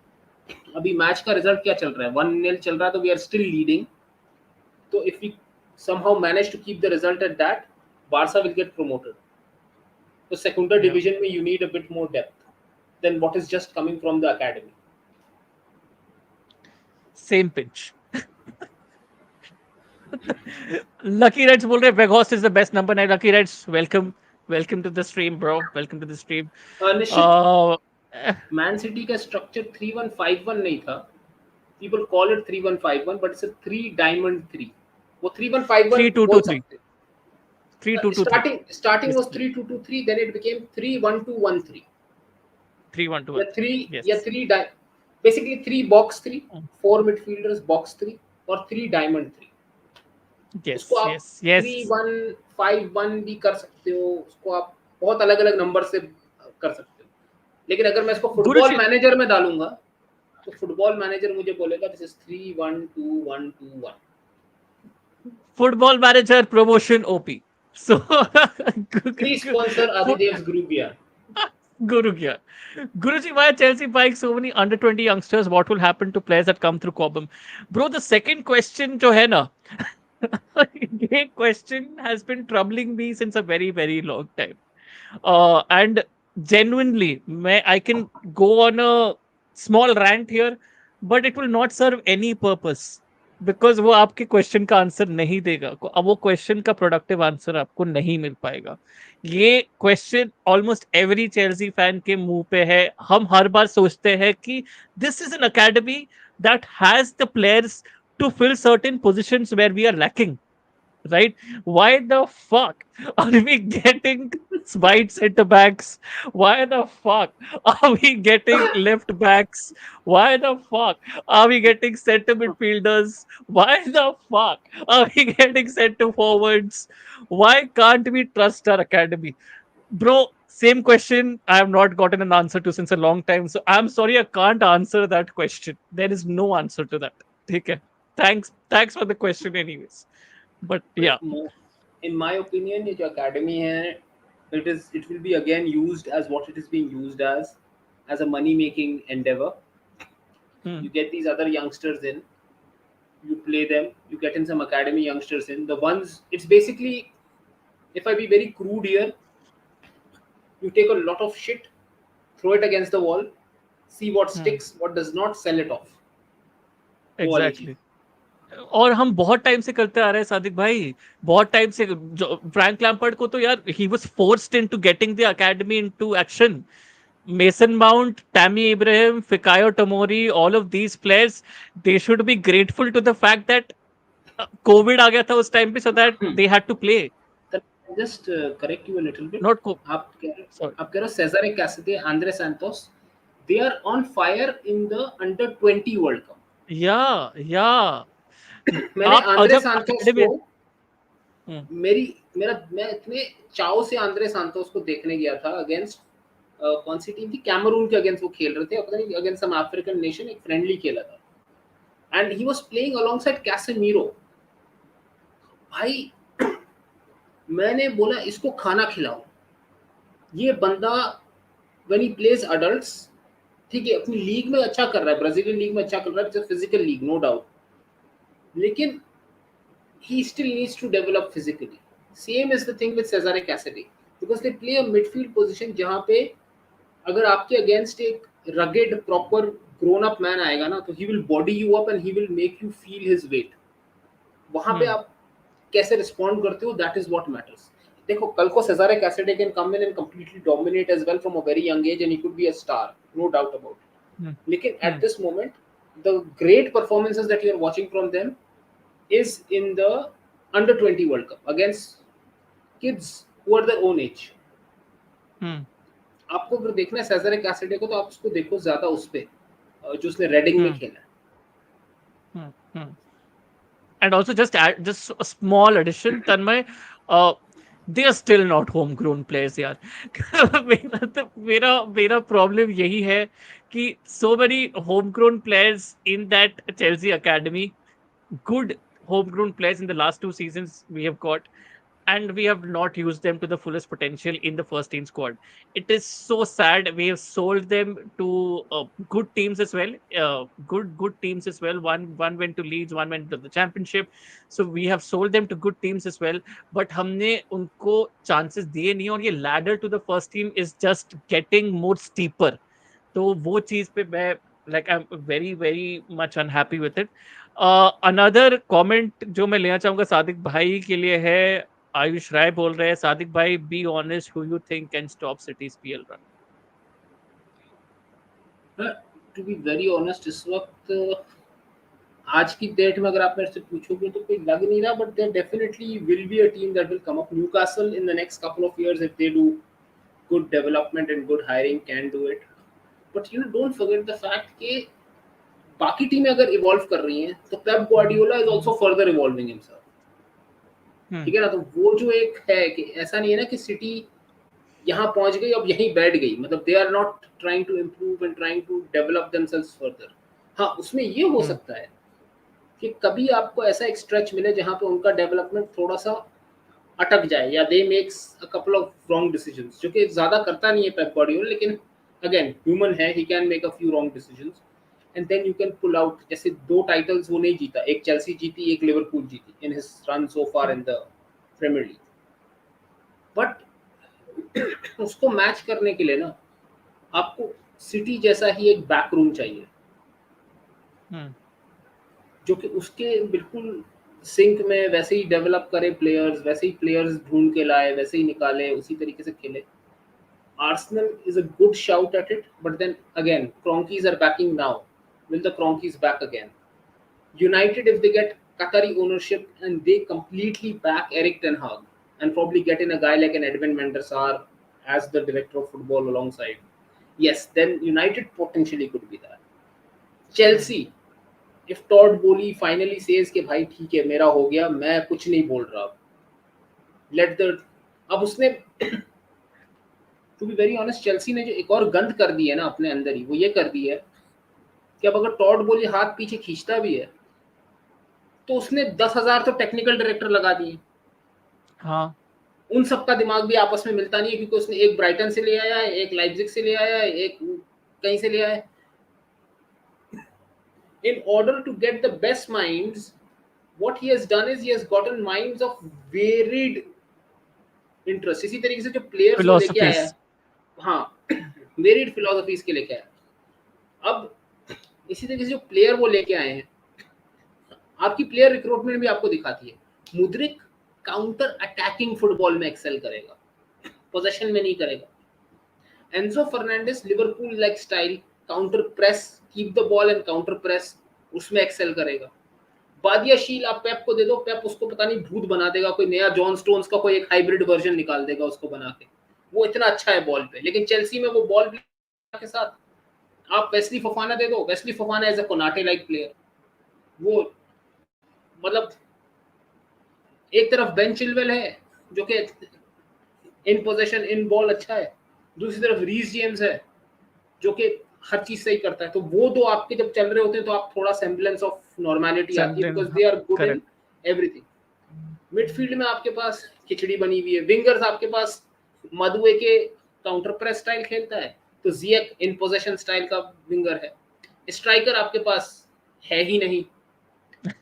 अभी मैच का रिजल्ट क्या चल रहा है, 1-0 चल रहा है. तो वी आर स्टिल लीडिंग. तो if we somehow manage to keep the result at that, Barca will get promoted. So secondary Yeah. division में you need a bit more depth than what is just coming from the academy. Same pinch. Lucky reds बोल रहे हैं Vegas is the best number 9. Lucky reds, welcome. Welcome to the stream bro. Welcome to the stream. निश्चित, Man City का structure 3-1-5-1 नहीं था. People call it 3-1-5-1, but it's a 3 diamond 3. वो 3-1-5-1 बोल 3-2-2-3. सकते. 3-2-2-3. Starting was 3-2-2-3, then it became 3-1-2-1-3. 3-1-2-1. या Yes. 3 basically 3 box 3, 4 midfielders box 3 और 3 diamond 3. उसको Yes. आप Yes. Yes. 3-1-5-1 भी कर सकते हो. उसको आप बहुत अलग अलग नंबर से कर सकते हो. लेकिन अगर मैं इसको फुटबॉल गुरुजी, मैनेजर में डालूंगा तो फुटबॉल मैनेजर मुझे बोलेगा this is 3-1-2-1-2-1. football manager promotion OP. So, please sponsor Foot- आदिदेव्स ग्रुप या. Guru kya? Guruji, why are Chelsea buying so many under 20 youngsters? What will happen to players that come through Cobham? Bro, the second question जो है ना, ये question has been troubling me since a very, very long time. And genuinely, I can go on a small rant here, but it will not serve any purpose. Because वो आपके question का answer नहीं देगा. अब वो question का productive answer आपको नहीं मिल पाएगा. ये question almost every Chelsea fan के मुंह पे है. हम हर बार सोचते हैं कि this is an academy that has the players to fill certain positions where we are lacking. right? Why the fuck are we getting wide center backs? Why the fuck are we getting left backs? Why the fuck are we getting center midfielders? Why the fuck are we getting center forwards? Why can't we trust our academy? Bro, same question I have not gotten an answer to since a long time. So I'm sorry, I can't answer that question. There is no answer to that. Okay. Thanks for the question, anyways. But yeah. In my opinion, ये जो academy है, it will be again used as what it is being used as a money making endeavor. Hmm, You get these other youngsters in, you play them, you get in some academy youngsters in. The ones, it's basically, if I be very crude here, you take a lot of shit, throw it against the wall, see what hmm, sticks, what does not, sell it off. वो वाली चीज. Exactly. और हम बहुत time से करते आ रहे हैं सादिक भाई. बहुत टाइम से फ्रैंक लैम्पर्ड को तो यार he was forced into getting the academy into action. Mason Mount, Tammy Abraham, Fikayo Tomori, all of these players, they should be grateful to the fact that COVID आ गया था उस time पे, so that they had to play. Just correct you a little bit. Not co- आप कह रहे sorry. आप कह रहे हो Cesare Casadei, Andre Santos, they are on fire in the under 20 World Cup. Yeah. मैंने आप आंद्रे जब सांतोस अकेडमी. को मेरी मेरा मैं इतने चाव से आंद्रे सांतोस को देखने गया था अगेंस्ट कौन सी टीम थी, कैमरून के अगेंस्ट वो खेल रहे थे, पता नहीं अगेंस्ट सम अफ्रीकन नेशन, एक फ्रेंडली खेला था, and he was playing alongside Casemiro. भाई मैंने बोला इसको खाना खिलाओ. ये बंदा व्हेन ही प्लेज अडल्ट्स, ठीक है, अपनी लीग में अच्छा कर रहा है, ब्राजीलियन लीग में अच्छा कर रहा है, फिजिकल लीग नो डाउट, लेकिन he still needs to develop physically. Same is the thing with Cesare Cassidy, because they play a midfield position जहाँ पे अगर आपके अगेंस्ट एक rugged proper grown up man आएगा ना, तो he will body you up and he will make you feel his weight. वहाँ पे आप कैसे रिस्पॉन्ड करते हो, दैट इज व्हाट मैटर्स. देखो कल को Cesare Casadei can come in and completely dominate as well from a very young age, and he could be a star, no doubt about it. लेकिन at this moment the great performances that you are watching from them is in the under 20 World Cup against kids who are their own age. आपको अगर देखना है सेजरे कैसिडे को, तो आप उसको देखो ज्यादा उस पे जो उसने रेडिंग में खेला है. And also just a small addition, Tanmay, uh, they are still not homegrown players यार. मेरा problem यही है कि so many homegrown players in that Chelsea academy, good homegrown players in the last 2 seasons we have got, and we have not used them to the fullest potential in the first team squad. It is so sad. We have sold them to good teams as well. Good teams as well. One went to Leeds, one went to the Championship. So we have sold them to good teams as well. But हमने उनको chances दिए नहीं, और ये ladder to the first team is just getting more steeper. तो वो चीज पे मैं like I'm very very much unhappy with it. Another comment जो मैं लेना चाहूंगा सादिक भाई के लिए है. आयुष राय बोल रहे हैं, सादिक भाई be honest, who you think can stop City's PL run? To be very honest, इस वक्त आज की डेट में अगर आप मेरे से पूछोगे तो कोई लग नहीं रहा, but there definitely will be a team that will come up. Newcastle in the next couple of years, if they do good development and good hiring, can do it. But you know, don't forget the fact कि बाकी टीमें अगर evolve कर रही हैं, तो Pep Guardiola is also further evolving himself. ठीक है ना. तो वो जो एक है कि ऐसा नहीं है ना कि सिटी यहाँ पहुंच गई अब यहीं बैठ गई, मतलब they are not trying to improve and trying to develop themselves further. हाँ, उसमें ये हो सकता है कि कभी आपको ऐसा एक स्ट्रेच मिले जहाँ पे उनका डेवलपमेंट थोड़ा सा अटक जाए, या they makes a couple of wrong decisions, जो कि ज्यादा करता नहीं है पेप गार्डियोला, लेकिन अगेन ह्यूमन है, he can make a few wrong decisions, and then you can pull out. जैसे 2 टाइटल्स वो नहीं जीता, एक चेल्सी जीती, एक लिवरपूल जीती in his run so far in the Premier League. But उसको मैच करने के लिए ना आपको सिटी जैसा ही एक बैक रूम चाहिए, जो कि उसके बिल्कुल सिंक में वैसे ही डेवलप करे प्लेयर्स, वैसे ही प्लेयर्स ढूंढ के लाए, वैसे ही निकाले, उसी तरीके से खेले. Arsenal is a good shout at it, but then again, Cronkies are backing now. Will the Cronkies back again? United, if they get Qatari ownership, and they completely back Eric Ten Hag and probably get in a guy like an Edwin van der Sar as the director of football alongside. Yes, then United potentially could be that. Hmm. Chelsea, if Todd Bowley finally says कि भाई ठीक है मेरा हो गया मैं कुछ नहीं बोल रहा अब लेट द अब उसने to be very honest Chelsea ने जो एक और गंद कर दी है ना अपने अंदर ही वो ये कर दी है कि अब अगर टॉड बोली हाथ पीछे खींचता भी है तो उसने 10,000 तो टेक्निकल डायरेक्टर लगा दिए हाँ, उन सबका दिमाग भी आपस में मिलता नहीं है क्योंकि उसने एक ब्राइटन से ले आया है एक लाइप्जिग से ले आया है एक कहीं से ले आया है in order to get the best minds what he has done is he has gotten minds of varied interest इसी तरीके से जो प्लेयर्स वो लेके आया है फिलोसफीज। हाँ वेरिड फिलोसफीज के लेके आया अब इसी तरीके से जो प्लेयर वो लेके आए हैं आपकी प्लेयर रिक्रूटमेंट भी आपको दिखाती है मुद्रिक काउंटर अटैकिंग फुटबॉल में एक्सेल करेगा पोजेशन में नहीं करेगा Enzo Fernandez Liverpool like style counter press keep the ball and counter press उसमें एक्सेल करेगा बादियाशील आप पेप को दे दो पेप उसको पता नहीं भूत बना देगा कोई नया जॉन स्टोन्स का कोई एक हाइब्रिड वर्जन निकाल देगा उसको बना के वो इतना अच्छा है बॉल पे लेकिन चेल्सी में वो बॉल के साथ आप वेस्ली फफाना दे दो Wesley Fofana as a Konate like player वो मतलब एक तरफ बेन चिलवेल है जो कि इन पोजीशन इन बॉल अच्छा है दूसरी तरफ रीस जेम्स है जो कि हर चीज सही करता है तो वो दो आपके जब चल रहे होते हैं तो आप थोड़ा सेम्बलेंस ऑफ नॉर्मेलिटी आती है because they are good in correct. Everything midfield में आपके पास खिचड़ी बनी हुई है विंगर्स आपके पास मदुए के काउंटर प्रेस स्टाइल खेलता है तो जियक इन पोजीशन स्टाइल का विंगर है स्ट्राइकर आपके पास है ही नहीं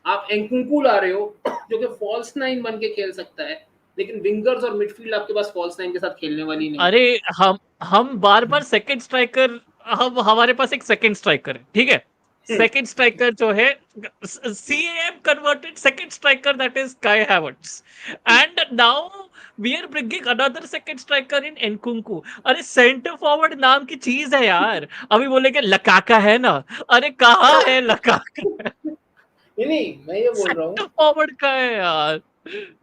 आप एंकुंकू ला रहे हो जो कि फॉल्स नाइन बन के खेल सकता है लेकिन विंगर्स और मिडफील्ड आपके पास फॉल्स नाइन के साथ खेलने वाली नहीं अरे हम बार बार सेकंड स्ट्राइकर, हम हमारे पास एक सेकंड स्ट्राइकर है, ठीक है। है सेकंड स्ट्राइकर जो है, CM converted second striker, that is Kai Havertz, and now we are bringing another second striker in Nkunku. अरे सेंटर फॉरवर्ड नाम की चीज है यार। अभी बोलेंगे लकाका है ना, अरे कहाँ है लकाका? नहीं मैं ये बोल रहा सेंटर हूँ फॉरवर्ड का है यार।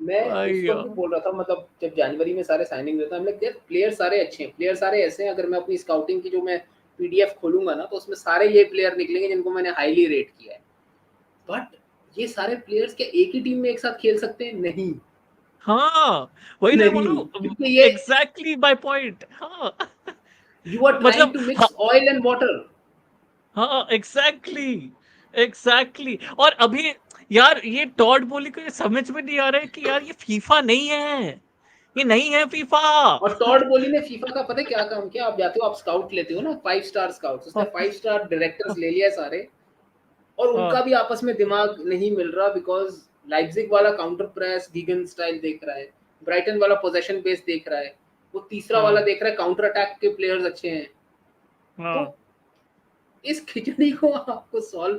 मैं भाई उस वक्त भी यार। बोल रहा था मतलब जब जनवरी में सारे साइनिंग देता हम लोग यार प्लेयर सारे अच्छे हैं प्लेयर सारे ऐसे हैं अगर मैं अपनी स्काउटिंग की जो मैं पीडीएफ खोलूंगा ना तो उसमें सारे ये प्लेयर निकलेंगे जिनको मैंने हाईली रेट किया है बट ये सारे प्लेयर्स क्या एक ही टीम में एक साथ खेल सकते हैं नहीं हाँ, वही तो मैं बोल नहीं रहा हूँ, क्योंकि ये एग्जैक्टली माय पॉइंट। हाँ। यू आर ट्राइंग मतलब to mix oil and water हाँ, एग्जैक्टली, एग्जैक्टली। और अभी यार ये टॉड बोली को ये समझ में नहीं आ रहा है कि यार ये फीफा नहीं है, ये नहीं है फीफा। और टॉड बोली ने फीफा का पता है क्या काम किया आप जाते हो आप स्काउट लेते हो ना 5 स्टार स्काउट्स उसने हाँ, 5 स्टार डायरेक्टर्स ले लिया सारे और उनका हाँ, भी आपस में दिमाग नहीं मिल रहा बिकॉज लाइप्जिग वाला काउंटर प्रेस गीगन स्टाइल देख रहा है ब्राइटन वाला पोजेशन बेस देख रहा है वो तीसरा वाला हाँ, देख रहा है काउंटर अटैक के प्लेयर्स अच्छे हैं तो हाँ, इस खिचड़ी को आपको सॉल्व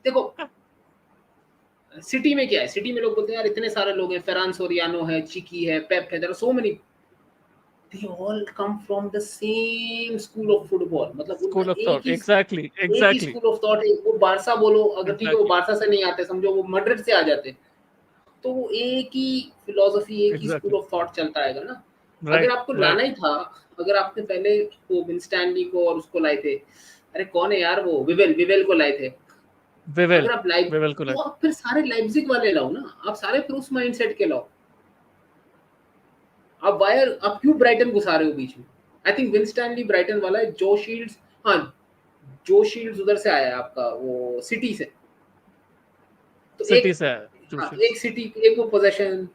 देखो सिटी में क्या है सिटी में लोग बोलते हैं यार इतने सारे लोग हैं फेरान सोरियानो है चिकी है पेप है there are so many they all come from the same school of football मतलब उनका स्कूल ऑफ थॉट, एग्जैक्टली, एक ही एग्जैक्टली, स्कूल ऑफ थॉट है वो बारसा बोलो अगर ठीक है वो एग्जैक्टली, बारसा से नहीं आते समझो वो मैड्रिड से आ जाते तो वो एक ही फिलोसफी एक ही स्कूल एग्जैक्टली। ऑफ थॉट चलता है ना अगर राइट, आपको राइट। लाना ही था अगर आपने पहले वो विंस्टैनली को और उसको लाए थे अरे कौन है यार वो विवेल विवेल को लाए थे विवेल, अगर आप लाइव विवेल को तो लाइक। आप फिर सारे लाइप्जिग वाले लाओ ना आप सारे फिर उस माइंडसेट के लाओ आप वायर आप क्यों ब्राइटन घुसा रहे हो बीच में आई थिंक विंस्टैनली ब्राइटन वाला है जो शील्ड्स हाँ जो शील्ड्स उधर से आया है आपका वो सिटी से तो सिटी एक से है हाँ जोशी। एक सिटी एक वो पोजेशन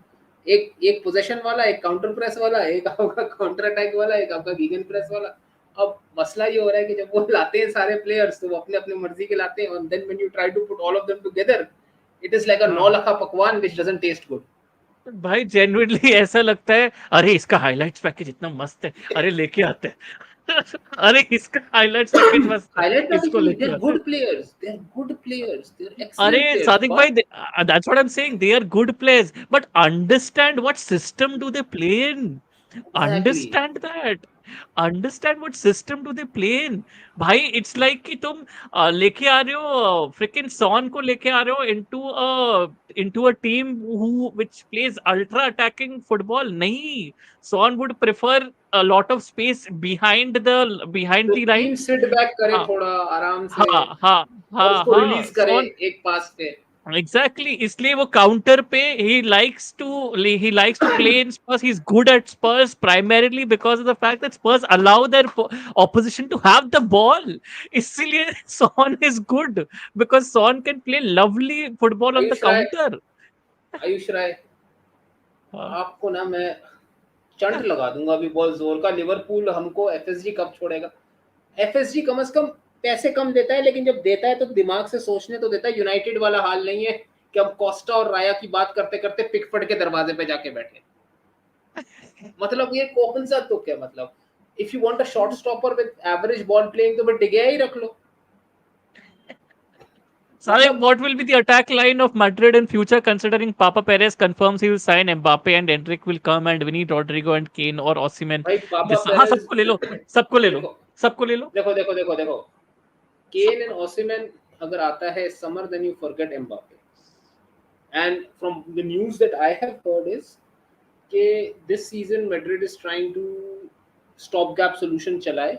एक एक पोजेशन वाला एक काउंटर प्रेस वाला एक आपका काउंटर अटैक वाला एक आपका गीगन प्रेस वाला अब मसला ये हो रहा है कि जब वो लाते हैं सारे प्लेयर्स तो वो अपने अपने मर्जी के लाते हैं और then when you try to put all of them together it is like a नौ हाँ लखा पकवान व्हिच डजंट टेस्ट गुड भाई, जेन्युइनली ऐसा लगता है, अरे इसका हाइलाइट्स पैकेज इतना मस्त है, अरे लेके आते हैं। अरे इसका हाइलाइट्स पैकेज मस्त है, highlight पैकेज इसको नहीं लेके they're आते हैं। good players they're good players they're अरे excellent players सादिक भाई, but that's what I am saying, they are good players, but understand what system do they play in, exactly understand that. Understand what system do they play in. भाई it's like कि तुम लेके आ रहे हो freaking sworn को लेके आ रहे हो into a team who which plays ultra attacking football. नहीं, Son would prefer a lot of space behind तो the team line। Sit back करे हाँ थोड़ा आराम से, हाँ हाँ और हाँ उसको हाँ रिलीज करे सॉन एक पास पे। एग्जैक्टली, इसलिए वो काउंटर पे he likes to play in Spurs. He's good at Spurs primarily because of the fact that Spurs allow their opposition to have the ball. इसलिए Son is good because Son can play lovely football on the Ayush Rai, counter. Ayush राय, हाँ, आपको ना मैं चंट लगा दूंगा अभी बहुत जोर का। लिवरपूल हमको एफएसजी कब छोड़ेगा? एफएसजी कम से कम पैसे कम देता है, लेकिन जब देता है तो दिमाग से सोचने तो देता है। यूनाइटेड वाला हाल नहीं है कि हम कोस्टा और राया की बात करते करते पिकफोर्ड के दरवाजे पे जाके बैठे। मतलब ये कौन सा तुक है? मतलब if you want a short stopper with average ball playing तो फिर डिगेया ही रख लो। Sadiq, मतलब what will be the attack line of Madrid in future considering Papa Perez confirms he will sign Mbappe and Endrick will come and we need Rodrigo and Kane or Osimhen? भाई पापा हाँ, Perez, सबको ले लो, सबको ले लो, देखो सबको ले लो, देखो देखो देखो देखो, केन एंड सबको। ओसिमन अगर आता है summer, then you forget Mbappe. And from the news that I have heard is कि this season Madrid is trying to stop gap solution चलाए,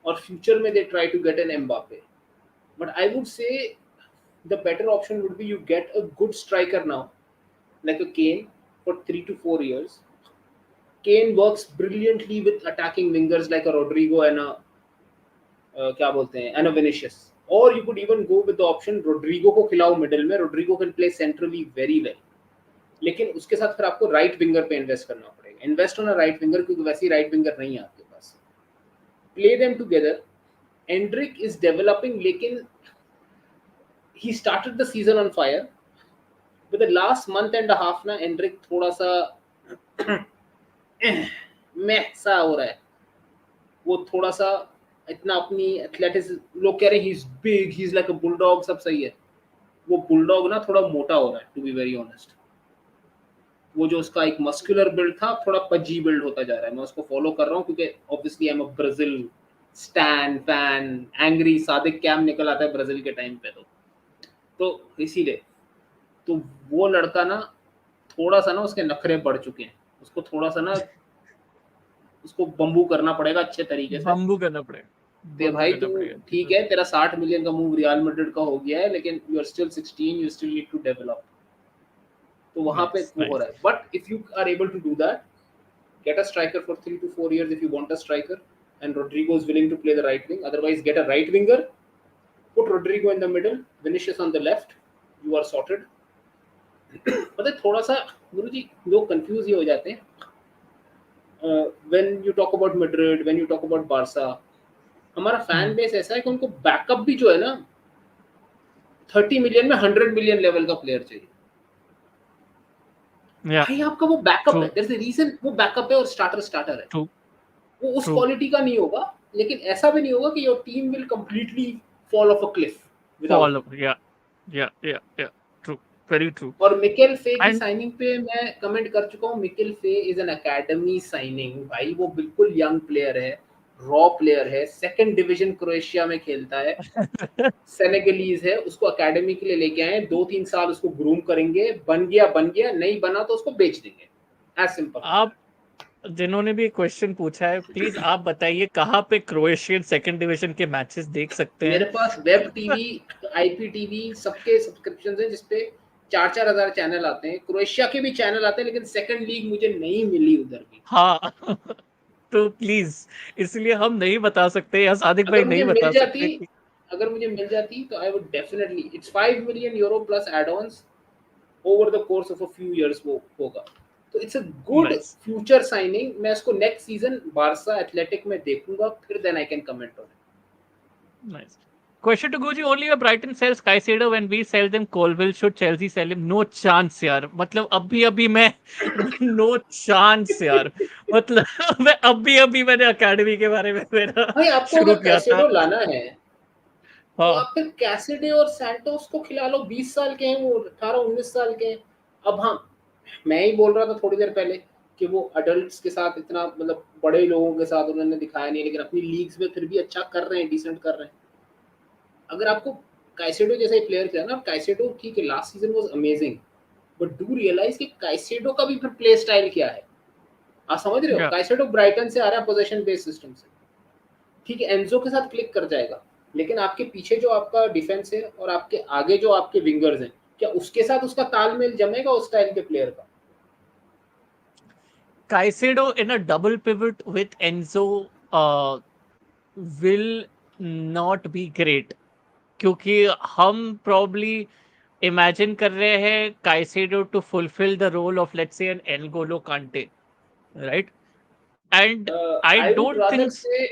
और फ्यूचर में they try to get an Mbappe. But I would say the better option would be you get a good striker now, like a Kane, for 3 to 4 years. Kane works brilliantly with attacking wingers like a Rodrigo and a क्या बोलते हैं, and a Vinicius. Or you could even go with the option Rodrigo को खिलाओ middle में, Rodrigo can play centrally very well. लेकिन उसके साथ फिर आपको राइट विंगर पे इन्वेस्ट करना पड़ेगा। Invest on a right winger, क्योंकि वैसे ही राइट विंगर नहीं है आपके पास। Play them together. Endrick is developing, लेकिन he started the season on fire. With the last month and a half ना एंड्रिक थोड़ा सा मैं सा हो रहा है। वो थोड़ा सा इतना अपनी एथलेटिक्स, लोग कह रहे हैं he is big, he is like a bulldog, सब सही है। वो बुलडॉग ना थोड़ा मोटा हो रहा है, टू बी वेरी ऑनेस्ट। वो जो उसका एक मस्कुलर बिल्ड था थोड़ा पजी बिल्ड होता जा रहा है। मैं उसको फॉलो कर रहा हूँ क्योंकि obviously I am a Brazil stan fan. Angry Sadiq cam निकल आता है ब्राजील के टाइम पे, तो इसीलिए तो वो लड़का ना थोड़ा सा ना उसके नखरे बढ़ चुके हैं। उसको थोड़ा सा ना उसको बम्बू करना पड़ेगा अच्छे तरीके से। बम्बू करना पड़ेगा, तो बम्बू भाई तू करना ठीक पड़ेगा। है, तेरा 60 मिलियन का मूव रियल मैड्रिड का हो गया है, लेकिन you are still 16, you still need to develop. तो वहां पे नाइस वो हो रहा नाइस। है। But if you are able to do that, get a striker for 3 to 4 years if you want a striker, and Rodrigo is willing to play the right wing. Otherwise, get a right winger, put Rodrigo in the middle, Vinicius on the left. You are sorted. पता है थोड़ा सा गुरु जी लोग confuse ये हो जाते हैं when you talk about Madrid, when you talk about Barça. हमारा फैन बेस ऐसा है कि उनको बैकअप भी जो है ना 30 मिलियन में 100 मिलियन लेवल का प्लेयर चाहिए। या भाई आपका वो बैकअप ट्रू है, देयर इज अ रीजन वो बैकअप है और स्टार्टर स्टार्टर है। ट्रू वो उस ट्रू क्वालिटी का नहीं होगा, लेकिन ऐसा भी नहीं होगा कि your team will completely fall of a cliff without follow him. या ट्रू, वेरी ट्रू। और मिकेल फे की एंड साइनिंग पे मैं कमेंट कर चुका हूँ। मिकेल फे इज एन एकेडमी साइनिंग। भाई वो बिल्कुल यंग प्लेयर है, रॉ प्लेयर है, सेकंड डिवीजन क्रोएशिया में खेलता है, सेनेगलीज है। उसको एकेडमी के लिए लेके आए, 2-3 साल उसको ग्रूम करेंगे, बन गया, नहीं बना तो उसको बेच देंगे। एज सिंपल एज आप जिन्होंने भी क्वेश्चन पूछा है, प्लीज आप बताइए कहाँ पे क्रोएशियन सेकंड डिवीजन के मैचेस देख सकते मेरे हैं। पास वेब टीवी, आईपीटीवी सबके सब्सक्रिप्शन है, जिसपे 4-4 हज़ार चैनल आते हैं। क्रोएशिया के भी चैनल आते हैं, लेकिन सेकंड लीग मुझे नहीं मिली उधर भी। हाँ तो प्लीज, इसलिए हम नहीं बता सकते या सादिक भाई अगर नहीं मुझे मिल बता जाती सकते कि अगर मुझे मिल जाती तो I would definitely, it's 5 million euro plus add ons over the course of a few years वो होगा। तो it's a good nice future signing. मैं इसको नेक्स्ट सीजन बारसा एथलेटिक में देखूंगा, फिर then I can comment on nice. Question to Guji, only if Brighton sells Caicedo when we sell them Colville, should Chelsea sell him? No chance यार, मतलब अभी अभी मैं नो चांस यार। मतलब मैं अभी अभी मैंने अकेडमी के बारे में मेरा भाई आपको शुरू अगर किया था। कैसेडो लाना है तो हाँ आप फिर कैसिडे और सैंटोस को खिला लो। 20 साल के हैं वो, 18-19 साल के हैं। अब हाँ, मैं ही बोल रहा था थोड़ी देर पहले कि वो अडल्ट्स के साथ इतना मतलब बड़े लोगों के साथ उन्होंने दिखाया नहीं, लेकिन अपनी लीग्स में फिर भी अच्छा कर रहे हैं, डिसेंट कर रहे हैं। अगर आपको काइसेडो जैसा एक प्लेयर खेला ना, काइसेडो ठीक है last season was amazing, but do realise कि काइसेडो का भी फिर प्ले स्टाइल क्या है। आप समझ रहे हो, या काइसेडो ब्राइटन से आ रहा है पोजीशन बेस्ड सिस्टम से, ठीक है एंजो के साथ क्लिक कर जाएगा, लेकिन आपके पीछे जो आपका डिफेंस है और आपके आगे जो आपके विंगर्स हैं, क्या उसके साथ उसका तालमेल जमेगा उस स्टाइल के प्लेयर का? Caicedo in a double pivot with Enzo will not be great, क्योंकि हम probably imagine कर रहे हैं Caicedo to fulfill the role of, let's say, an N'Golo Kante, right? And I I would don't rather think से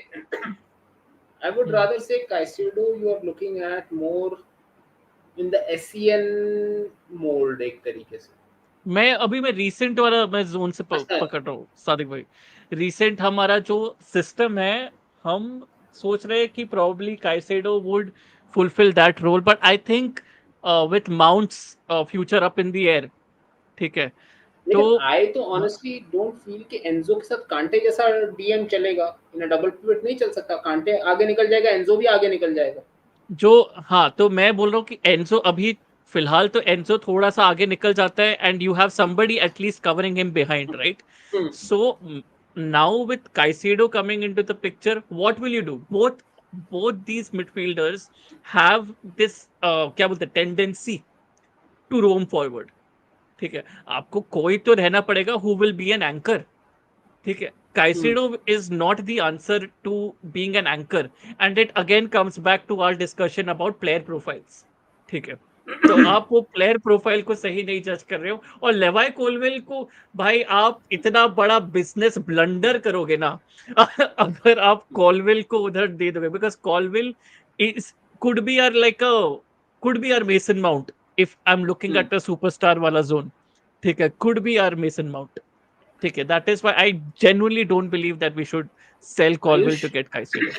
I would Hmm. rather say Caicedo you are looking at more in the SCN mold एक तरीके से। मैं recent वाला मैं zone से अच्छा, पकड़ रहा हूँ सादिक भाई। रीसेंट हमारा जो सिस्टम है, हम सोच रहे हैं कि probably Caicedo would fulfill that role, but I think with Mount's future up in the air, ठीक है, लेकिन तो आई तो ऑनेस्टली डोंट फील कि एंजो के साथ कांटे जैसा डीएम चलेगा। इन डबल पिवट नहीं चल सकता, कांटे आगे निकल जाएगा, एंजो भी आगे निकल जाएगा। जो हाँ, तो मैं बोल रहा हूँ कि एंजो अभी फिलहाल तो एंजो थोड़ा सा आगे निकल जाता है and you have somebody at least covering him behind, right? Hmm, so now with Caicedo coming into the picture, what will you do? Both these midfielders have this क्या बोलते हैं, टेंडेंसी टू रोम फॉरवर्ड, ठीक है। आपको कोई तो रहना पड़ेगा who will be an anchor, ठीक है। हम्म, Caicedo is not the answer to being an anchor, and it again comes back to our discussion about player profiles, ठीक है। तो आप वो प्लेयर प्रोफाइल को सही नहीं जज कर रहे हो, और लेवाई कोलवेल को, भाई आप इतना बड़ा बिजनेस ब्लंडर करोगे ना अगर आप कॉलवेल को उधर दे दोगे, because Colwill is could be are like a could be are Mason Mount if I am looking hmm. At a superstar वाला जोन, ठीक है, could be are Mason Mount, ठीक है। That is why I genuinely don't believe that we should sell Ayush, Colville to get Caicedo.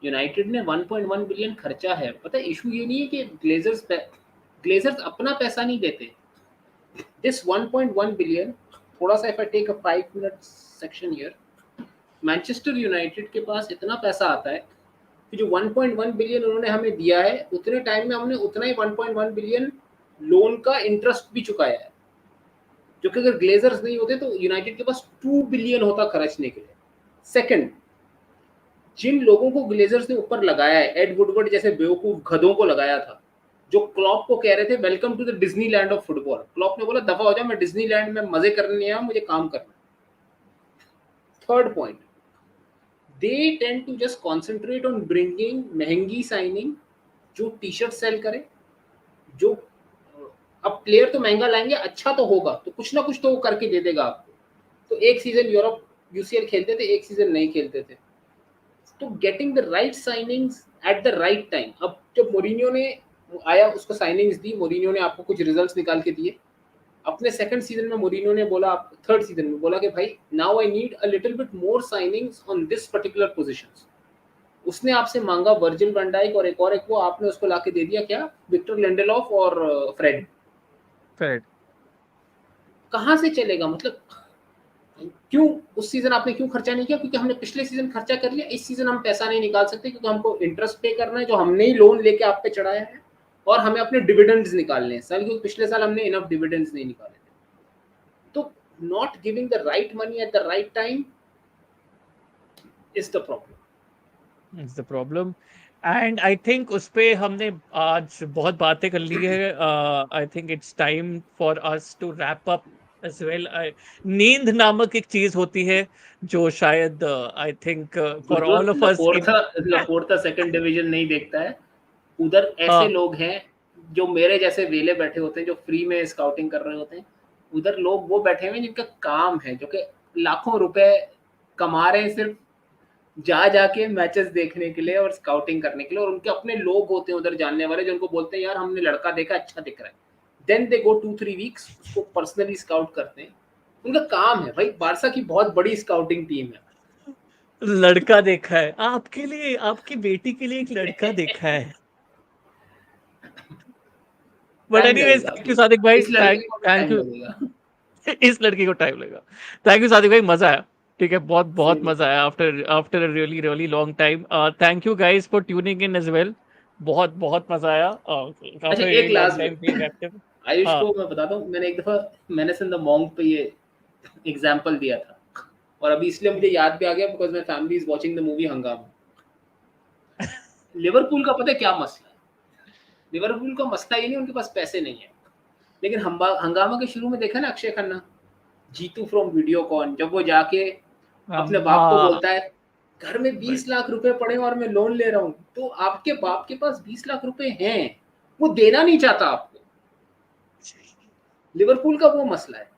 United ने 1.1 billion खर्चा है, पता है इशू ये नहीं है कि ग्लेजर्स अपना पैसा नहीं देते। दिस 1.1 बिलियन, थोड़ा सा if I take a 5 minute section here, Manchester United के पास इतना पैसा आता है कि जो 1.1 बिलियन उन्होंने हमें दिया है, उतने टाइम में हमने उतना ही 1.1 बिलियन लोन का इंटरेस्ट भी चुकाया है, जो कि अगर ग्लेजर्स नहीं होते तो यूनाइटेड के पास 2 बिलियन होता खर्चने के लिए। सेकंड, जिन लोगों को ग्लेजर्स ने ऊपर लगाया है, एड वुडवर्ड जैसे बेवकूफ गधों को लगाया था, जो क्लॉप को कह रहे थे welcome to the Disneyland of football, Klopp ने बोला दफा हो जा, मैं डिज्नीलैंड में मजे करने नहीं आया, मुझे काम करना है। Third point, they tend to just concentrate on bringing महंगी साइनिंग जो टी शर्ट सेल करे, जो अब प्लेयर तो महंगा लाएंगे, अच्छा तो होगा, तो कुछ ना कुछ तो वो करके दे देगा आपको। तो एक सीजन यूरोप यूसीएल खेलते थे, एक सीजन नहीं खेलते थे। तो getting the right signings at the right time. अब जब मोरिनियो ने आया, उसको साइनिंग्स दी, मोरिनियो ने आपको कुछ रिजल्ट्स निकाल के दिए। अपने सेकंड सीजन में मोरिनियो ने बोला, थर्ड सीजन में बोला कि भाई now I need a little bit more signings on this particular positions. उसने आपसे मांगा वर्जिल वैन डाइक और एक वो आपने उसको लाके दे दिया, क्या, विक्टर लिंडेलॉफ और फ्रेड। Correct. कहाँ से चलेगा मतलब? क्यों उस सीजन आपने क्यों खर्चा नहीं किया? क्योंकि हमने पिछले सीजन खर्चा कर लिया, इस सीजन हम पैसा नहीं निकाल सकते क्योंकि हमको इंटरेस्ट पे करना है जो हमने ही लोन लेके आप पे चढ़ाया है, और हमें अपने डिविडेंड्स निकालने हैं सर, क्योंकि पिछले साल हमने इनफ डिविडेंड्स नहीं निकाले थे। तो not giving the right money at the right time is the problem. It's the problem. And I think उस पे हमने आज बहुत बातें कर ली है। I think it's time for us to wrap up as well. नींद नामक एक चीज होती है जो शायद I think for जो all of us in Laporta Laporta second division नहीं देखता है, उधर ऐसे हाँ, लोग हैं जो मेरे जैसे वेले बैठे होते हैं, जो फ्री में स्काउटिंग कर रहे होते हैं। उधर लोग वो बैठे हुए हैं जिनका काम है, जो कि लाखों रुपए कमा रहे हैं सिर्फ जा जाके मैचेस देखने के लिए और स्काउटिंग करने के लिए, और उनके अपने लोग होते हैं उधर जानने वाले जो उनको बोलते हैं यार हमने लड़का देखा, अच्छा दिख रहा है। देन दे गो 2-3 वीक्स उसको पर्सनली स्काउट करते हैं। उनका काम है भाई, बारसा की बहुत बड़ी स्काउटिंग टीम लड़का देखा है आपके लिए, आपकी बेटी के लिए एक लड़का है। देखा है। बट टाइम एनीवेज, लगेगा थैंक अभी, यू सादिक भाई, इस लड़के थैंक को भी थैंक टाइम यू लगेगा। इस लड़की को टाइम लगेगा। थैंक यू सादिक भाई, मजा आया। ठीक है, बहुत बहुत सेम मजा आया after after a really really long time. Thank you guys for tuning in as well. बहुत बहुत मजा आया अच्छा, आफ्टर एक really long last time bit being active. Ayush हाँ। को मैं बताता हूँ, मैंने एक दफा मैंने इन द मॉन्क पे ये एग्जाम्पल दिया था, और अभी इसलिए मुझे याद भी आ गया because my family is watching the movie हंगामा। लिवरपूल का पता है क्या मसला है? लिवरपूल का मसला ये नहीं उनके पास पैसे नहीं है, लेकिन हंगामा के शुरू में देखा ना अक्षय खन्ना, जीतू फ्रॉम वीडियोकॉन, जब वो जाके अपने बाप को हाँ। बोलता है घर में 20 लाख रुपए पड़े और मैं लोन ले रहा हूँ, तो आपके बाप के पास 20 लाख रुपए हैं, वो देना नहीं चाहता आपको। लिवरपूल का वो मसला है।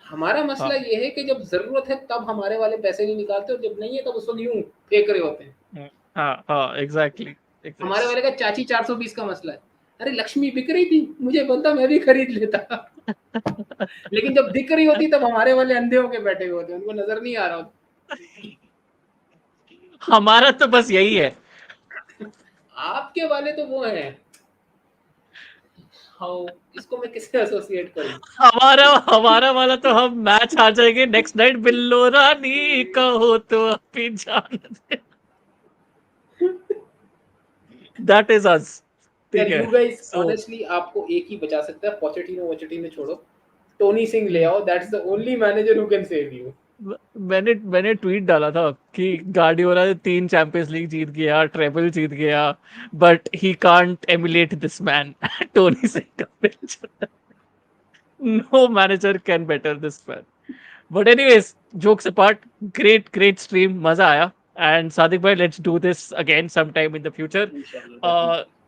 हमारा मसला हाँ। ये है कि जब जरूरत है तब हमारे वाले पैसे नहीं निकालते, और जब नहीं है तब उस वक्त यूं फेंक रहे होते हैं। हाँ। हाँ एग्जैक्टली। हमारे वाले का चाची 420 का मसला है, अरे लक्ष्मी बिक रही थी, मुझे बोलता मैं भी खरीद लेता। लेकिन जब दिख रही होती तब हमारे वाले अंधे होके बैठे हुए होते, उनको नजर नहीं आ रहा होता। हमारा तो बस यही है। आपके वाले तो वो हैं, हाँ, इसको मैं किससे एसोसिएट करूं? हमारा हमारा वाला तो हम मैच हार जाएंगे नेक्स्ट नाइट, बिल्लो रानी कहो तो अपनी जान दे। दैट इज अस। यार ठीक है। यू गाइस सो ऑनेस्टली आपको एक ही बचा सकता है, पोचेटिनो वोचेटिनो छोड़ो, टोनी सिंह ले हम्म, आओ, that's the only manager who can save you. मैंने मैंने ट्वीट डाला था कि गार्डियोला ने 3 चैंपियंस लीग जीत गया, ट्रेबल जीत गया, but he can't emulate this man. Tony Singh का no manager can better this man. But anyways, jokes apart, great great stream, मजा आया। एंड सादिक भाई, let's do this again sometime in the future. इंशाल्लाह uh, definitely.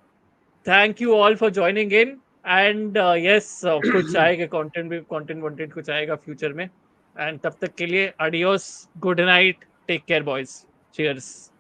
thank you all for joining in. And yes, कुछ आएगा content भी, content content कुछ आएगा future में। एंड तब तक के लिए adios, good night, take care boys, cheers.